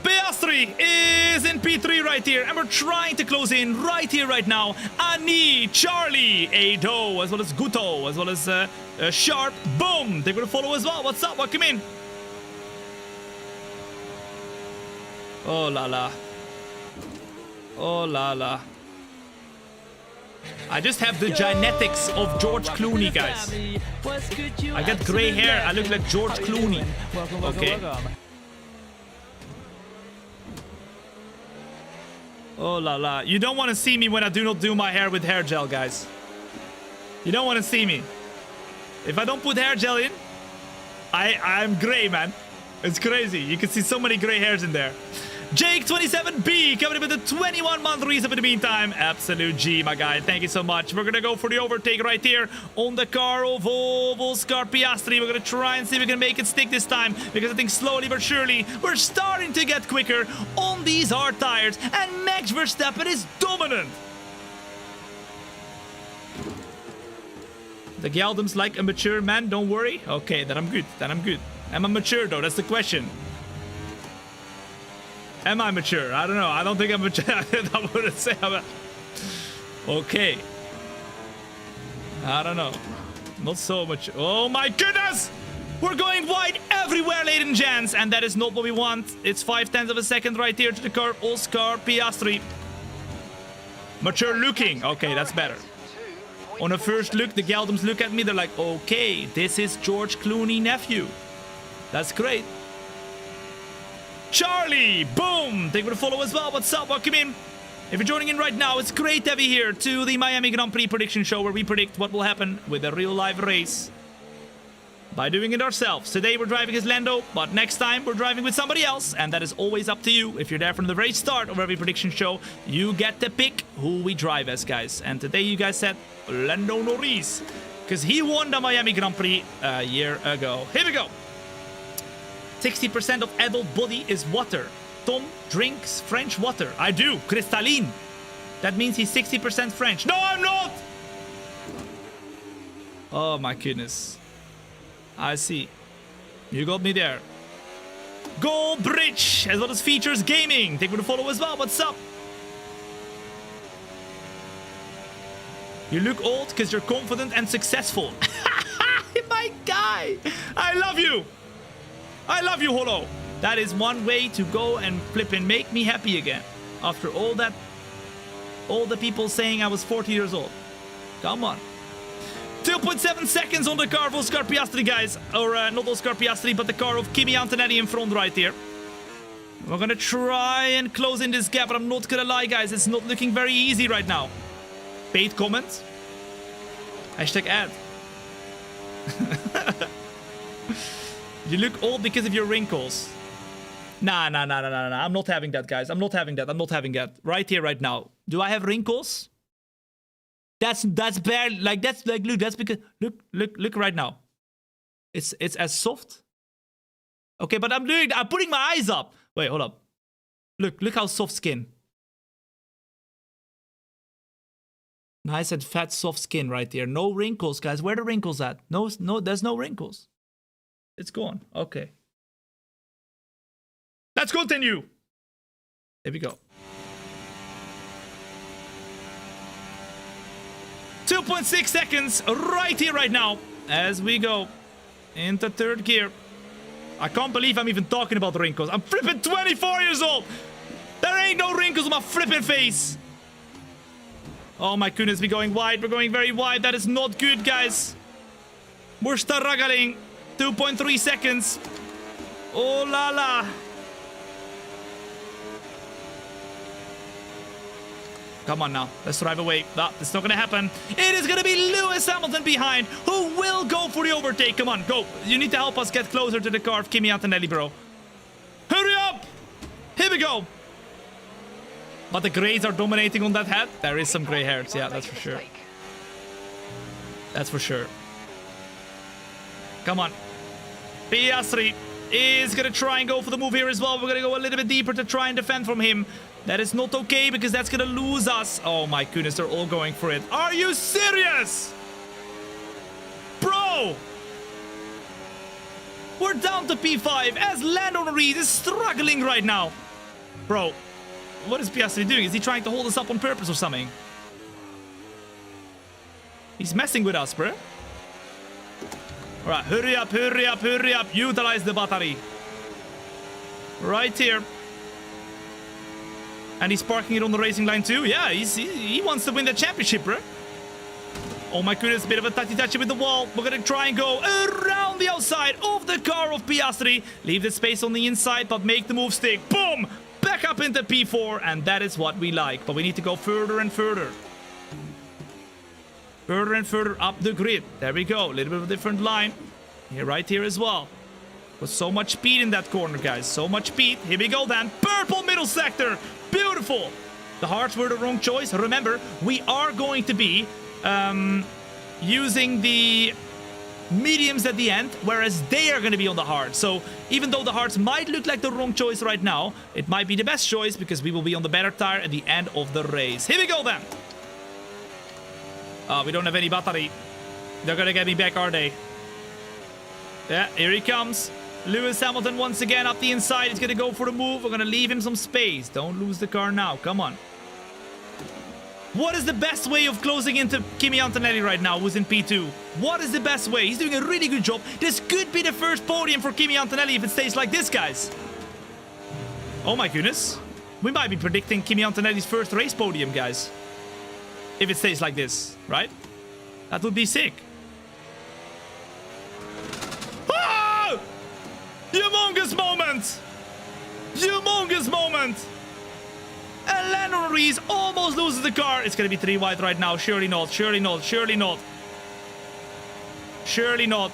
Piastri is in P3 right here, and we're trying to close in right here, right now. Ani, Charlie, Ado, as well as Guto, as well as Sharp. Boom! They're gonna follow as well. What's up? Welcome in. Oh la la. Oh la la. I just have the genetics of George Clooney, guys. I got gray hair. I look like George Clooney. Okay. Oh la la. You don't want to see me when I do not do my hair with hair gel, guys. You don't want to see me. If I don't put hair gel in, I'm gray, man. It's crazy. You can see so many gray hairs in there. Jake27B coming in with a 21-month resub in the meantime. Absolute G, my guy. Thank you so much. We're going to go for the overtake right here on the car of Volkscar Piastri. We're going to try and see if we can make it stick this time, because I think slowly but surely we're starting to get quicker on these hard tires, and Max Verstappen is dominant. The Geldem's like a mature man, don't worry. Okay, then I'm good. Then I'm good. Am I mature though? That's the question. Am I mature? I don't know. I don't think I'm mature. I wouldn't say I'm okay. I don't know. Not so much. Oh my goodness! We're going wide everywhere, ladies and gents, and that is not what we want. It's 0.5 of a second right here to the car. Oscar Piastri. Mature looking. Okay, that's better. On a first look, the Geldems look at me. They're like, okay, this is George Clooney nephew. That's great. Charlie, boom! They will follow as well. What's up? Welcome in. If you're joining in right now, it's great to have you here to the Miami Grand Prix prediction show, where we predict what will happen with a real live race by doing it ourselves. Today we're driving as Lando, but next time we're driving with somebody else, and that is always up to you. If you're there from the very start of every prediction show, you get to pick who we drive as, guys. And today you guys said Lando Norris, because he won the Miami Grand Prix a year ago. Here we go. 60% of adult body is water. Tom drinks French water. I do. Cristalline. That means he's 60% French. No, I'm not! Oh my goodness. I see. You got me there. Go Bridge, as well as Features Gaming. Take me to follow as well. What's up? You look old because you're confident and successful. My guy. I love you. I love you, Holo. That is one way to go and flip and make me happy again. After all that, all the people saying I was 40 years old. Come on. 2.7 seconds on the car of Oscar Piastri, guys. Or not Oscar Piastri, but the car of Kimi Antonelli in front right here. We're gonna try and close in this gap, but I'm not gonna lie, guys. It's not looking very easy right now. Paid comments. Hashtag ad. You look old because of your wrinkles. Nah. I'm not having that, guys. I'm not having that. Right here, right now. Do I have wrinkles? That's bad. Like, that's like, look, that's because, look right now. It's as soft. Okay, but I'm putting my eyes up. Wait, hold up. Look how soft skin. Nice and fat, soft skin right there. No wrinkles, guys. Where are the wrinkles at? No, there's no wrinkles. It's gone. Okay. Let's continue. There we go. 2.6 seconds right here, right now, as we go into third gear. I can't believe I'm even talking about the wrinkles. I'm flipping 24 years old. There ain't no wrinkles on my flipping face. Oh my goodness, we're going wide. We're going very wide. That is not good, guys. We're struggling. 2.3 seconds. Oh la la. Come on now. Let's drive away. No, it's not going to happen. It is going to be Lewis Hamilton behind, who will go for the overtake. Come on, go. You need to help us get closer to the car of Kimi Antonelli, bro. Hurry up. Here we go. But the grays are dominating on that head. There is some gray hairs. Yeah, that's for sure. That's for sure. Come on. Piastri is going to try and go for the move here as well. We're going to go a little bit deeper to try and defend from him. That is not okay because that's going to lose us. Oh my goodness, they're all going for it. Are you serious? Bro! We're down to P5 as Lando Norris is struggling right now. Bro, what is Piastri doing? Is he trying to hold us up on purpose or something? He's messing with us, bro. Alright, hurry up, hurry up, hurry up. Utilize the battery. Right here. And he's parking it on the racing line too. Yeah, he wants to win the championship, bro. Oh my goodness, bit of a touchy with the wall. We're gonna try and go around the outside of the car of Piastri. Leave the space on the inside, but make the move stick. Boom! Back up into P4, and that is what we like. But we need to go further and further. Further and further up the grid. There we go. A little bit of a different line. Here, right here as well. With so much speed in that corner, guys. So much speed. Here we go then. Purple middle sector. Beautiful. The hards were the wrong choice. Remember, we are going to be using the mediums at the end, whereas they are going to be on the hard. So even though the hards might look like the wrong choice right now, it might be the best choice because we will be on the better tire at the end of the race. Here we go then. We don't have any battery. They're going to get me back, are they? Yeah, here he comes. Lewis Hamilton once again up the inside. He's going to go for the move. We're going to leave him some space. Don't lose the car now. Come on. What is the best way of closing into Kimi Antonelli right now, who's in P2? What is the best way? He's doing a really good job. This could be the first podium for Kimi Antonelli if it stays like this, guys. Oh my goodness. We might be predicting Kimi Antonelli's first race podium, guys. If it stays like this, right? That would be sick. Oh! Humongous moment! Humongous moment! And Lando Norris almost loses the car. It's going to be 3 wide right now. Surely not. Surely not. Surely not. Surely not.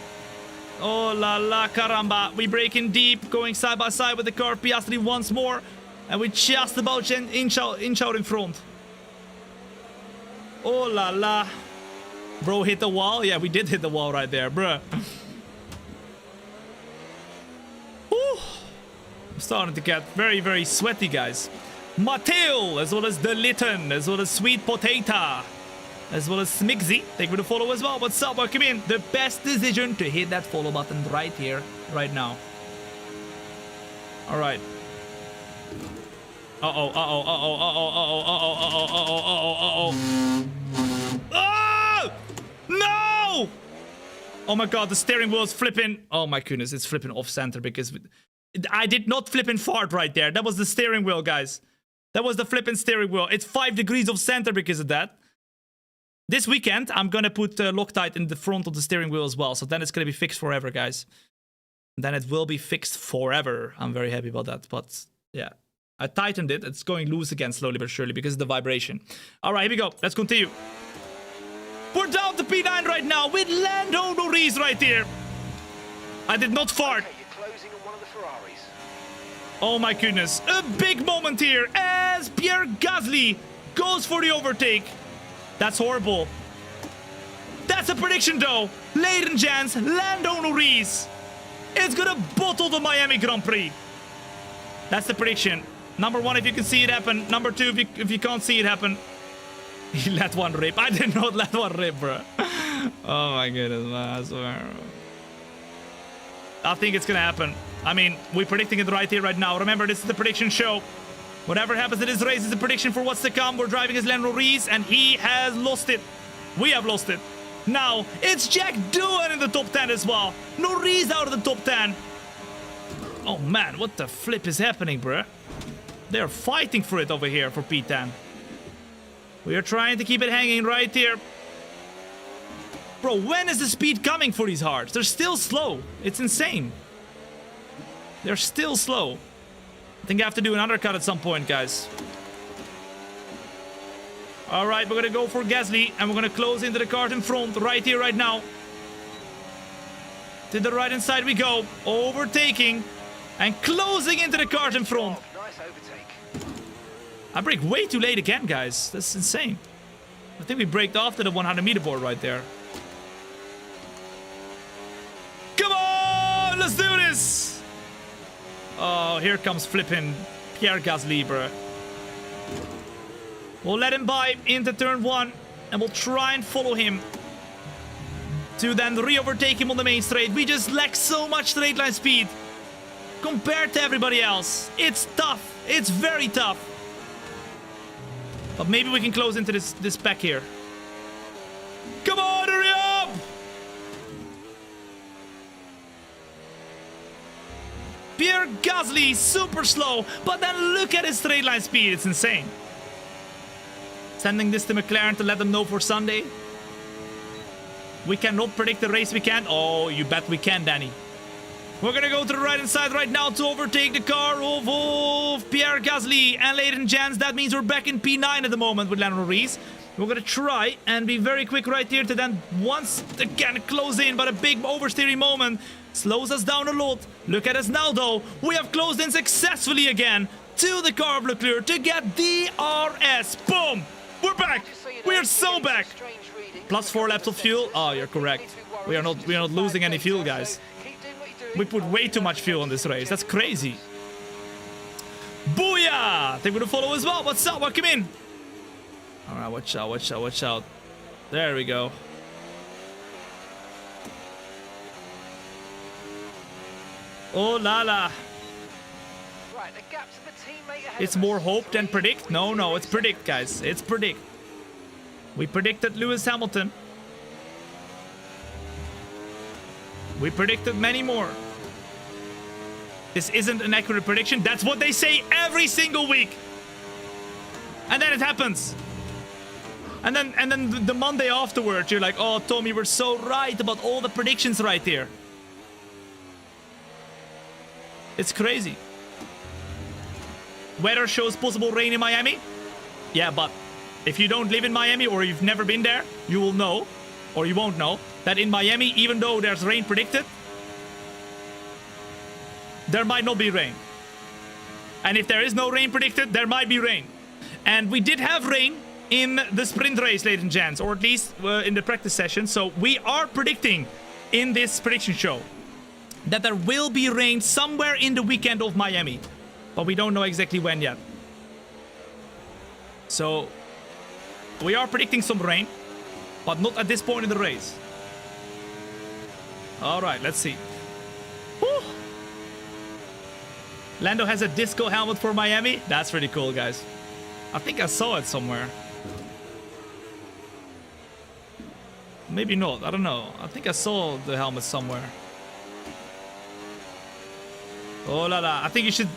Oh la la caramba. We break in deep. Going side by side with the car. Piastri once more. And we just about inch out in front. Oh la la. Bro hit the wall. Yeah, we did hit the wall right there, bruh. I'm starting to get very, very sweaty, guys. Matteo, as well as the Litton, as well as Sweet Potato, as well as Smixy. Thank you for the follow as well. What's up? Welcome in. The best decision to hit that follow button right here, right now. All right. Uh-oh, uh-oh, uh-oh, uh-oh, uh-oh, uh-oh, uh-oh, uh-oh, uh-oh, uh-oh. Oh! No! Oh my god, the steering wheel is flipping. Oh my goodness, it's flipping off center because I did not flip and fart right there. That was the steering wheel, guys. That was the flipping steering wheel. It's 5 degrees off center because of that. This weekend, I'm gonna put Loctite in the front of the steering wheel as well. So then it's gonna be fixed forever, guys. Then it will be fixed forever. I'm very happy about that. But yeah, I tightened it. It's going loose again slowly but surely because of the vibration. All right, here we go. Let's continue. We're down to P9 right now with Lando Norris right here. I did not fart. Okay, you're closing on one of the Ferraris. Oh my goodness. A big moment here as Pierre Gasly goes for the overtake. That's horrible. That's a prediction though. Ladies and gents, Lando Norris is gonna bottle the Miami Grand Prix. That's the prediction. Number 1, if you can see it happen. Number 2, if you can't see it happen. He let one rip. I did not let one rip, bro. Oh my goodness, man. I swear. I think it's gonna happen. I mean, we're predicting it right here, right now. Remember, this is the prediction show. Whatever happens in this race is a prediction for what's to come. We're driving as Lando Norris, and he has lost it. We have lost it. Now, it's Jack Doohan in the top 10 as well. Norris out of the top 10. Oh man, what the flip is happening, bro? They're fighting for it over here for P10. We are trying to keep it hanging right here. Bro, when is the speed coming for these hards? They're still slow. It's insane. They're still slow. I think I have to do an undercut at some point, guys. All right, we're going to go for Gasly, and we're going to close into the cart in front right here, right now. To the right-hand side we go. Overtaking and closing into the cart in front. Nice overtake. I brake way too late again, guys. That's insane. I think we braked after the 100-meter board right there. Come on! Let's do this! Oh, here comes flipping Pierre Gasly, bruh. We'll let him by into turn 1, and we'll try and follow him to then re-overtake him on the main straight. We just lack so much straight line speed compared to everybody else. It's tough. It's very tough. But maybe we can close into this pack here. Come on, hurry up! Pierre Gasly, super slow, but then look at his straight line speed. It's insane. Sending this to McLaren to let them know for Sunday. We cannot predict the race, we can't. Oh, you bet we can, Danny. We're gonna go to the right-hand side right now to overtake the car of Pierre Gasly. And ladies and gents, that means we're back in P9 at the moment with Lando Norris. We're gonna try and be very quick right here to then once again close in, but a big oversteering moment slows us down a lot. Look at us now, though. We have closed in successfully again to the car of Leclerc to get DRS. Boom! We're back! We are so back! Plus 4 laps of fuel. Oh, you're correct. We are not losing any fuel, guys. We put way too much fuel on this race. That's crazy. Booyah! They would follow as well. What's up? Welcome in. All right, watch out, watch out, watch out. There we go. Oh la la. Right, the gap to the teammate ahead It's of more us. hope than predict. No, it's predict, guys. It's predict. We predicted Lewis Hamilton. We predicted many more. This isn't an accurate prediction. That's what they say every single week. And then it happens. And then the Monday afterwards, you're like, oh, Tom, you were so right about all the predictions right here. It's crazy. Weather shows possible rain in Miami. Yeah, but if you don't live in Miami or you've never been there, you will know, or you won't know, that in Miami, even though there's rain predicted, there might not be rain. And if there is no rain predicted, there might be rain. And we did have rain in the sprint race, ladies and gents, or at least in the practice session. So we are predicting in this prediction show that there will be rain somewhere in the weekend of Miami. But we don't know exactly when yet. So we are predicting some rain, but not at this point in the race. All right, let's see. Whew. Lando has a disco helmet for Miami. That's really cool, guys. I think I saw it somewhere. Maybe not. I don't know. I think I saw the helmet somewhere. Oh la la! I think you should.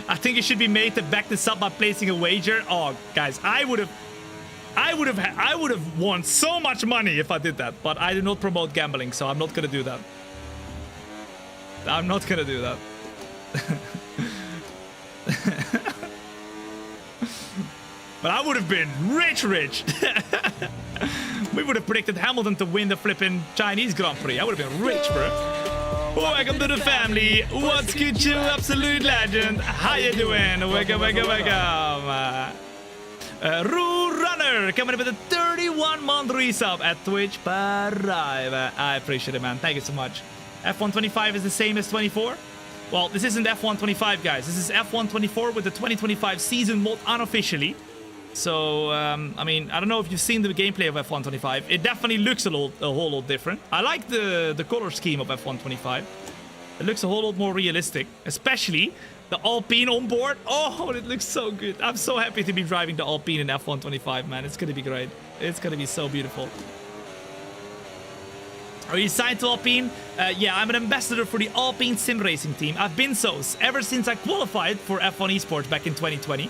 I think you should be made to back this up by placing a wager. Oh, guys, I would have won so much money if I did that. But I do not promote gambling, so I'm not gonna do that. I'm not gonna do that. But I would have been rich. We would have predicted Hamilton to win the flipping Chinese Grand Prix. I would have been rich, bro. Welcome to the family. What's good, you absolute legend? How you doing? Welcome. Rue Runner coming up with a 31-month resub at Twitch. I appreciate it, man. Thank you so much. F1 25 is the same as 24. Well, this isn't F1 25, guys. This is F1 24 with the 2025 season mod unofficially. So, I mean, I don't know if you've seen the gameplay of F1 25. It definitely looks a whole lot different. I like the color scheme of F1 25. It looks a whole lot more realistic, especially the Alpine on board. Oh, it looks so good. I'm so happy to be driving the Alpine in F1 25, man. It's going to be great. It's going to be so beautiful. Are you signed to Alpine? Yeah, I'm an ambassador for the Alpine sim racing team. I've been so ever since I qualified for F1 esports back in 2020.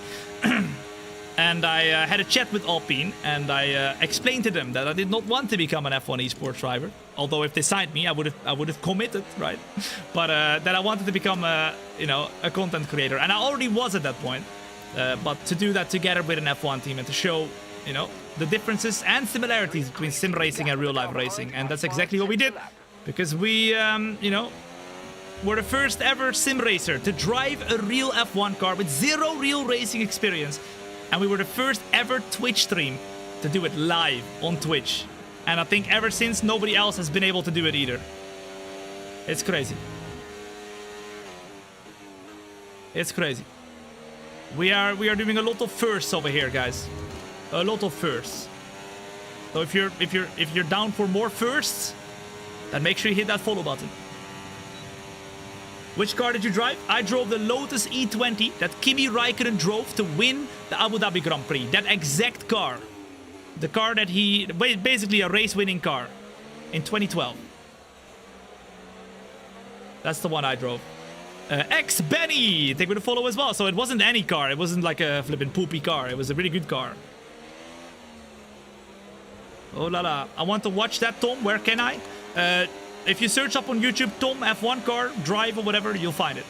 And And I had a chat with Alpine, and I explained to them that I did not want to become an F1 esports driver. Although if they signed me, I would have committed, right? But that I wanted to become a content creator, and I already was at that point. But to do that together with an F1 team and to show, the differences and similarities between sim racing and real life racing, and that's exactly what we did, because we, were the first ever sim racer to drive a real F1 car with zero real racing experience. And we were the first ever Twitch stream to do it live on Twitch. And I think ever since, nobody else has been able to do it either. It's crazy. It's crazy. We are doing a lot of firsts over here, guys. A lot of firsts. So if you're down for more firsts, then make sure you hit that follow button. Which car did you drive? I drove the Lotus E20 that Kimi Räikkönen drove to win the Abu Dhabi Grand Prix. That exact car. The car that basically a race-winning car in 2012. That's the one I drove. X-Benny! Take me to follow as well. So it wasn't any car. It wasn't like a flippin' poopy car. It was a really good car. Oh la la. I want to watch that, Tom. Where can I? If you search up on YouTube Tom F1 car drive or whatever, you'll find it.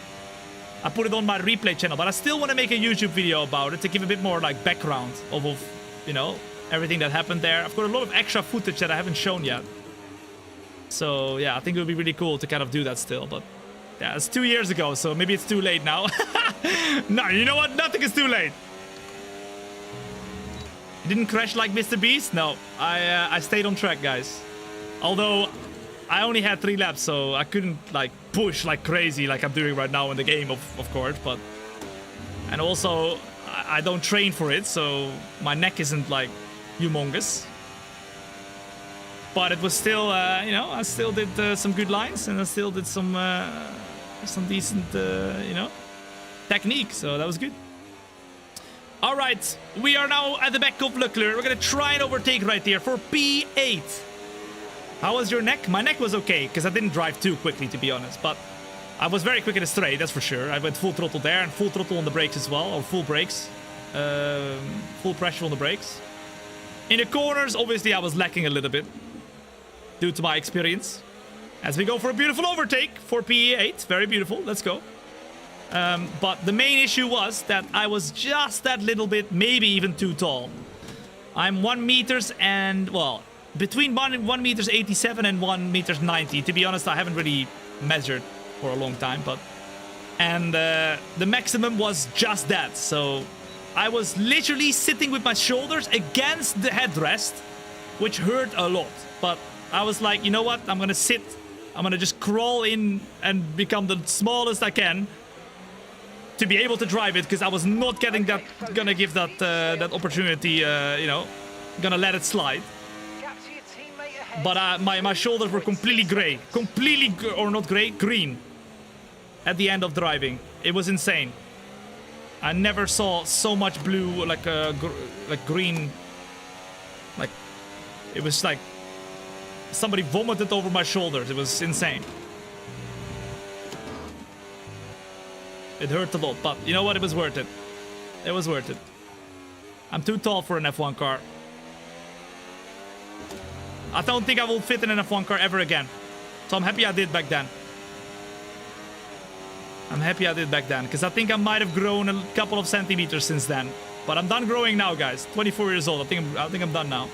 I put it on my replay channel, but I still want to make a YouTube video about it to give a bit more like background of everything that happened there. I've got a lot of extra footage that I haven't shown yet. So yeah, I think it would be really cool to kind of do that still, but yeah, it's 2 years ago, so maybe it's too late now. No, you know what? Nothing is too late. You didn't crash like Mr. Beast? No, I stayed on track, guys. Although I only had 3 laps, so I couldn't like push like crazy like I'm doing right now in the game, of course. But and also I don't train for it, so my neck isn't like humongous. But it was still, I still did some good lines, and I still did some decent, technique. So that was good. All right, we are now at the back of Leclerc. We're gonna try and overtake right here for P8. How was your neck? My neck was okay, because I didn't drive too quickly, to be honest. But I was very quick in the straight, that's for sure. I went full throttle there and full throttle on the brakes as well, or full brakes. Full pressure on the brakes. In the corners, obviously, I was lacking a little bit, due to my experience. As we go for a beautiful overtake for P8. Very beautiful. Let's go. But the main issue was that I was just that little bit, maybe even too tall. I'm 1 meters and, well, between 1 meters 87 and 1 meters 90. To be honest, I haven't really measured for a long time, but... And the maximum was just that. So I was literally sitting with my shoulders against the headrest, which hurt a lot. But I was like, you know what? I'm gonna sit. I'm gonna just crawl in and become the smallest I can to be able to drive it, because I was not getting that, gonna give that that opportunity, gonna let it slide. But my shoulders were completely gray. Or not gray, green. At the end of driving. It was insane. I never saw so much blue, like green. Like, it was like somebody vomited over my shoulders. It was insane. It hurt a lot, but you know what? It was worth it. It was worth it. I'm too tall for an F1 car. I don't think I will fit in an F1 car ever again. So I'm happy I did back then. I'm happy I did back then, because I think I might have grown a couple of centimeters since then. But I'm done growing now, guys. 24 years old. I think I'm done now.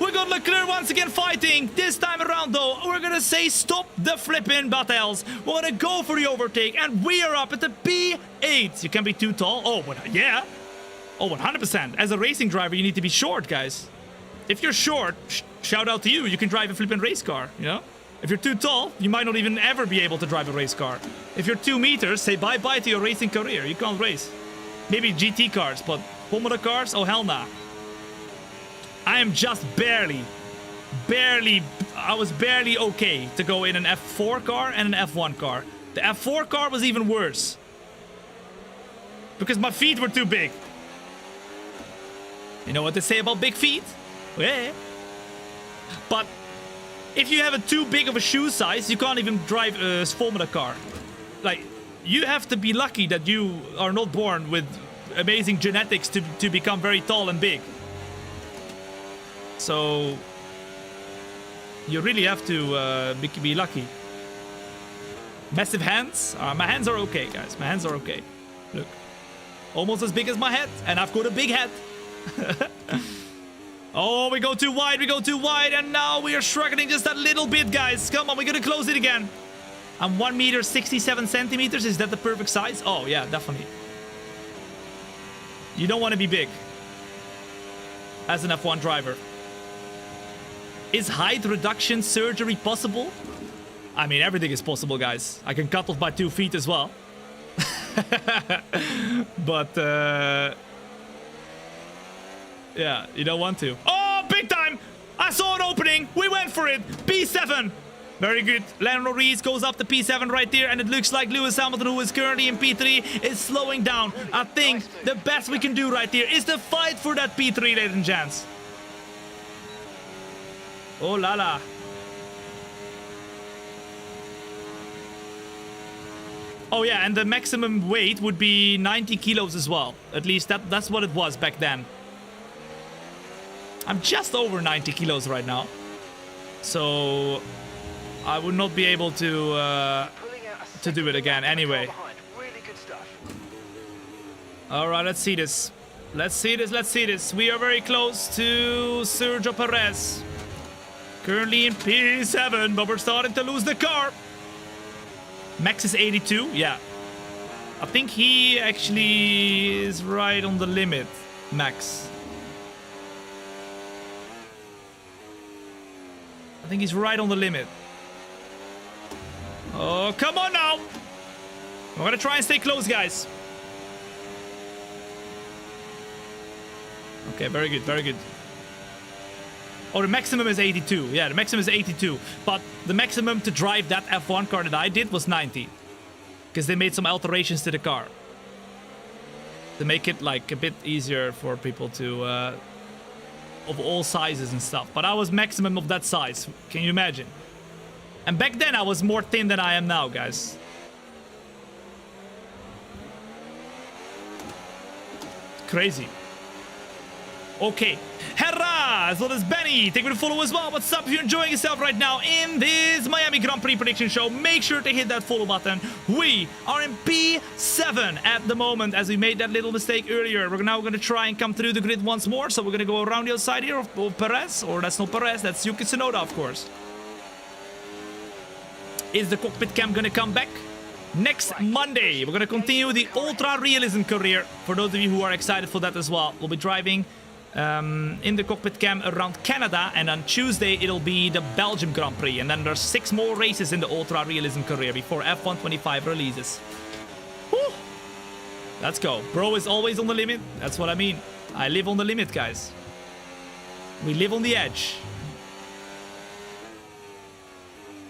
We got Leclerc once again fighting. This time around, though, we're gonna say stop the flipping battles. We're gonna go for the overtake, and we are up at the P8. You can't be too tall. Oh, but yeah. Oh, 100%. As a racing driver, you need to be short, guys. If you're short, shout out to you. You can drive a flipping race car, you know? If you're too tall, you might not even ever be able to drive a race car. If you're 2 meters, say bye-bye to your racing career. You can't race. Maybe GT cars, but Formula cars? Oh, hell nah. I am just barely, I was barely okay to go in an F4 car and an F1 car. The F4 car was even worse. Because my feet were too big. You know what they say about big feet? Yeah. But if you have a too big of a shoe size, you can't even drive a Formula car. Like, you have to be lucky that you are not born with amazing genetics to become very tall and big. So you really have to be lucky. Massive hands. My hands are okay, guys. My hands are okay. Look. Almost as big as my head. And I've got a big head. Oh, we go too wide. We go too wide. And now we are struggling just a little bit, guys. Come on, we're going to close it again. I'm 1 meter 67 centimeters. Is that the perfect size? Oh, yeah, definitely. You don't want to be big as an F1 driver. Is height reduction surgery possible? I mean, everything is possible, guys. I can cut off my 2 feet as well. But, yeah, you don't want to. Oh, big time! I saw an opening. We went for it. P7. Very good. Lando Norris goes up to P7 right there, and it looks like Lewis Hamilton, who is currently in P3, is slowing down. I think the best we can do right here is to fight for that P3, ladies and gents. Oh la la. Oh yeah, and the maximum weight would be 90 kilos as well. At least that's what it was back then. I'm just over 90 kilos right now. So I would not be able to do it again anyway. Alright, let's see this. Let's see this, let's see this. We are very close to Sergio Perez. Currently in P7, but we're starting to lose the car. Max is 82, yeah. I think he actually is right on the limit, Max. I think he's right on the limit. Oh, come on now. We're gonna try and stay close, guys. Okay, very good, very good. Oh, the maximum is 82. Yeah, the maximum is 82. But the maximum to drive that F1 car that I did was 90. Because they made some alterations to the car. To make it, like, a bit easier for people to... of all sizes and stuff. But I was maximum of that size. Can you imagine? And back then I was more thin than I am now, guys. Crazy. Okay. Hurrah! As well as Benny. Thank you for the follow as well. What's up? If you're enjoying yourself right now in this Miami Grand Prix prediction show, make sure to hit that follow button. We are in P7 at the moment, as we made that little mistake earlier. We're now going to try and come through the grid once more. So we're going to go around the other side here of Perez. Or that's not Perez, that's Yuki Tsunoda, of course. Is the cockpit cam going to come back? Next Monday, we're going to continue the Ultra Realism career. For those of you who are excited for that as well, we'll be driving in the cockpit cam around Canada, and on Tuesday it'll be the Belgium Grand Prix, and then there's 6 more races in the Ultra Realism career before F1 25 releases. Woo! Let's go. Bro is always on the limit. That's what I mean. I live on the limit, guys. We live on the edge.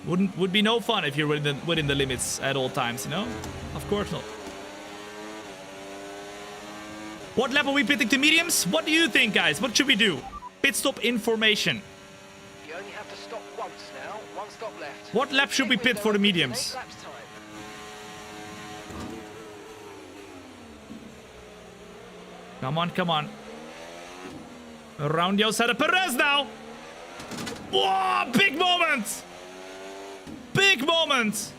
Would be no fun if you're within the limits at all times, you know? Of course not. What lap are we pitting to mediums? What do you think, guys? What should we do? Pit stop information. You only have to stop once now. 1 stop left. What lap should we pit for the mediums? 8 laps time. Come on, come on. Around the outside of Perez now. Whoa, big moment. Big moment.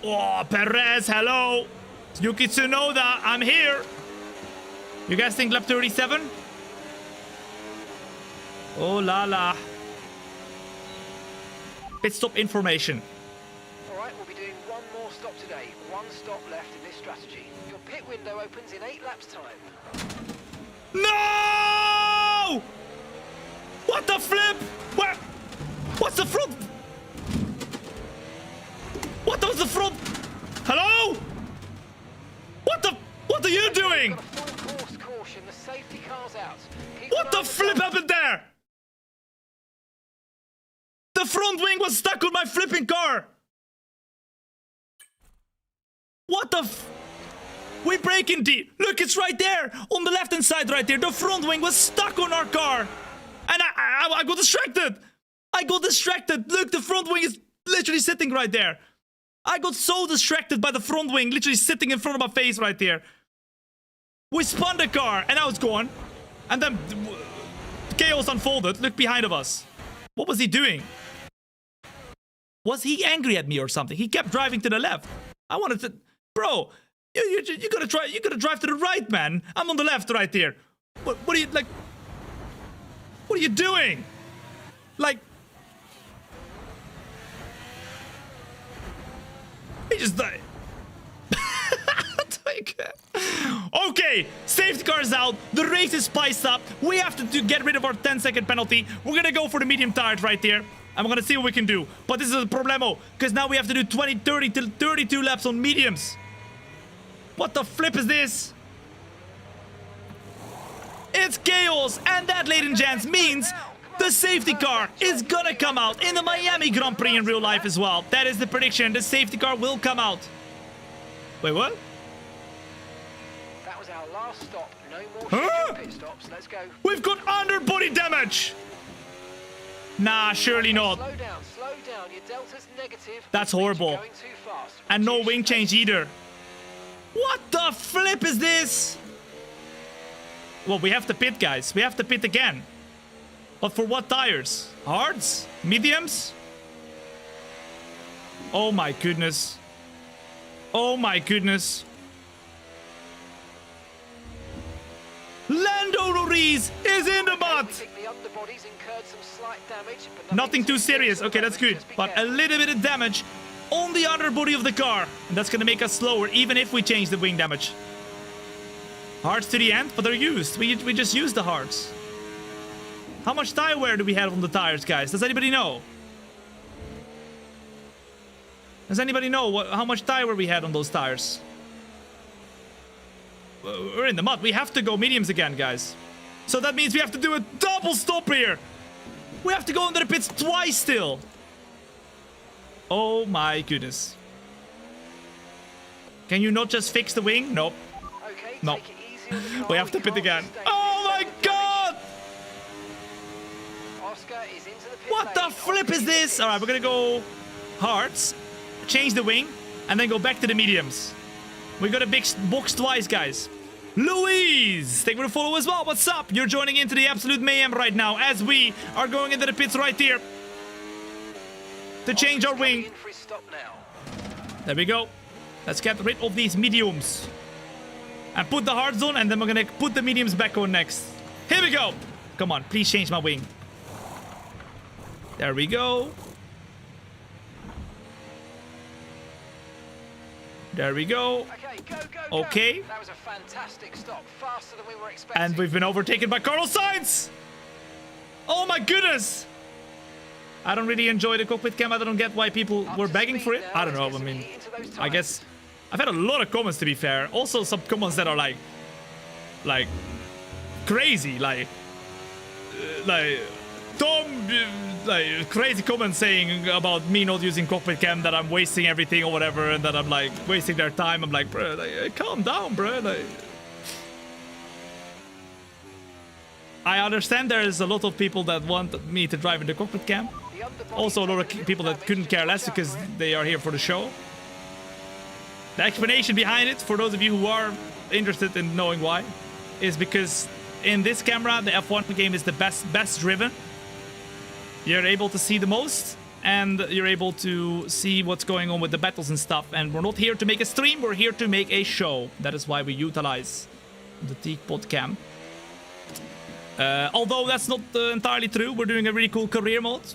Oh, Perez, hello. Yuki Tsunoda, I'm here. You guys think lap 37? Oh la la. Pit stop information. Alright, we'll be doing 1 more stop today. 1 stop left in this strategy. Your pit window opens in 8 laps time. No! What the flip? Where? What's the front? What was the front? Hello? What are you doing? Got a full course caution. The safety car's out. What the flip happened there? The front wing was stuck on my flipping car. What the f... We brake in deep. Look, it's right there. On the left-hand side right there. The front wing was stuck on our car. And I got distracted. I got distracted. Look, the front wing is literally sitting right there. I got so distracted by the front wing literally sitting in front of my face right there. We spun the car and now it's gone. And then chaos unfolded. Look behind of us. What was he doing? Was he angry at me or something? He kept driving to the left. I wanted to... Bro, you gotta try. You gotta drive to the right, man. I'm on the left right here. What are you, like... What are you doing? Like... He just died. Okay, safety car is out. The race is spiced up. We have to get rid of our 10-second penalty. We're gonna go for the medium tires right here. And we're gonna see what we can do. But this is a problemo, because now we have to do 20, 30 till 32 laps on mediums. What the flip is this? It's chaos, and that, ladies and gents, means the safety car is gonna come out in the Miami Grand Prix in real life as well. That is the prediction. The safety car will come out. Wait, what? That was our last stop. No more pit stops. Let's go. We've got underbody damage. Nah, surely not. Slow down, slow down. Your delta's negative. That's Which means horrible. you're going too fast. And no Reduce wing your change either. What the flip is this? Well, we have to pit, guys. We have to pit again. But for what tires? Hards? Mediums? Oh my goodness. Oh my goodness. Lando Norris is in the mud. I think the underbody's incurred some slight damage, but Nothing too serious. Okay, that's good. Just be But a careful. little bit of damage on the underbody of the car. And that's going to make us slower, even if we change the wing damage. Hearts to the end, but they're used. We just used the hearts. How much tire wear do we have on the tires, guys? Does anybody know? Does anybody know how much tire wear we had on those tires? We're in the mud. We have to go mediums again, guys. So that means we have to do a double stop here. We have to go into the pits twice still. Oh my goodness. Can you not just fix the wing? Nope. Okay, No. take it easy on the car. We have to pit can't again. sustain Oh this my damage. god! Oscar is into the pit What the lane. flip Oscar is in the this? pits. Alright, we're gonna go hearts, change the wing, and then go back to the mediums. We got a big box twice, guys. Louise, thank you for the follow as well. What's up? You're joining into the absolute mayhem right now as we are going into the pits right here to change our Oscar's coming wing. in for his stop now. There we go. Let's get rid of these mediums and put the hards on, and then we're gonna put the mediums back on next. Here we go. Come on, please change my wing. There we go. There we go. Okay, go, go, Okay. go. That was a fantastic stop. Faster than we were expecting. And we've been overtaken by Carlos Sainz. Oh my goodness. I don't really enjoy the cockpit cam. I don't get why people Up were to begging speed for it. now. I don't Let's know. get I some mean, heat into those I tyres. guess I've had a lot of comments, to be fair. Also some comments that are like crazy, like dumb, like crazy comments saying about me not using cockpit cam, that I'm wasting everything or whatever, and that I'm like wasting their time. I'm like, bro, like, calm down, bro. Like, I understand there's a lot of people that want me to drive in the cockpit cam. The underbody Also, a lot of taking people that damage, couldn't just care watch less out because for it. they are here for the show. The explanation behind it, for those of you who are interested in knowing why, is because in this camera, the F1 game is the best driven. You're able to see the most, and you're able to see what's going on with the battles and stuff. And we're not here to make a stream, we're here to make a show. That is why we utilize the teakpot cam. Although that's not entirely true, we're doing a really cool career mode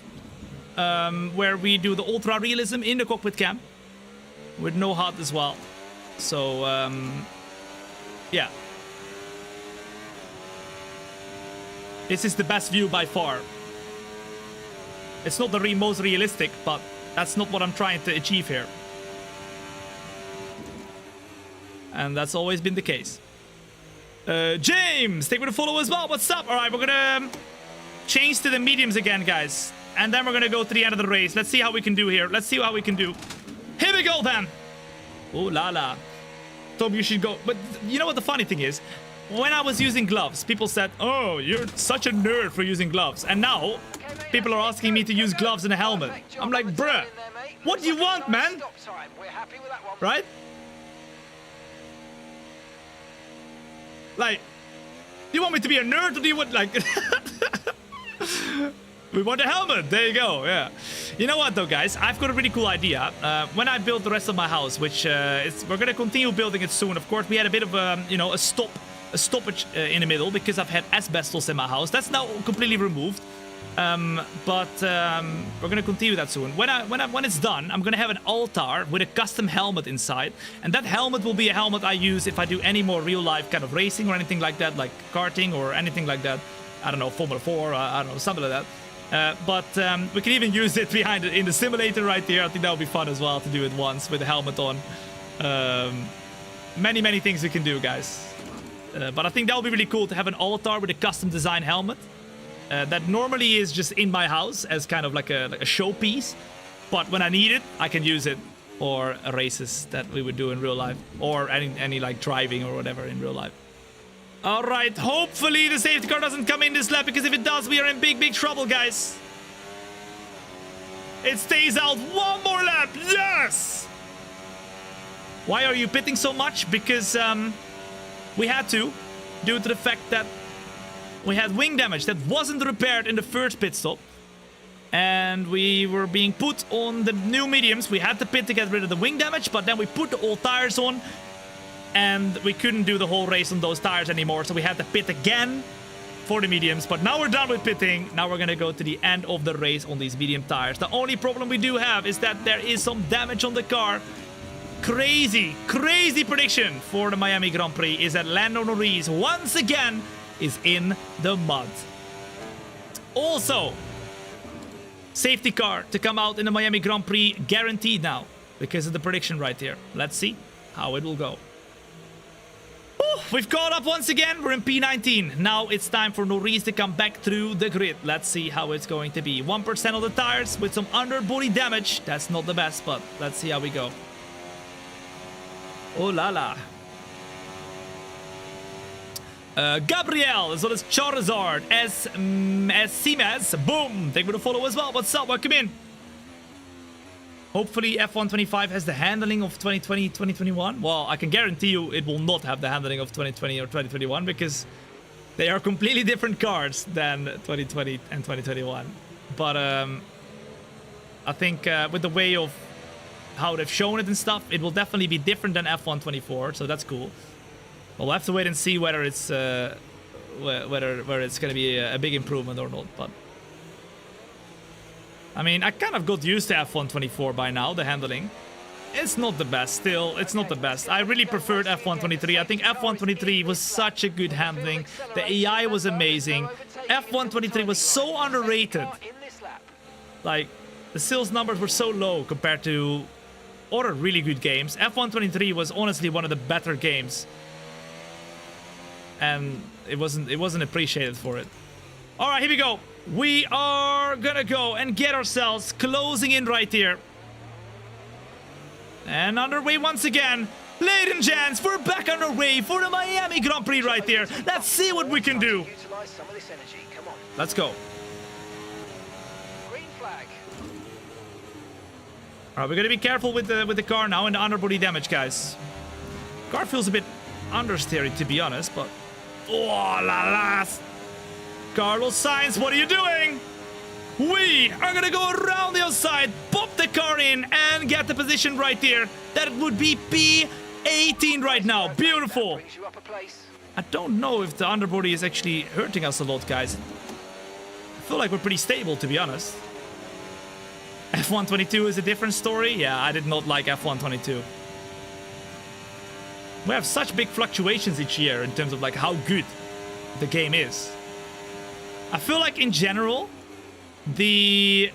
where we do the ultra realism in the cockpit cam with no HUD as well. So yeah, this is the best view by far. It's not the most realistic, but that's not what I'm trying to achieve here, and that's always been the case. James, thank you for the follow as well. What's up? All right, we're gonna change to the mediums again, guys, and then we're gonna go to the end of the race. Let's see how we can do here. Let's see how we can do. Here we go then. Oh la la. Tom, you should go. But you know what the funny thing is? When I was using gloves, people said, "Oh, you're such a nerd for using gloves," and now people are asking me to use gloves and a helmet. I'm like, bruh, What do you want, man? Stop time. We're happy with that one. Right? Like, do you want me to be a nerd or do you want, like... We want a helmet. There you go. Yeah. You know what, though, guys? I've got a really cool idea. When I build the rest of my house, which we're going to continue building it soon. Of course, we had a bit of, you know, a stoppage in the middle because I've had asbestos in my house. That's now completely removed. But we're gonna continue that soon. When it's done, I'm gonna have an altar with a custom helmet inside, and that helmet will be a helmet I use if I do any more real life kind of racing or anything like that, like karting or anything like that. I don't know, Formula 4, I don't know, something like that. But we can even use it behind it in the simulator right there. I think that would be fun as well to do it once with the helmet on. Many things we can do, guys. But I think that would be really cool to have an altar with a custom design helmet. That normally is just in my house as kind of like a showpiece. But when I need it, I can use it for races that we would do in real life. Or any like driving or whatever in real life. Alright, hopefully the safety car doesn't come in this lap, because if it does, we are in big trouble, guys. It stays out one more lap. Yes! Why are you pitting so much? Because we had to, due to the fact that we had wing damage that wasn't repaired in the first pit stop. And we were being put on the new mediums. We had to pit to get rid of the wing damage, but then we put the old tires on. And we couldn't do the whole race on those tires anymore, so we had to pit again for the mediums. But now we're done with pitting. Now we're gonna go to the end of the race on these medium tires. The only problem we do have is that there is some damage on the car. Crazy prediction for the Miami Grand Prix is that Lando Norris once again is in the mud. Also, safety car to come out in the Miami Grand Prix guaranteed now because of the prediction right here. Let's see how it will go. We've caught up once again. We're in P19. Now it's time for Norris to come back through the grid. Let's see how it's going to be. 1% of the tires with some underbody damage. That's not the best, but let's see how we go. Oh la la. Gabriel, as well as Charizard, as Siemens. Boom. Thank you for the follow as well. What's up? Welcome in. Hopefully F1 25 has the handling of 2020, 2021. Well, I can guarantee you it will not have the handling of 2020 or 2021 because they are completely different cars than 2020 and 2021. But I think with the way of how they've shown it and stuff, it will definitely be different than F1 24, so that's cool. But we'll have to wait and see whether it's whether it's going to be a big improvement or not. But I mean, I kind of got used to F1 24 by now, the handling. It's not the best, still, it's not the best. I really preferred F1 23. I think F1 23 was such a good handling. The AI was amazing. F1 23 was so underrated. Like, the sales numbers were so low compared to other really good games. F1 23 was honestly one of the better games. And it wasn't appreciated for it. Alright, here we go. We are gonna go and get ourselves closing in right here. And underway once again. Ladies and gents, we're back underway for the Miami Grand Prix right here. Let's see what we can do. Let's go. Green flag. Alright, we're gonna be careful with the car now and the underbody damage, guys. Car feels a bit understeery, to be honest, but oh la la. Carlos Sainz, what are you doing? We are gonna go around the outside, pop the car in, and get the position right there. That would be P18 right now. Beautiful. I don't know if the underbody is actually hurting us a lot, guys. I feel like we're pretty stable, to be honest. F1 22 is a different story. Yeah, I did not like F1 22. We have such big fluctuations each year in terms of like how good the game is. I feel like in general, the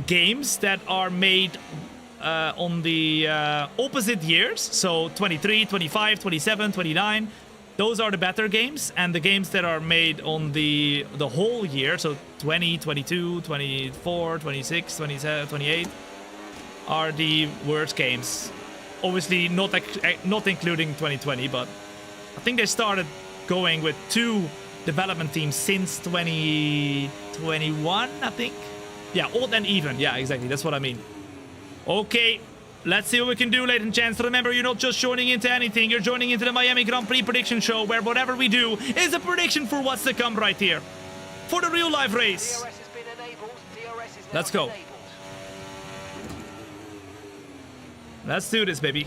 games that are made on the opposite years, so 23, 25, 27, 29, those are the better games, and the games that are made on the whole year, so 20, 22, 24, 26, 27, 28, are the worst games. Obviously not including 2020, but I think they started going with 2 development teams since 2021, I think. Yeah, odd and even. Yeah, exactly. That's what I mean. Okay, let's see what we can do, ladies and gents. Remember, you're not just joining into anything. You're joining into the Miami Grand Prix prediction show, where whatever we do is a prediction for what's to come right here. For the real life race. DRS has been enabled. DRS is now Let's go. enabled. Let's do this, baby.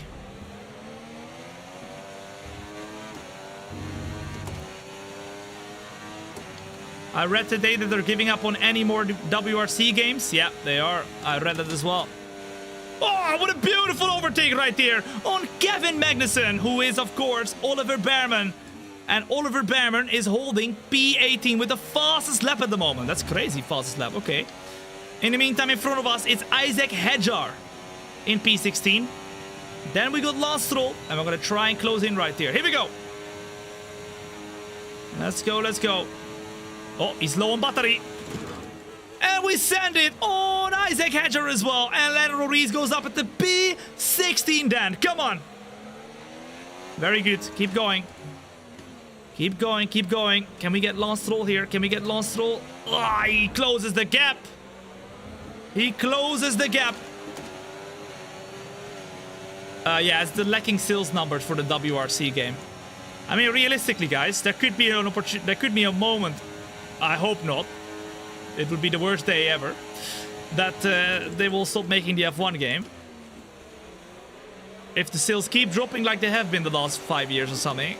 I read today that they're giving up on any more WRC games. Yeah, they are. I read that as well. Oh, what a beautiful overtake right there on Kevin Magnussen, who is, of course, Oliver Behrman. And Oliver Behrman is holding P18 with the fastest lap at the moment. That's crazy, fastest lap. Okay. In the meantime, in front of us, it's Isaac Hedjar in P16. Then we got Lance Stroll, and we're going to try and close in right there. Here we go. Let's go, let's go. Oh, he's low on battery. And we send it on Isaac Hedger as well. And Lando Norris goes up at the P16 then. Come on. Very good. Keep going. Keep going, keep going. Can we get Lance Stroll here? Can we get Lance Stroll? Ah, he closes the gap. He closes the gap. Yeah, it's the lacking sales numbers for the WRC game. I mean, realistically, guys, there could be an opportunity. There could be a moment. I hope not. It would be the worst day ever. That they will stop making the F1 game. If the sales keep dropping like they have been the last 5 years or something,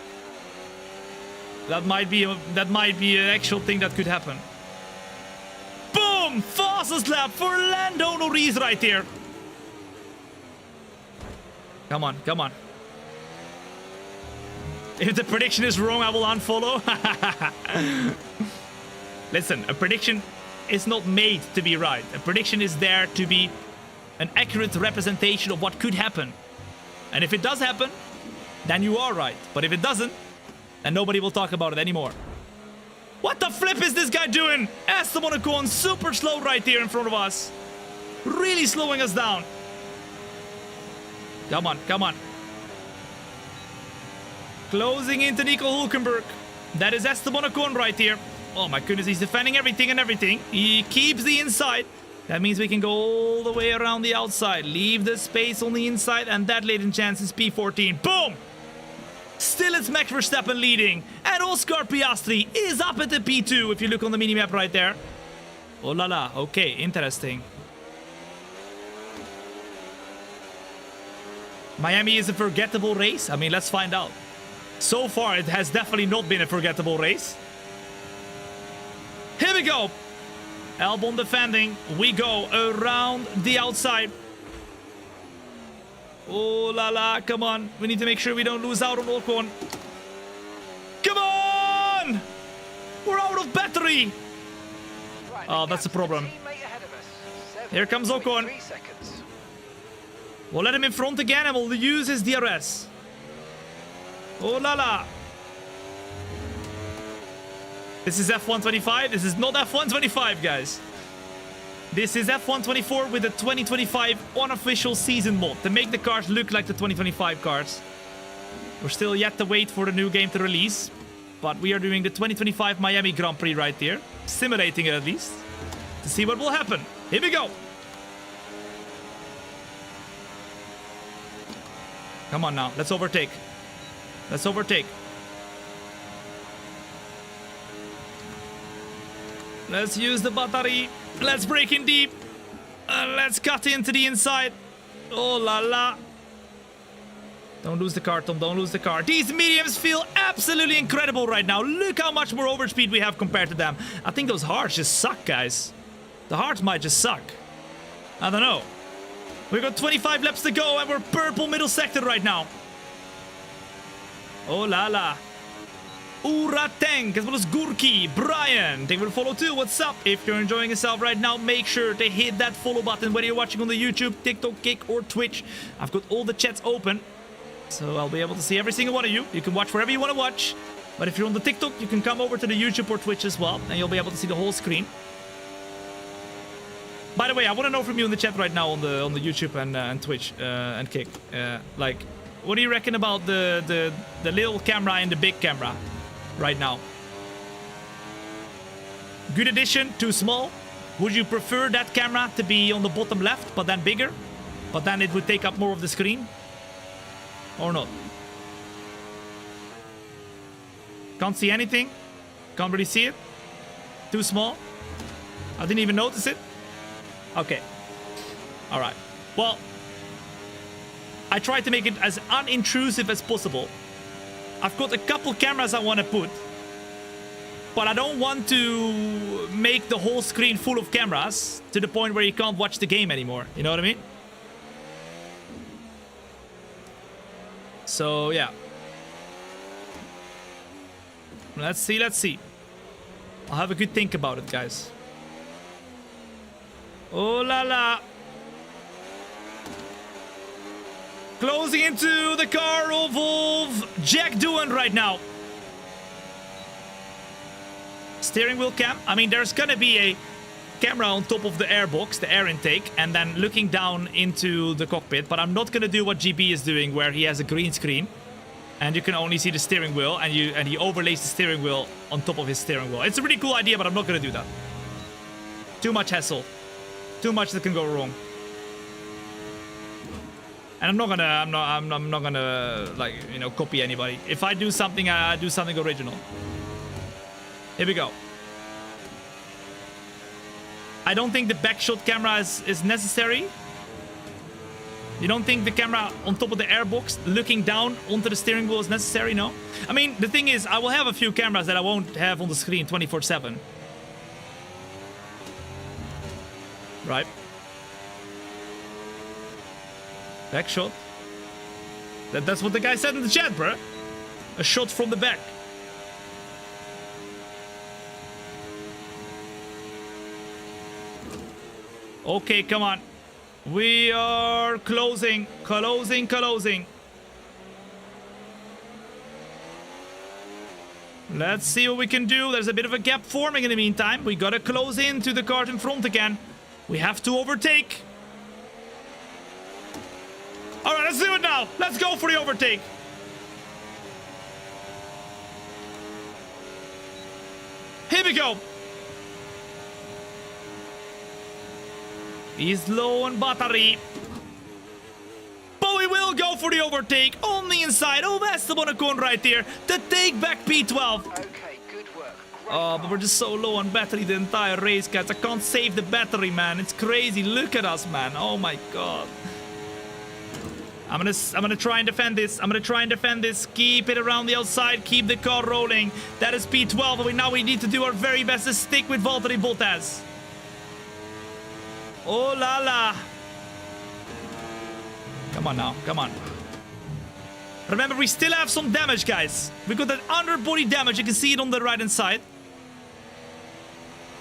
that might be an actual thing that could happen. Boom! Fastest lap for Lando Norris right there. Come on, come on. If the prediction is wrong, I will unfollow. Listen, a prediction is not made to be right. A prediction is there to be an accurate representation of what could happen. And if it does happen, then you are right. But if it doesn't, then nobody will talk about it anymore. What the flip is this guy doing? Esteban Ocon super slow right there in front of us. Really slowing us down. Come on, come on. Closing into Nico Hülkenberg. That is Esteban Ocon right here. Oh my goodness, he's defending everything and everything. He keeps the inside. That means we can go all the way around the outside. Leave the space on the inside, and that, ladies and gents, is P14. Boom! Still it's Max Verstappen leading. And Oscar Piastri is up at the P2, if you look on the minimap right there. Oh la la, okay, interesting. Miami is a forgettable race? I mean, let's find out. So far, it has definitely not been a forgettable race. Here we go. Albon defending. We go around the outside. Oh la la, come on. We need to make sure we don't lose out on Ocon. Come on! We're out of battery. Right, Oh, that's a problem. teammate ahead of us. Here comes Ocon. 7.3 seconds. We'll let him in front again and we'll use his DRS. Oh la la. This is F125. This is not F125, guys. This is F124 with the 2025 unofficial season mod to make the cars look like the 2025 cars. We're still yet to wait for the new game to release, but we are doing the 2025 Miami Grand Prix right here, simulating it at least, to see what will happen. Here we go. Come on now, let's overtake. Let's overtake. Let's use the battery. Let's break in deep. Let's cut into the inside. Oh la la. Don't lose the car, Tom. Don't lose the car. These mediums feel absolutely incredible right now. Look how much more overspeed we have compared to them. I think those hards just suck, guys. The hards might just suck. I don't know. We've got 25 laps to go and we're purple middle sector right now. Oh la la. Ura Tank, as well as Gurki, Brian, thank you for the follow too. What's up? If you're enjoying yourself right now, make sure to hit that follow button, whether you're watching on the YouTube, TikTok, Kick, or Twitch. I've got all the chats open, so I'll be able to see every single one of you. You can watch wherever you want to watch, but if you're on the TikTok, you can come over to the YouTube or Twitch as well, and you'll be able to see the whole screen. By the way, I want to know from you in the chat right now on the YouTube and Twitch and Kick, like, what do you reckon about the little camera and the big camera right now? Good addition, too small? Would you prefer that camera to be on the bottom left, but then bigger? but then it would take up more of the screen. Or not. Can't see anything. Can't really see it. Too small. I didn't even notice it. Okay. All right. Well, I tried to make it as unintrusive as possible. I've got a couple cameras I want to put, but I don't want to make the whole screen full of cameras to the point where you can't watch the game anymore. You know what I mean? So, yeah. Let's see, let's see. I'll have a good think about it, guys. Oh la la. Closing into the car of Jack Doohan right now. Steering wheel cam. I mean, there's gonna be a camera on top of the airbox, the air intake, and then looking down into the cockpit. But I'm not gonna do what GB is doing, where he has a green screen and you can only see the steering wheel, and he overlays the steering wheel on top of his steering wheel. It's a really cool idea, but I'm not gonna do that. Too much hassle. Too much that can go wrong. And I'm not gonna like, you know, copy anybody. If I do something, I do something original. Here we go. I don't think the backshot camera is necessary. You don't think the camera on top of the airbox looking down onto the steering wheel is necessary? No? I mean, the thing is, I will have a few cameras that I won't have on the screen 24/7. Right? Back shot. That's what the guy said in the chat, bro. A shot from the back. Okay, come on. We are closing. Closing. Let's see what we can do. There's a bit of a gap forming in the meantime. We gotta close into the cart in front again. We have to overtake. All right, let's do it now. Let's go for the overtake. Here we go. He's low on battery. But we will go for the overtake on the inside of Esteban Ocon right there to take back P12. Okay, good work. Oh, but we're just so low on battery the entire race, guys. I can't save the battery, man. It's crazy. Look at us, man. Oh my god. I'm gonna try and defend this. Keep it around the outside. Keep the car rolling. That is P12. And now we need to do our very best to stick with Valtteri Bottas. Oh la la. Come on now. Come on. Remember, we still have some damage, guys. We got that underbody damage. You can see it on the right-hand side.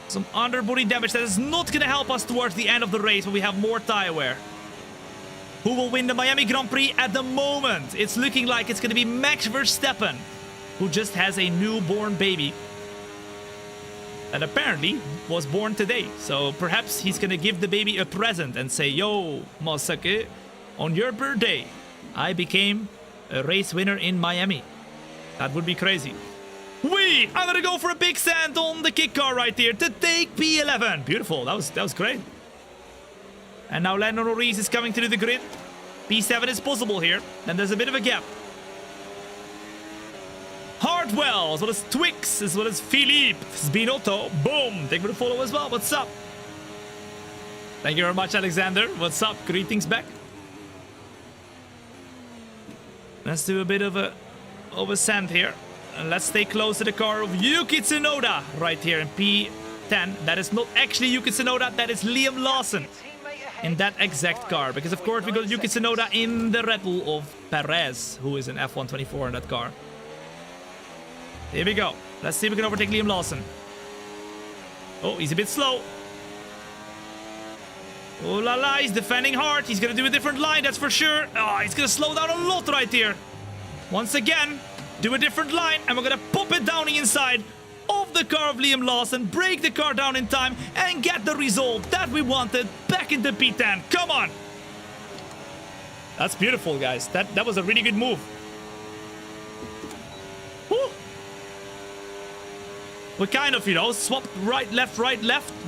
Some underbody damage that is not going to help us towards the end of the race when we have more tire wear. Who will win the Miami Grand Prix at the moment? It's looking like it's going to be Max Verstappen, who just has a newborn baby. And apparently was born today. So perhaps he's going to give the baby a present and say, yo, Masake, on your birthday, I became a race winner in Miami. That would be crazy. I'm going to go for a big sand on the kick car right here to take P11. Beautiful. That was great. And now Lando Norris is coming through the grid. P7 is possible here. And there's a bit of a gap. Hartwell, as well as Twix, as well as Philippe, Binotto, boom, thank you for the follow as well. What's up? Thank you very much, Alexander. What's up? Greetings back. Let's do a bit of a sand here. And let's stay close to the car of Yuki Tsunoda right here in P10. That is not actually Yuki Tsunoda, that is Liam Lawson in that exact car. Because of course we got Yuki Tsunoda in the Red Bull of Perez, who is in F1 24 in that car. Here we go. Let's see if we can overtake Liam Lawson. Oh, he's a bit slow. Oh la la, he's defending hard. He's gonna do a different line, that's for sure. Oh, he's gonna slow down a lot right here. Once again, do a different line, and we're gonna pop it down the inside of the car of Liam Lawson, break the car down in time, and get the result that we wanted back into P10. Come on! That's beautiful, guys. That was a really good move. Woo. We kind of, you know, swapped right, left.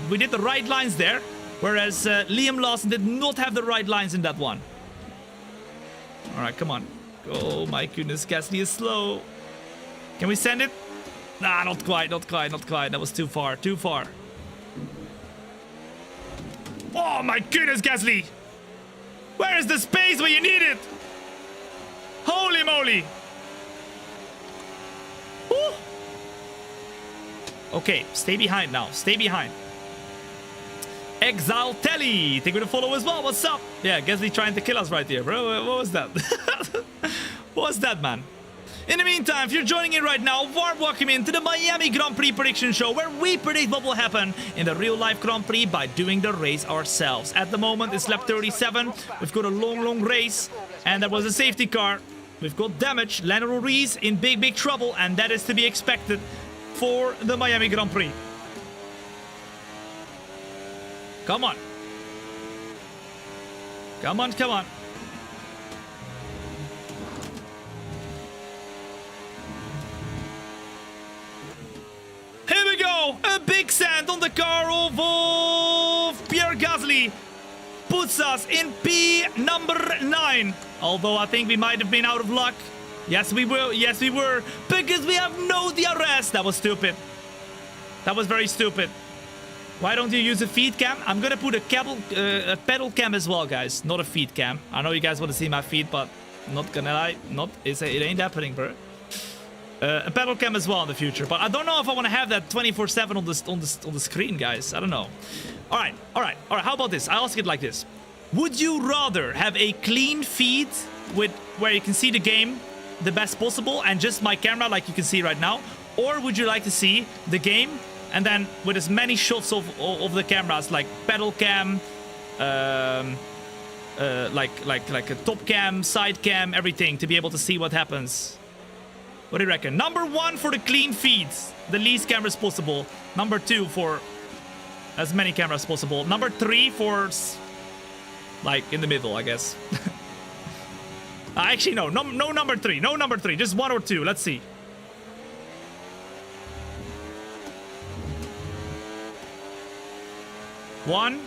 We did the right lines there. Whereas Liam Lawson did not have the right lines in that one. All right, come on. Oh my goodness, Gasly is slow. Can we send it? Nah, not quite, not quite, not quite. That was too far, too far. Oh my goodness, Gasly! Where is the space where you need it? Holy moly! Woo. Okay, stay behind now. Stay behind. Exaltelli, thank you for the follow as well. What's up? Yeah, Gasly trying to kill us right here, bro. What was that? What was that, man? In the meantime, if you're joining in right now, warm welcome into the Miami Grand Prix prediction show, where we predict what will happen in the real-life Grand Prix by doing the race ourselves. At the moment, it's lap 37. We've got a long race, and that was a safety car. We've got damage. Lando Norris in big trouble, and that is to be expected for the Miami Grand Prix. Come on. Come on, come on. Here we go! A big sand on the car of Pierre Gasly puts us in P number 9. Although I think we might have been out of luck. Yes, we will. Yes, we were. Because we have no DRS. That was stupid. That was very stupid. Why don't you use a feed cam? I'm gonna put a pedal cam as well, guys. Not a feed cam. I know you guys want to see my feet, but not gonna lie. It ain't happening, bro. A pedal cam as well in the future, but I don't know if I want to have that 24/7 on the screen, guys. I don't know. All right. How about this? I ask it like this: would you rather have a clean feed with where you can see the game the best possible and just my camera like you can see right now, or would you like to see the game and then with as many shots of the cameras like pedal cam, like a top cam, side cam, everything to be able to see what happens? What do you reckon? Number 1 for the clean feeds, the least cameras possible. Number 2 for as many cameras possible. Number 3 for like in the middle, I guess. Actually, no number 3. No number 3. Just 1 or 2. Let's see. One,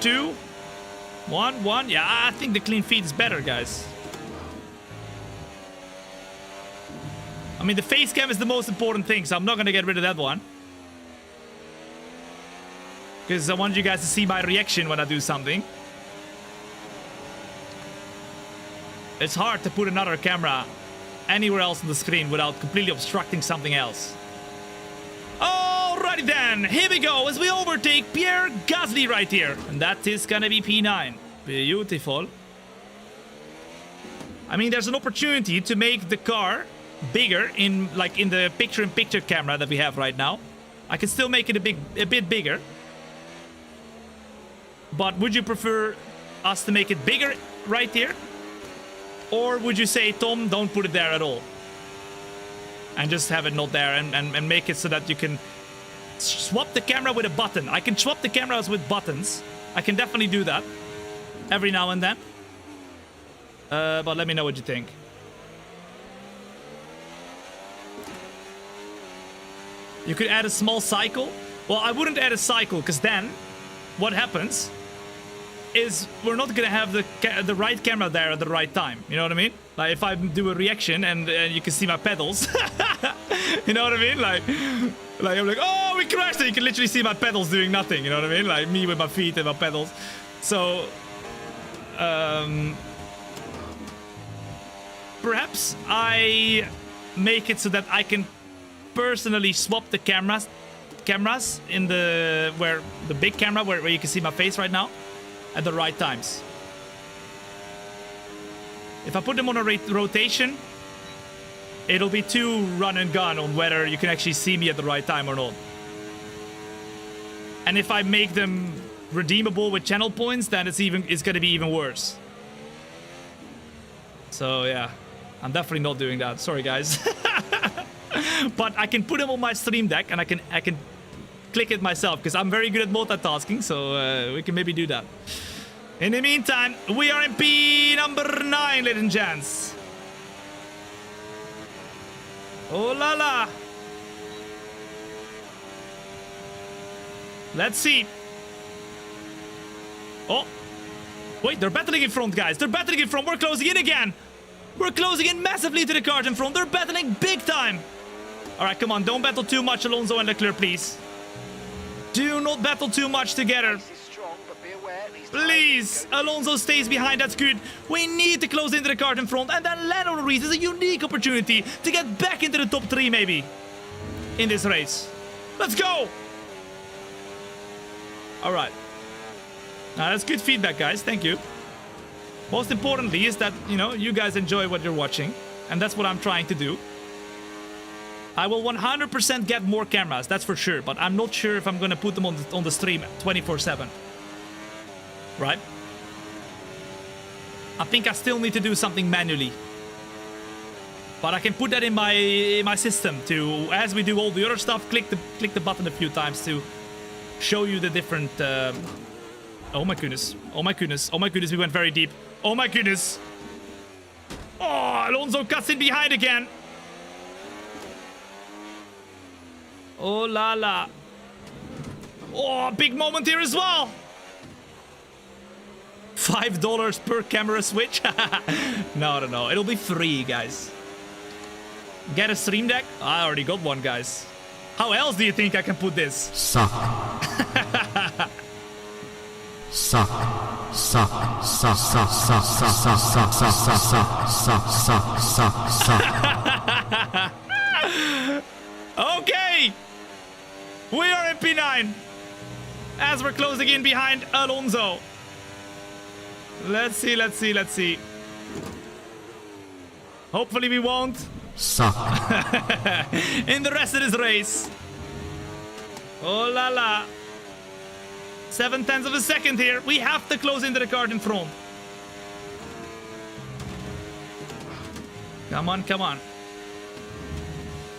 2, 1. Yeah, I think the clean feed is better, guys. I mean, the face cam is the most important thing, so I'm not gonna get rid of that one. Because I want you guys to see my reaction when I do something. It's hard to put another camera anywhere else on the screen without completely obstructing something else. Alrighty then, here we go as we overtake Pierre Gasly right here. And that is gonna be P9. Beautiful. I mean, there's an opportunity to make the car bigger in the picture-in-picture camera that we have right now. I can still make it a bit bigger. But would you prefer us to make it bigger right here? Or would you say, Tom, don't put it there at all? And just have it not there and make it so that you can swap the camera with a button. I can swap the cameras with buttons. I can definitely do that every now and then. But let me know what you think. You could add a small cycle. Well, I wouldn't add a cycle, because then what happens is we're not gonna have the right camera there at the right time. You know what I mean? Like if I do a reaction and you can see my pedals. You know what I mean? Like I'm like, oh, we crashed, and you can literally see my pedals doing nothing. You know what I mean? Like me with my feet and my pedals. So perhaps I make it so that I can personally swap the cameras in the big camera where you can see my face right now at the right times. If I put them on a rotation, it'll be too run and gun on whether you can actually see me at the right time or not. And if I make them redeemable with channel points, then it's gonna be even worse. So yeah, I'm definitely not doing that. Sorry guys. But I can put them on my stream deck and I can click it myself because I'm very good at multitasking, so we can maybe do that. In the meantime, we are in P number 9, ladies and gents. Oh la la. Let's see. Oh. Wait, they're battling in front, guys. They're battling in front. We're closing in again. We're closing in massively to the cars in front. They're battling big time. All right, come on. Don't battle too much, Alonso and Leclerc, please. Do not battle too much together. This is strong, but be aware, these Please. tires can go- Alonso stays behind. That's good. We need to close into the cars in front. And then Lando Norris is a unique opportunity to get back into the top 3, maybe, in this race. Let's go. All right. Now, that's good feedback, guys. Thank you. Most importantly is that, you know, you guys enjoy what you're watching. And that's what I'm trying to do. I will 100% get more cameras, that's for sure. But I'm not sure if I'm going to put them on the stream 24/7. Right? I think I still need to do something manually. But I can put that in my system to, as we do all the other stuff, click the button a few times to show you the different... Oh my goodness. Oh my goodness. Oh my goodness, we went very deep. Oh my goodness. Oh, Alonso cuts in behind again. Oh la la. Oh, big moment here as well. $5 per camera switch. No. It'll be free, guys. Get a stream deck? I already got one, guys. How else do you think I can put this? Suck. Suck. Suck. Suck. Suck. Suck. Suck. Suck. Suck. Suck. Suck. Suck. Suck. Okay. We are in P9. As we're closing in behind Alonso. Let's see. Hopefully we won't. Suck. In the rest of this race. Oh la la. 0.7 of a second here. We have to close into the car in front. Come on.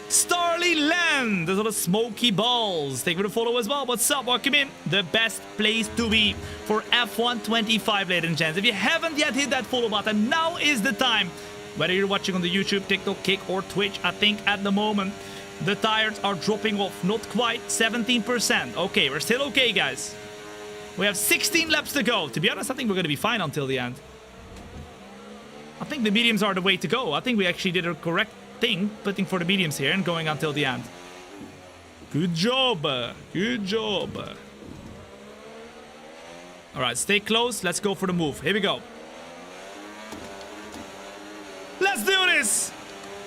Starly Land. There's a lot of smoky balls. Thank you for the follow as well. What's up? Welcome in. The best place to be for F1 25, ladies and gents. If you haven't yet hit that follow button, now is the time. Whether you're watching on the YouTube, TikTok, Kick, or Twitch, I think at the moment the tires are dropping off. Not quite 17%. Okay, we're still okay, guys. We have 16 laps to go. To be honest, I think we're going to be fine until the end. I think the mediums are the way to go. I think we actually did a correct thing, putting for the mediums here and going until the end. Good job. Good job. All right, stay close. Let's go for the move. Here we go. Let's do this.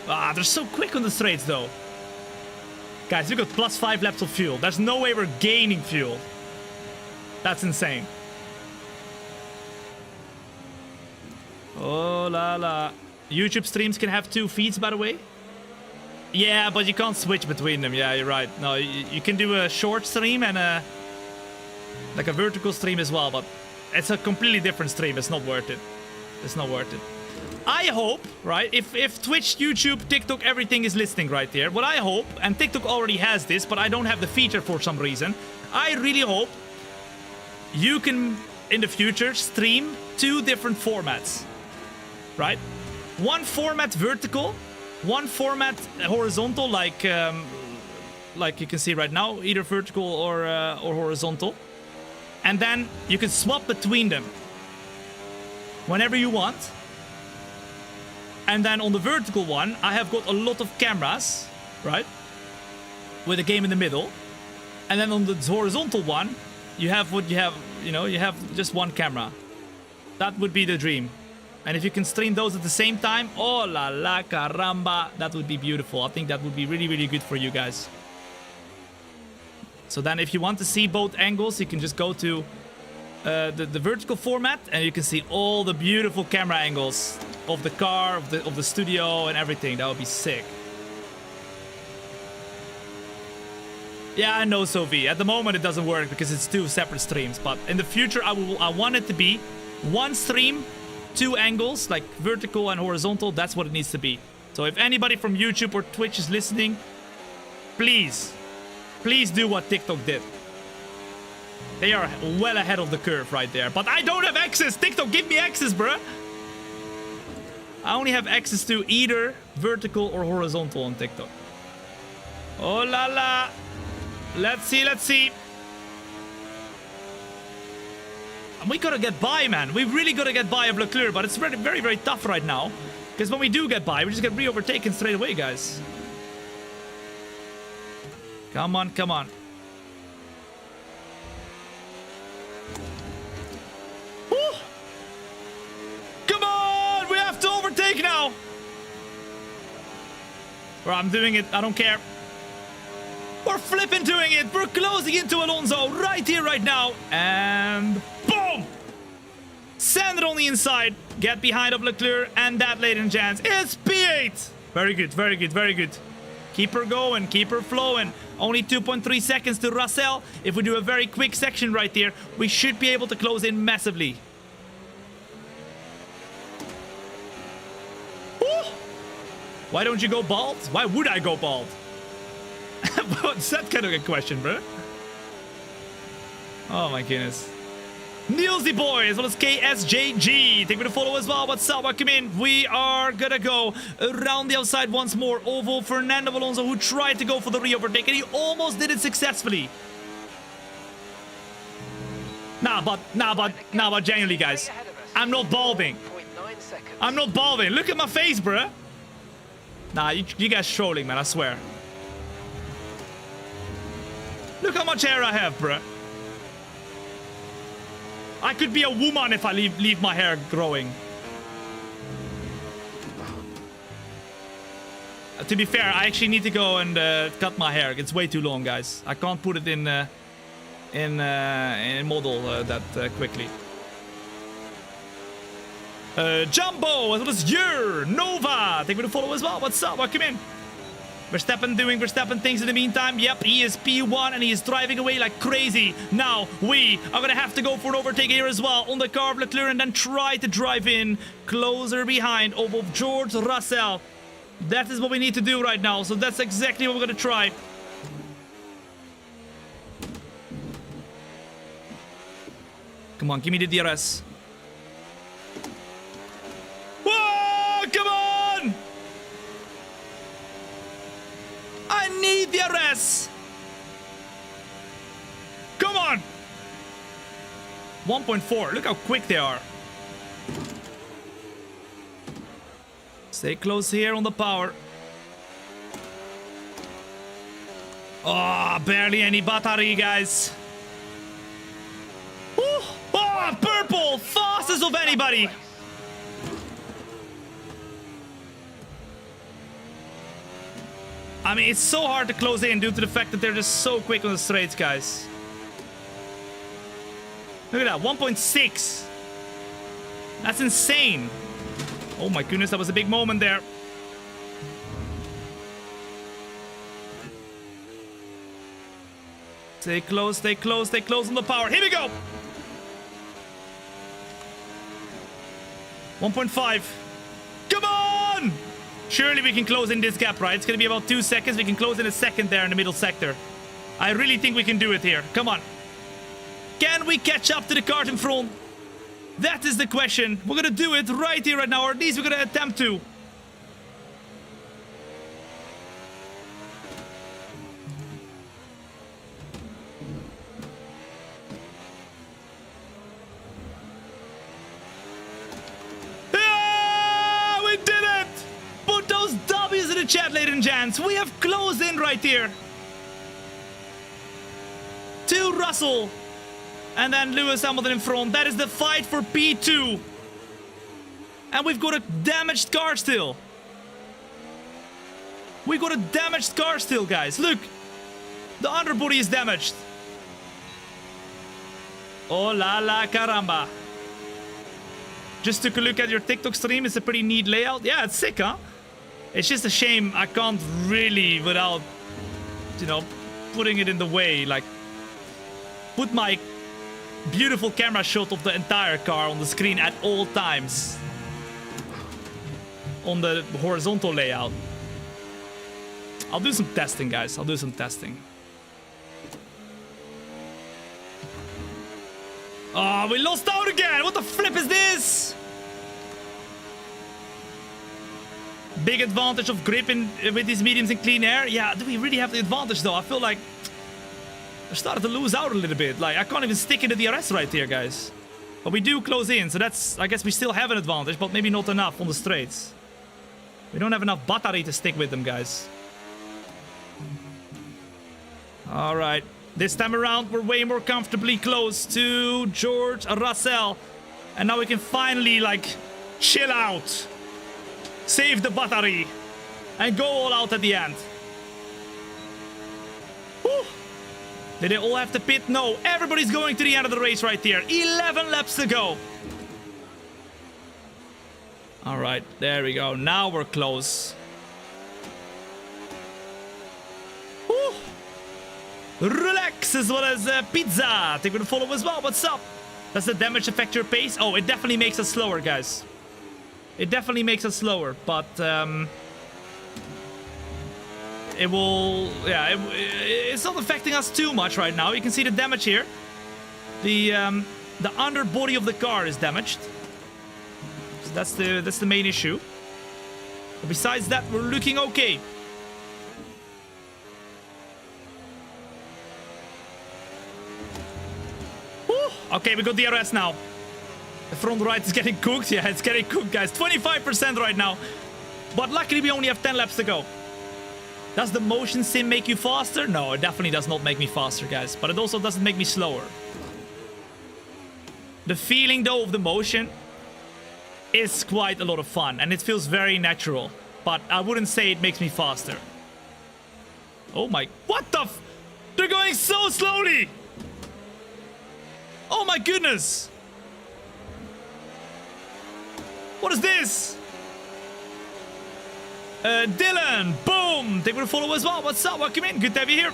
Ah, they're so quick on the straights, though. Guys, we got plus 5 laps of fuel. There's no way we're gaining fuel. That's insane. Oh la la. YouTube streams can have 2 feeds, by the way. Yeah, but you can't switch between them. Yeah, you're right. No, you can do a short stream and like a vertical stream as well, but it's a completely different stream. It's not worth it. It's not worth it. I hope, right, if Twitch, YouTube, TikTok, everything is listening right there, what I hope, and TikTok already has this, but I don't have the feature for some reason, I really hope you can, in the future, stream 2 different formats, right? One format vertical, one format horizontal, like you can see right now, either vertical or horizontal. And then you can swap between them whenever you want. And then on the vertical one, I have got a lot of cameras, right? With a game in the middle. And then on the horizontal one, you have what you have, you know, you have just one camera. That would be the dream. And if you can stream those at the same time, oh la la caramba, that would be beautiful. I think that would be really, really good for you guys. So then if you want to see both angles, you can just go to the vertical format and you can see all the beautiful camera angles of the car, of the studio and everything. That would be sick. Yeah, I know, Sophie. At the moment, it doesn't work because it's 2 separate streams. But in the future, I want it to be 1 stream, 2 angles, like vertical and horizontal. That's what it needs to be. So if anybody from YouTube or Twitch is listening, please do what TikTok did. They are well ahead of the curve right there. But I don't have access. TikTok, give me access, bruh. I only have access to either vertical or horizontal on TikTok. Oh la la. Let's see. we gotta get by, man. We really gotta get by of Leclerc, but it's very, very, very tough right now. Because when we do get by, we just get re-overtaken straight away, guys. Come on, come on. Woo! Come on! We have to overtake now! Or I'm doing it, I don't care. We're flipping doing it. We're closing into Alonso right here, right now. And boom! Send it on the inside. Get behind of Leclerc. And that, ladies and gents, is P8. Very good, very good, very good. Keep her going, keep her flowing. Only 2.3 seconds to Russell. If we do a very quick section right there, we should be able to close in massively. Woo! Why don't you go bald? Why would I go bald? What's that kind of a question, bro? Oh my goodness. Niels the boy, as well as KSJG. Thank you for the follow as well. What's up? Welcome in. We are gonna go around the outside once more. Oval Fernando Alonso, who tried to go for the re-overtake, and he almost did it successfully. Nah, but genuinely, guys, I'm not balding. I'm not balding. Look at my face, bruh. Nah, you guys trolling, man, I swear. Look how much hair I have, bruh. I could be a woman if I leave my hair growing. To be fair, I actually need to go and cut my hair. It's way too long, guys. I can't put it in model that quickly. Jumbo, as well as Yer, Nova. Thank you for the follow as well. What's up? Welcome in. Verstappen doing Verstappen things in the meantime. Yep, he is P1 and he is driving away like crazy. Now we are going to have to go for an overtake here as well on the car of Leclerc and then try to drive in closer behind of George Russell. That is what we need to do right now. So that's exactly what we're going to try. Come on, give me the DRS. Whoa, come on! I need the DRS. Come on. 1.4. Look how quick they are. Stay close here on the power. Oh, barely any battery, guys. Woo. Oh, purple. Fastest of anybody. I mean, it's so hard to close in due to the fact that they're just so quick on the straights, guys. Look at that, 1.6. That's insane. Oh my goodness, that was a big moment there. Stay close, stay close, stay close on the power. Here we go. 1.5. Come on! Surely we can close in this gap, right? It's going to be about 2 seconds. We can close in a second there in the middle sector. I really think we can do it here. Come on. Can we catch up to the cart in front? That is the question. We're going to do it right here, right now. Or at least we're going to attempt to. Chat, ladies and gents, we have closed in right here to Russell and then Lewis Hamilton in front. That is the fight for P2, and we've got a damaged car still. We got a damaged car still, guys. Look, the underbody is damaged. Oh la la caramba. Just took a look at your TikTok stream. It's a pretty neat layout. Yeah, it's sick, huh? It's just a shame I can't really, without, you know, putting it in the way, like, put my beautiful camera shot of the entire car on the screen at all times. On the horizontal layout. I'll do some testing, guys. I'll do some testing. Oh, we lost out again! What the flip is this? Big advantage of grip with these mediums in clean air. Yeah, do we really have the advantage though? I feel like I started to lose out a little bit. Like, I can't even stick into the DRS right here, guys. But we do close in, so that's... I guess we still have an advantage, but maybe not enough on the straights. We don't have enough battery to stick with them, guys. Alright. This time around, we're way more comfortably close to George Russell. And now we can finally, like, chill out. Save the battery. And go all out at the end. Whew. Did they all have to pit? No. Everybody's going to the end of the race right here. 11 laps to go. Alright, there we go. Now we're close. Whew. Relax as well as pizza. Take a follow as well. What's up? Does the damage affect your pace? Oh, it definitely makes us slower, guys. It definitely makes us slower, but it will... Yeah, it's not affecting us too much right now. You can see the damage here. The underbody of the car is damaged. So that's the main issue. But besides that, we're looking okay. Whew. Okay, we got DRS now. The front right is getting cooked. Yeah, it's getting cooked, guys. 25% right now. But luckily, we only have 10 laps to go. Does the motion sim make you faster? No, it definitely does not make me faster, guys. But it also doesn't make me slower. The feeling, though, of the motion is quite a lot of fun. And it feels very natural. But I wouldn't say it makes me faster. Oh my... What the f... They're going so slowly! Oh my goodness! What is this? Dylan, boom! They will follow as well. What's up? Welcome in. Good to have you here.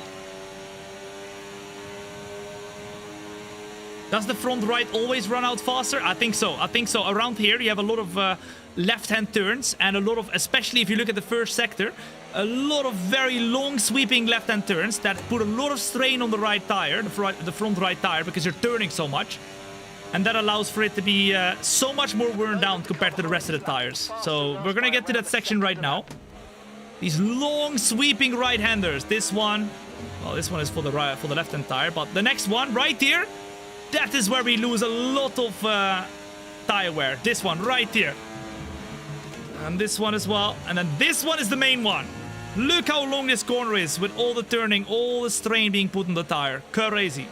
Does the front right always run out faster? I think so. I think so. Around here, you have a lot of left-hand turns and a lot of, especially if you look at the first sector, a lot of very long sweeping left-hand turns that put a lot of strain on the right tire, the front right tire, because you're turning so much. And that allows for it to be so much more worn down compared to the rest of the tires. So we're gonna get to that section right now. These long sweeping right-handers. This one, well, this one is for the left-hand tire, but the next one right here, that is where we lose a lot of tire wear. This one right here, and this one as well, and then this one is the main one. Look how long this corner is with all the turning, all the strain being put on the tire. Crazy.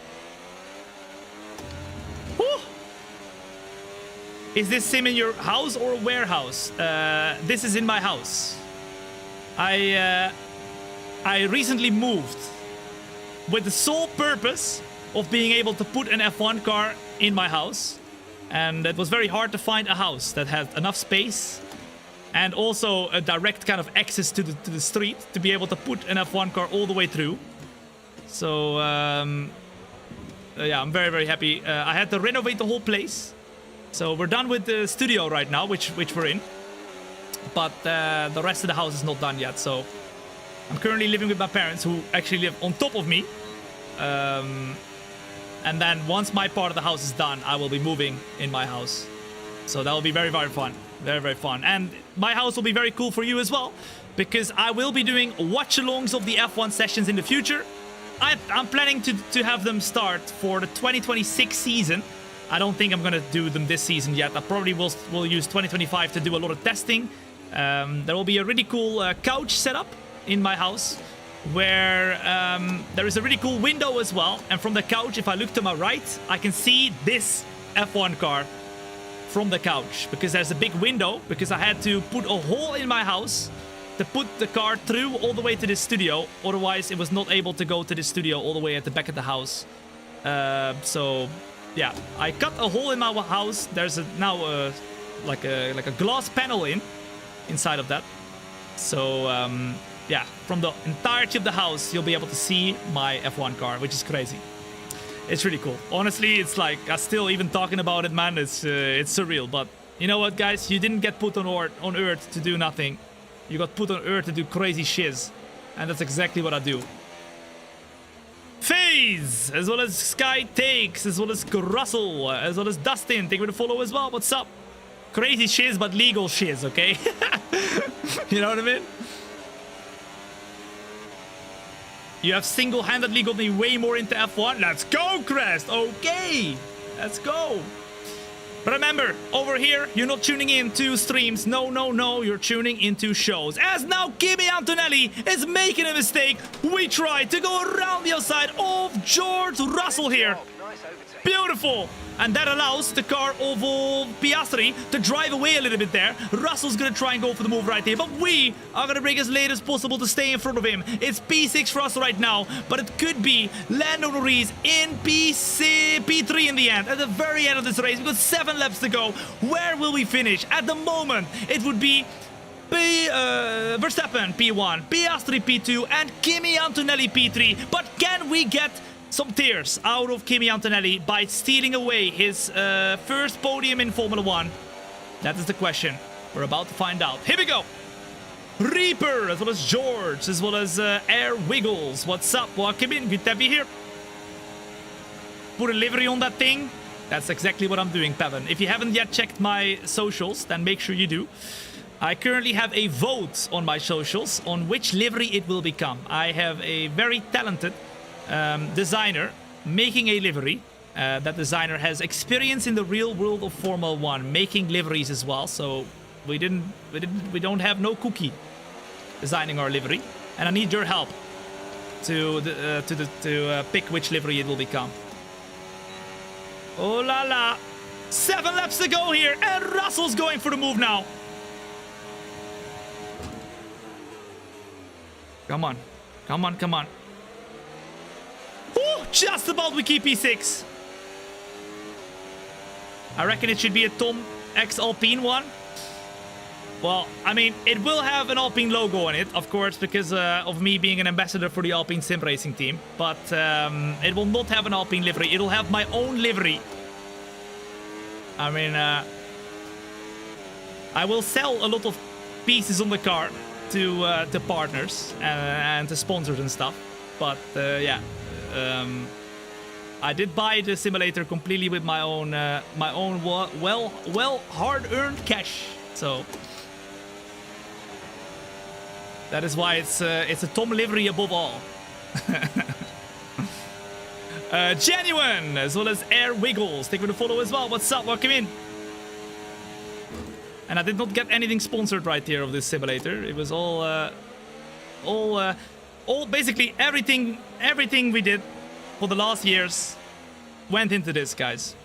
Is this sim in your house or warehouse? This is in my house. I recently moved with the sole purpose of being able to put an F1 car in my house. And it was very hard to find a house that had enough space and also a direct kind of access to the street to be able to put an F1 car all the way through. So, yeah, I'm very, very happy. I had to renovate the whole place. So we're done with the studio right now, which we're in. But the rest of the house is not done yet. So I'm currently living with my parents, who actually live on top of me. And then once my part of the house is done, I will be moving in my house. So that will be very, very fun. Very, very fun. And my house will be very cool for you as well, because I will be doing watch-alongs of the F1 sessions in the future. I'm planning to have them start for the 2026 season. I don't think I'm going to do them this season yet. I probably will use 2025 to do a lot of testing. There will be a really cool couch setup in my house, where there is a really cool window as well. And from the couch, if I look to my right, I can see this F1 car from the couch, because there's a big window, because I had to put a hole in my house to put the car through all the way to the studio. Otherwise, it was not able to go to the studio all the way at the back of the house. So... yeah, I cut a hole in my house. There's now like a glass panel inside of that. So yeah, from the entirety of the house, you'll be able to see my F1 car, which is crazy. It's really cool. Honestly, it's like, I'm still even talking about it, man. It's surreal. But you know what, guys? You didn't get put on Earth to do nothing. You got put on Earth to do crazy shiz, and that's exactly what I do. FaZe, as well as Sky Takes, as well as Russell, as well as Dustin. Thank you for the follow as well. What's up? Crazy shiz, but legal shiz, okay? You know what I mean? You have single-handedly got me way more into F1. Let's go, Crest. Okay, let's go. Remember, over here, you're not tuning in to streams. No, no, no, you're tuning into shows. As now Kimi Antonelli is making a mistake. We try to go around the outside of George Russell here. Nice overtake. Beautiful. And that allows the car of Piastri to drive away a little bit there. Russell's going to try and go for the move right here. But we are going to brake as late as possible to stay in front of him. It's P6 for us right now. But it could be Lando Norris in P3 in the end. At the very end of this race. We've got 7 laps to go. Where will we finish? At the moment, it would be Verstappen P1, Piastri P2, and Kimi Antonelli P3. But can we get some tears out of Kimi Antonelli by stealing away his first podium in Formula 1? That is the question. We're about to find out. Here we go. Reaper, as well as George, as well as Air Wiggles. What's up? Welcome in. Good to have you here. Put a livery on that thing. That's exactly what I'm doing, Pavan. If you haven't yet checked my socials, then make sure you do. I currently have a vote on my socials on which livery it will become. I have a very talented designer making a livery. That designer has experience in the real world of Formula 1, making liveries as well. So we don't have no cookie designing our livery, and I need your help to pick which livery it will become. Oh la la! 7 laps to go here, and Russell's going for the move now. Come on, come on, come on. Ooh, just about we keep P6. I reckon it should be a Tom X Alpine one. Well, I mean, it will have an Alpine logo on it, of course, because of me being an ambassador for the Alpine Sim Racing team. But it will not have an Alpine livery. It'll have my own livery. I mean, I will sell a lot of pieces on the car to partners and to sponsors and stuff. But yeah, I did buy the simulator completely with my own well hard-earned cash. So that is why it's a Tom livery above all. Genuine, as well as Air Wiggles. Thank you for the follow as well. What's up? Welcome in. And I did not get anything sponsored right here of this simulator. It was all basically everything we did for the last years went into this, guys.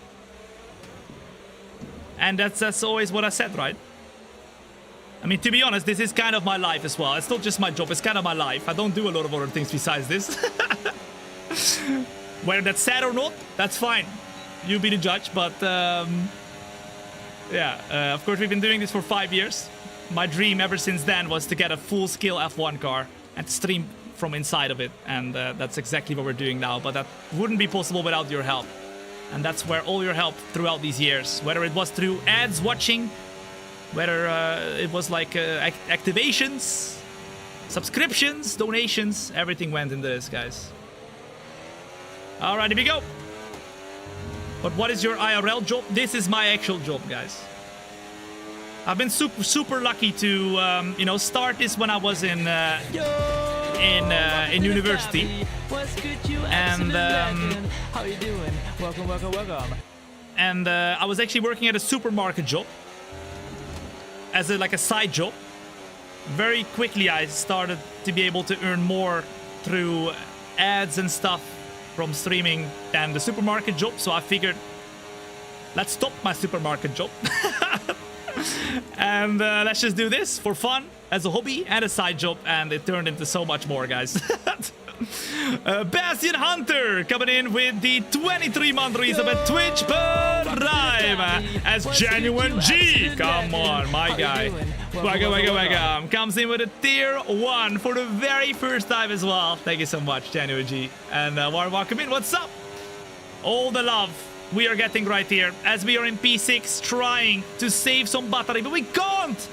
And that's always what I said, right? I mean, to be honest, this is kind of my life as well. It's not just my job, it's kind of my life. I don't do a lot of other things besides this. Whether that's sad or not, that's fine. You be the judge, but yeah, of course we've been doing this for 5 years. My dream ever since then was to get a full-scale F1 car and stream from inside of it, and that's exactly what we're doing now, but that wouldn't be possible without your help. And that's where all your help throughout these years, whether it was through ads watching, whether it was like activations, subscriptions, donations, everything went into this, guys. Alright, here we go. But what is your IRL job? This is my actual job, guys. I've been super lucky to you know, start this when I was in university. And how you doing? Welcome. And I was actually working at a supermarket job as like a side job. Very quickly I started to be able to earn more through ads and stuff from streaming than the supermarket job, so I figured let's stop my supermarket job and let's just do this for fun as a hobby and a side job, and it turned into so much more, guys. Bastion Hunter coming in with the 23-month resub at Twitch Prime as Genuine G. Come on, my guy. Welcome. Comes in with a tier 1 for the very first time as well. Thank you so much, Genuine G. And welcome in. What's up? All the love we are getting right here as we are in P6 trying to save some battery, but we can't.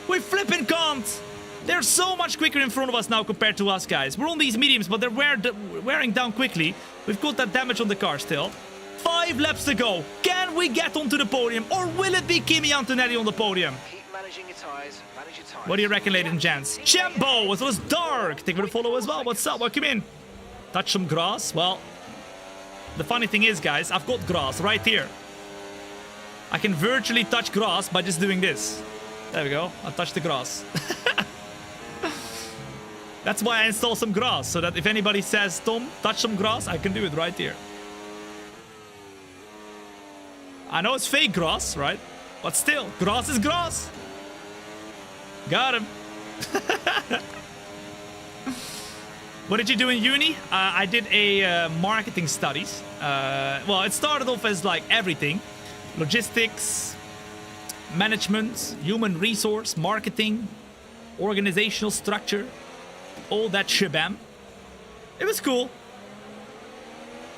We flipping can't. They're so much quicker in front of us now compared to us, guys. We're on these mediums, but they're wearing down quickly. We've got that damage on the car still. 5 laps to go. Can we get onto the podium, or will it be Kimi Antonelli on the podium? Keep managing your tyres, manage your tyres. What do you reckon, ladies and gents? Champo, as well as Dark. Thank you for the follow as well. What's up? Welcome in. Touch some grass. Well, the funny thing is, guys, I've got grass right here. I can virtually touch grass by just doing this. There we go. I touched the grass. That's why I install some grass, so that if anybody says, Tom, touch some grass, I can do it right here. I know it's fake grass, right? But still, grass is grass. Got him. What did you do in uni? I did a marketing studies. Well, it started off as like everything. Logistics, management, human resource, marketing, organizational structure, all that shabam. It was cool.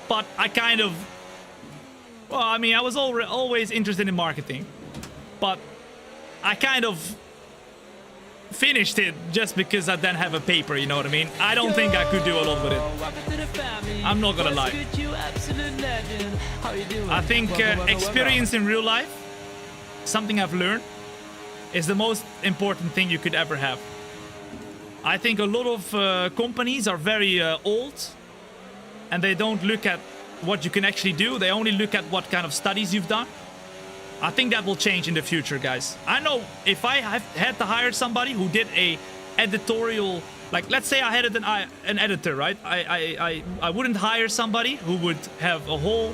But I kind of... Well, I mean, I was always interested in marketing. But I kind of finished it just because I then have a paper, you know what I mean? I don't think I could do a lot with it. I'm not gonna lie. I think experience in real life, something I've learned, is the most important thing you could ever have. I think a lot of companies are very old and they don't look at what you can actually do. They only look at what kind of studies you've done. I think that will change in the future, guys. I know if I had to hire somebody who did a editorial, like let's say I had an editor, right? I wouldn't hire somebody who would have a whole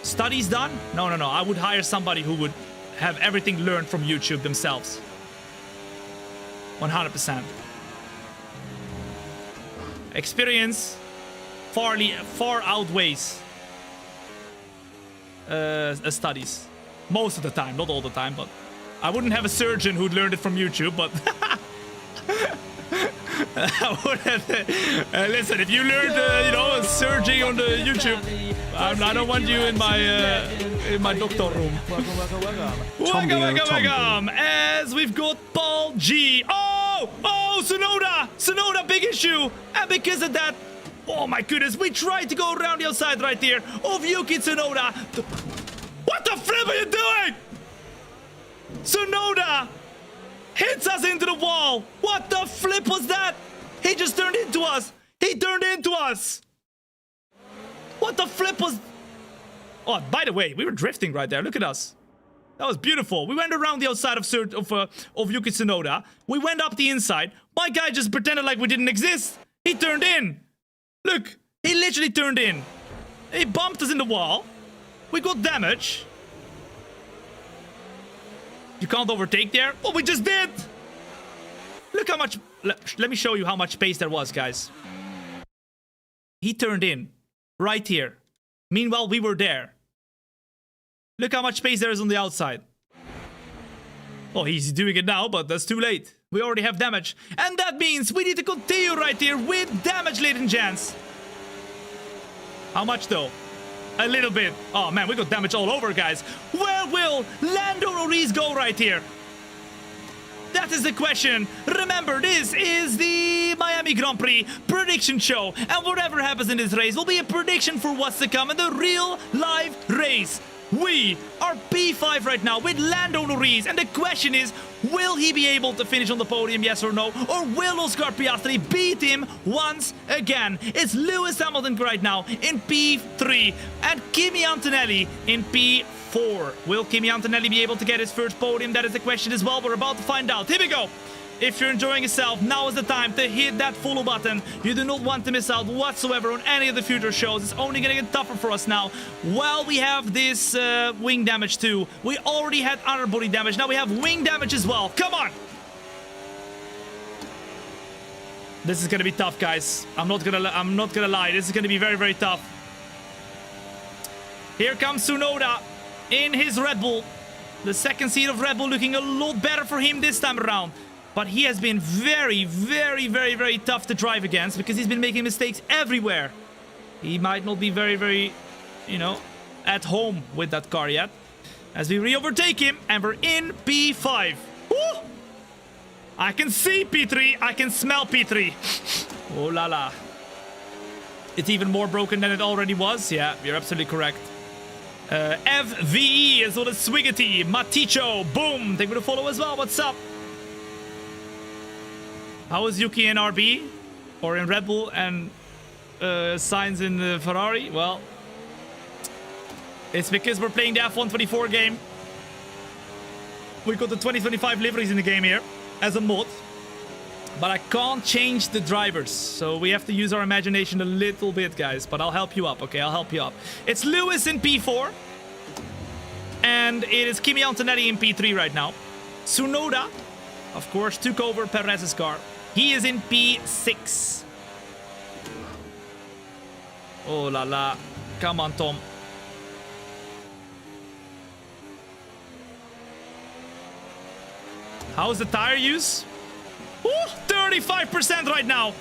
studies done. No. I would hire somebody who would have everything learned from YouTube themselves. 100%. Experience far outweighs studies. Most of the time, not all the time, but I wouldn't have a surgeon who'd learned it from YouTube, but I wouldn't. Listen, if you learned, you know, surgery on the YouTube, I don't want you in my doctor room. Welcome. As we've got Paul G. Oh, Sonoda, big issue, and because of that, oh my goodness, we tried to go around the outside right there of Yuki Tsunoda. What the flip are you doing? Tsunoda hits us into the wall. What the flip was that? He just turned into us. He turned into us. What the flip was... Oh, by the way, we were drifting right there. Look at us. That was beautiful. We went around the outside of Yuki Tsunoda. We went up the inside. My guy just pretended like we didn't exist. He turned in. Look, he literally turned in. He bumped us in the wall. We got damage. You can't overtake there. Oh, we just did. Look how much... Let me show you how much space there was, guys. He turned in. Right here. Meanwhile, we were there. Look how much space there is on the outside. Oh, he's doing it now, but that's too late. We already have damage. And that means we need to continue right here with damage, ladies and gents. How much, though? A little bit. Oh, man, we got damage all over, guys. Where will Lando Norris go right here? That is the question. Remember, this is the Miami Grand Prix prediction show. And whatever happens in this race will be a prediction for what's to come in the real live race. We are P5 right now with Lando Norris. And the question is, will he be able to finish on the podium, yes or no? Or will Oscar Piastri beat him once again? It's Lewis Hamilton right now in P3 and Kimi Antonelli in P4. Will Kimi Antonelli be able to get his first podium? That is the question as well. We're about to find out. Here we go. If you're enjoying yourself, now is the time to hit that follow button. You do not want to miss out whatsoever on any of the future shows. It's only going to get tougher for us now. While we have this wing damage too. We already had other body damage. Now we have wing damage as well. Come on! This is going to be tough, guys. I'm not gonna lie. This is going to be very, very tough. Here comes Tsunoda in his Red Bull. The second seat of Red Bull looking a lot better for him this time around. But he has been very, very, very, very tough to drive against because he's been making mistakes everywhere. He might not be very, very, you know, at home with that car yet. As we re-overtake him and we're in P5. Woo! I can see P3. I can smell P3. Oh la la. It's even more broken than it already was. Yeah, you're absolutely correct. FVE is what a Swiggity. Maticho. Boom. Thank you for the follow as well. What's up? How is Yuki in RB? Or in Red Bull and Sainz in the Ferrari? Well, it's because we're playing the F1 24 game. We got the 2025 liveries in the game here as a mod. But I can't change the drivers. So we have to use our imagination a little bit, guys. But I'll help you up, okay? I'll help you up. It's Lewis in P4. And it is Kimi Antonelli in P3 right now. Tsunoda, of course, took over Perez's car. He is in P6. Oh la la. Come on, Tom. How's the tire use? Ooh, 35% right now.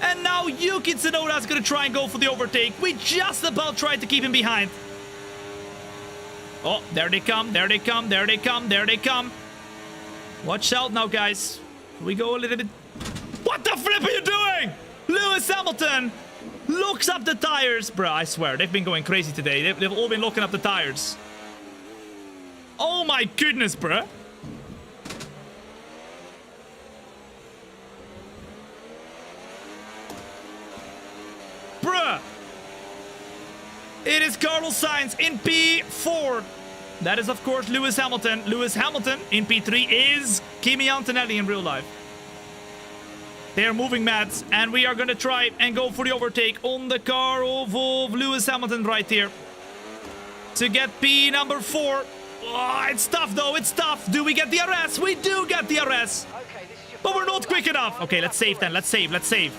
And now Yuki Tsunoda is going to try and go for the overtake. We just about tried to keep him behind. Oh, there they come, there they come, there they come, there they come. Watch out now, guys. We go a little bit... What the flip are you doing? Lewis Hamilton looks up the tires. Bruh, I swear, they've been going crazy today. They've all been looking up the tires. Oh my goodness, bruh. Bruh. It is Carlos Sainz in P4. That is, of course, Lewis Hamilton. Lewis Hamilton in P3 is Kimi Antonelli in real life. They are moving mad, and we are going to try and go for the overtake on the car of Lewis Hamilton right here. To get P number 4. Oh, it's tough, though. It's tough. Do we get the DRS? We do get the DRS. Okay, this is your But we're final not quick lap. enough. Okay, let's save then. Let's save. Let's save.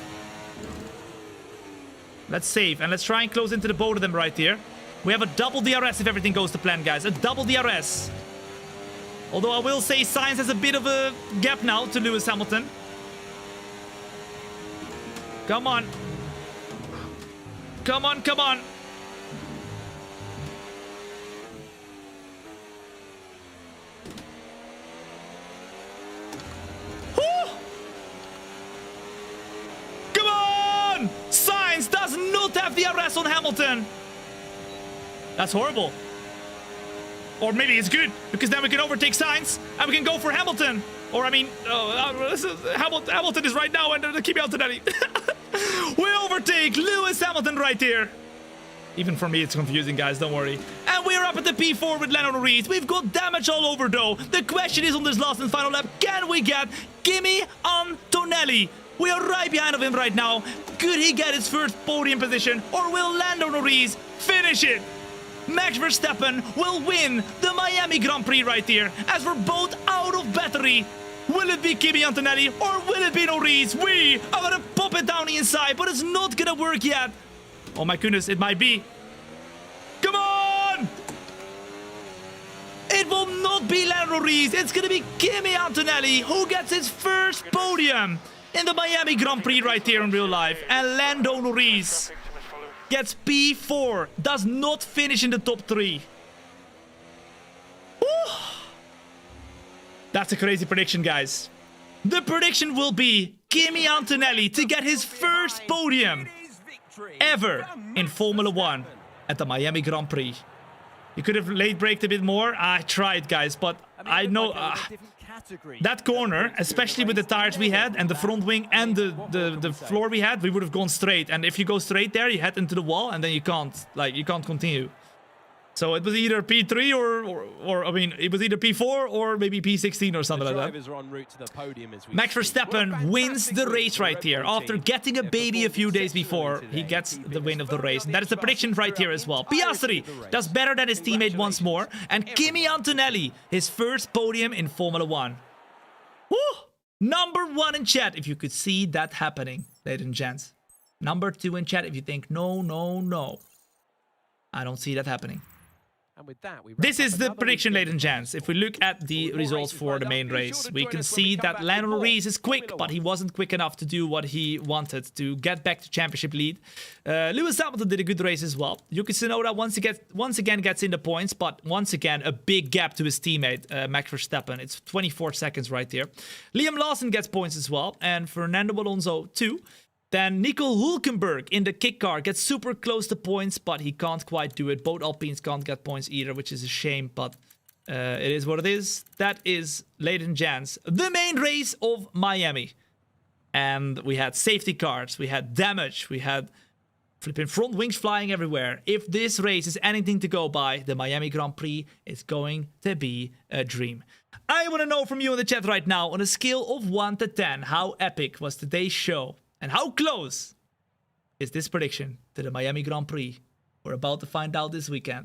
Let's save. And let's try and close into the both of them right here. We have a double DRS if everything goes to plan, guys. A double DRS. Although I will say Sainz has a bit of a gap now to Lewis Hamilton. Come on. Come on, come on. Woo! Come on! Sainz does not have the DRS on Hamilton. That's horrible. Or maybe it's good, because then we can overtake Sainz and we can go for Hamilton. Or, I mean, Hamilton is right now under the Kimi Antonelli. We overtake Lewis Hamilton right here. Even for me, it's confusing, guys. Don't worry. And we're up at the P4 with Lando Norris. We've got damage all over, though. The question is on this last and final lap, can we get Kimi Antonelli? We are right behind of him right now. Could he get his first podium position, or will Lando Norris finish it? Max Verstappen will win the Miami Grand Prix right here, as we're both out of battery. Will it be Kimi Antonelli, or will it be Norris? We are gonna pop it down the inside, but it's not gonna work yet. Oh my goodness, it might be. Come on! It will not be Lando Norris. It's gonna be Kimi Antonelli who gets his first podium in the Miami Grand Prix right here in real life. And Lando Norris gets P4, does not finish in the top 3. Woo. That's a crazy prediction, guys. The prediction will be Kimi Antonelli to get his first podium ever in Formula 1 at the Miami Grand Prix. You could have late braked a bit more. I tried, guys, but I know that corner, especially with the tires we had and the front wing and the floor we had, we would have gone straight. And if you go straight there, you head into the wall and then you can't continue. So it was either P3 or I mean, it was either P4 or maybe P16 or something like that. Max Verstappen wins the race right here. After getting a baby a few days before, he gets the win of the race. And that is the prediction right here as well. Piastri does better than his teammate once more. And Kimi Antonelli, his first podium in Formula 1. Woo! Number 1 in chat, if you could see that happening, ladies and gents. Number 2 in chat, if you think, no, no, no. I don't see that happening. And with that, this is the prediction, ladies and gents. If we look at the results for the main race, we can see that Lando Norris is quick, but he wasn't quick enough to do what he wanted to get back to championship lead. Lewis Hamilton did a good race as well. Yuki Tsunoda once again gets in the points, but once again a big gap to his teammate Max Verstappen. It's 24 seconds right there. Liam Lawson gets points as well, and Fernando Alonso too. Then Nico Hülkenberg in the kick car gets super close to points, but he can't quite do it. Both Alpines can't get points either, which is a shame, but it is what it is. That is, ladies and gents, the main race of Miami. And we had safety cars, we had damage, we had Flipping front wings flying everywhere. If this race is anything to go by, the Miami Grand Prix is going to be a dream. I want to know from you in the chat right now, on a scale of 1 to 10, how epic was today's show? And how close is this prediction to the Miami Grand Prix? We're about to find out this weekend.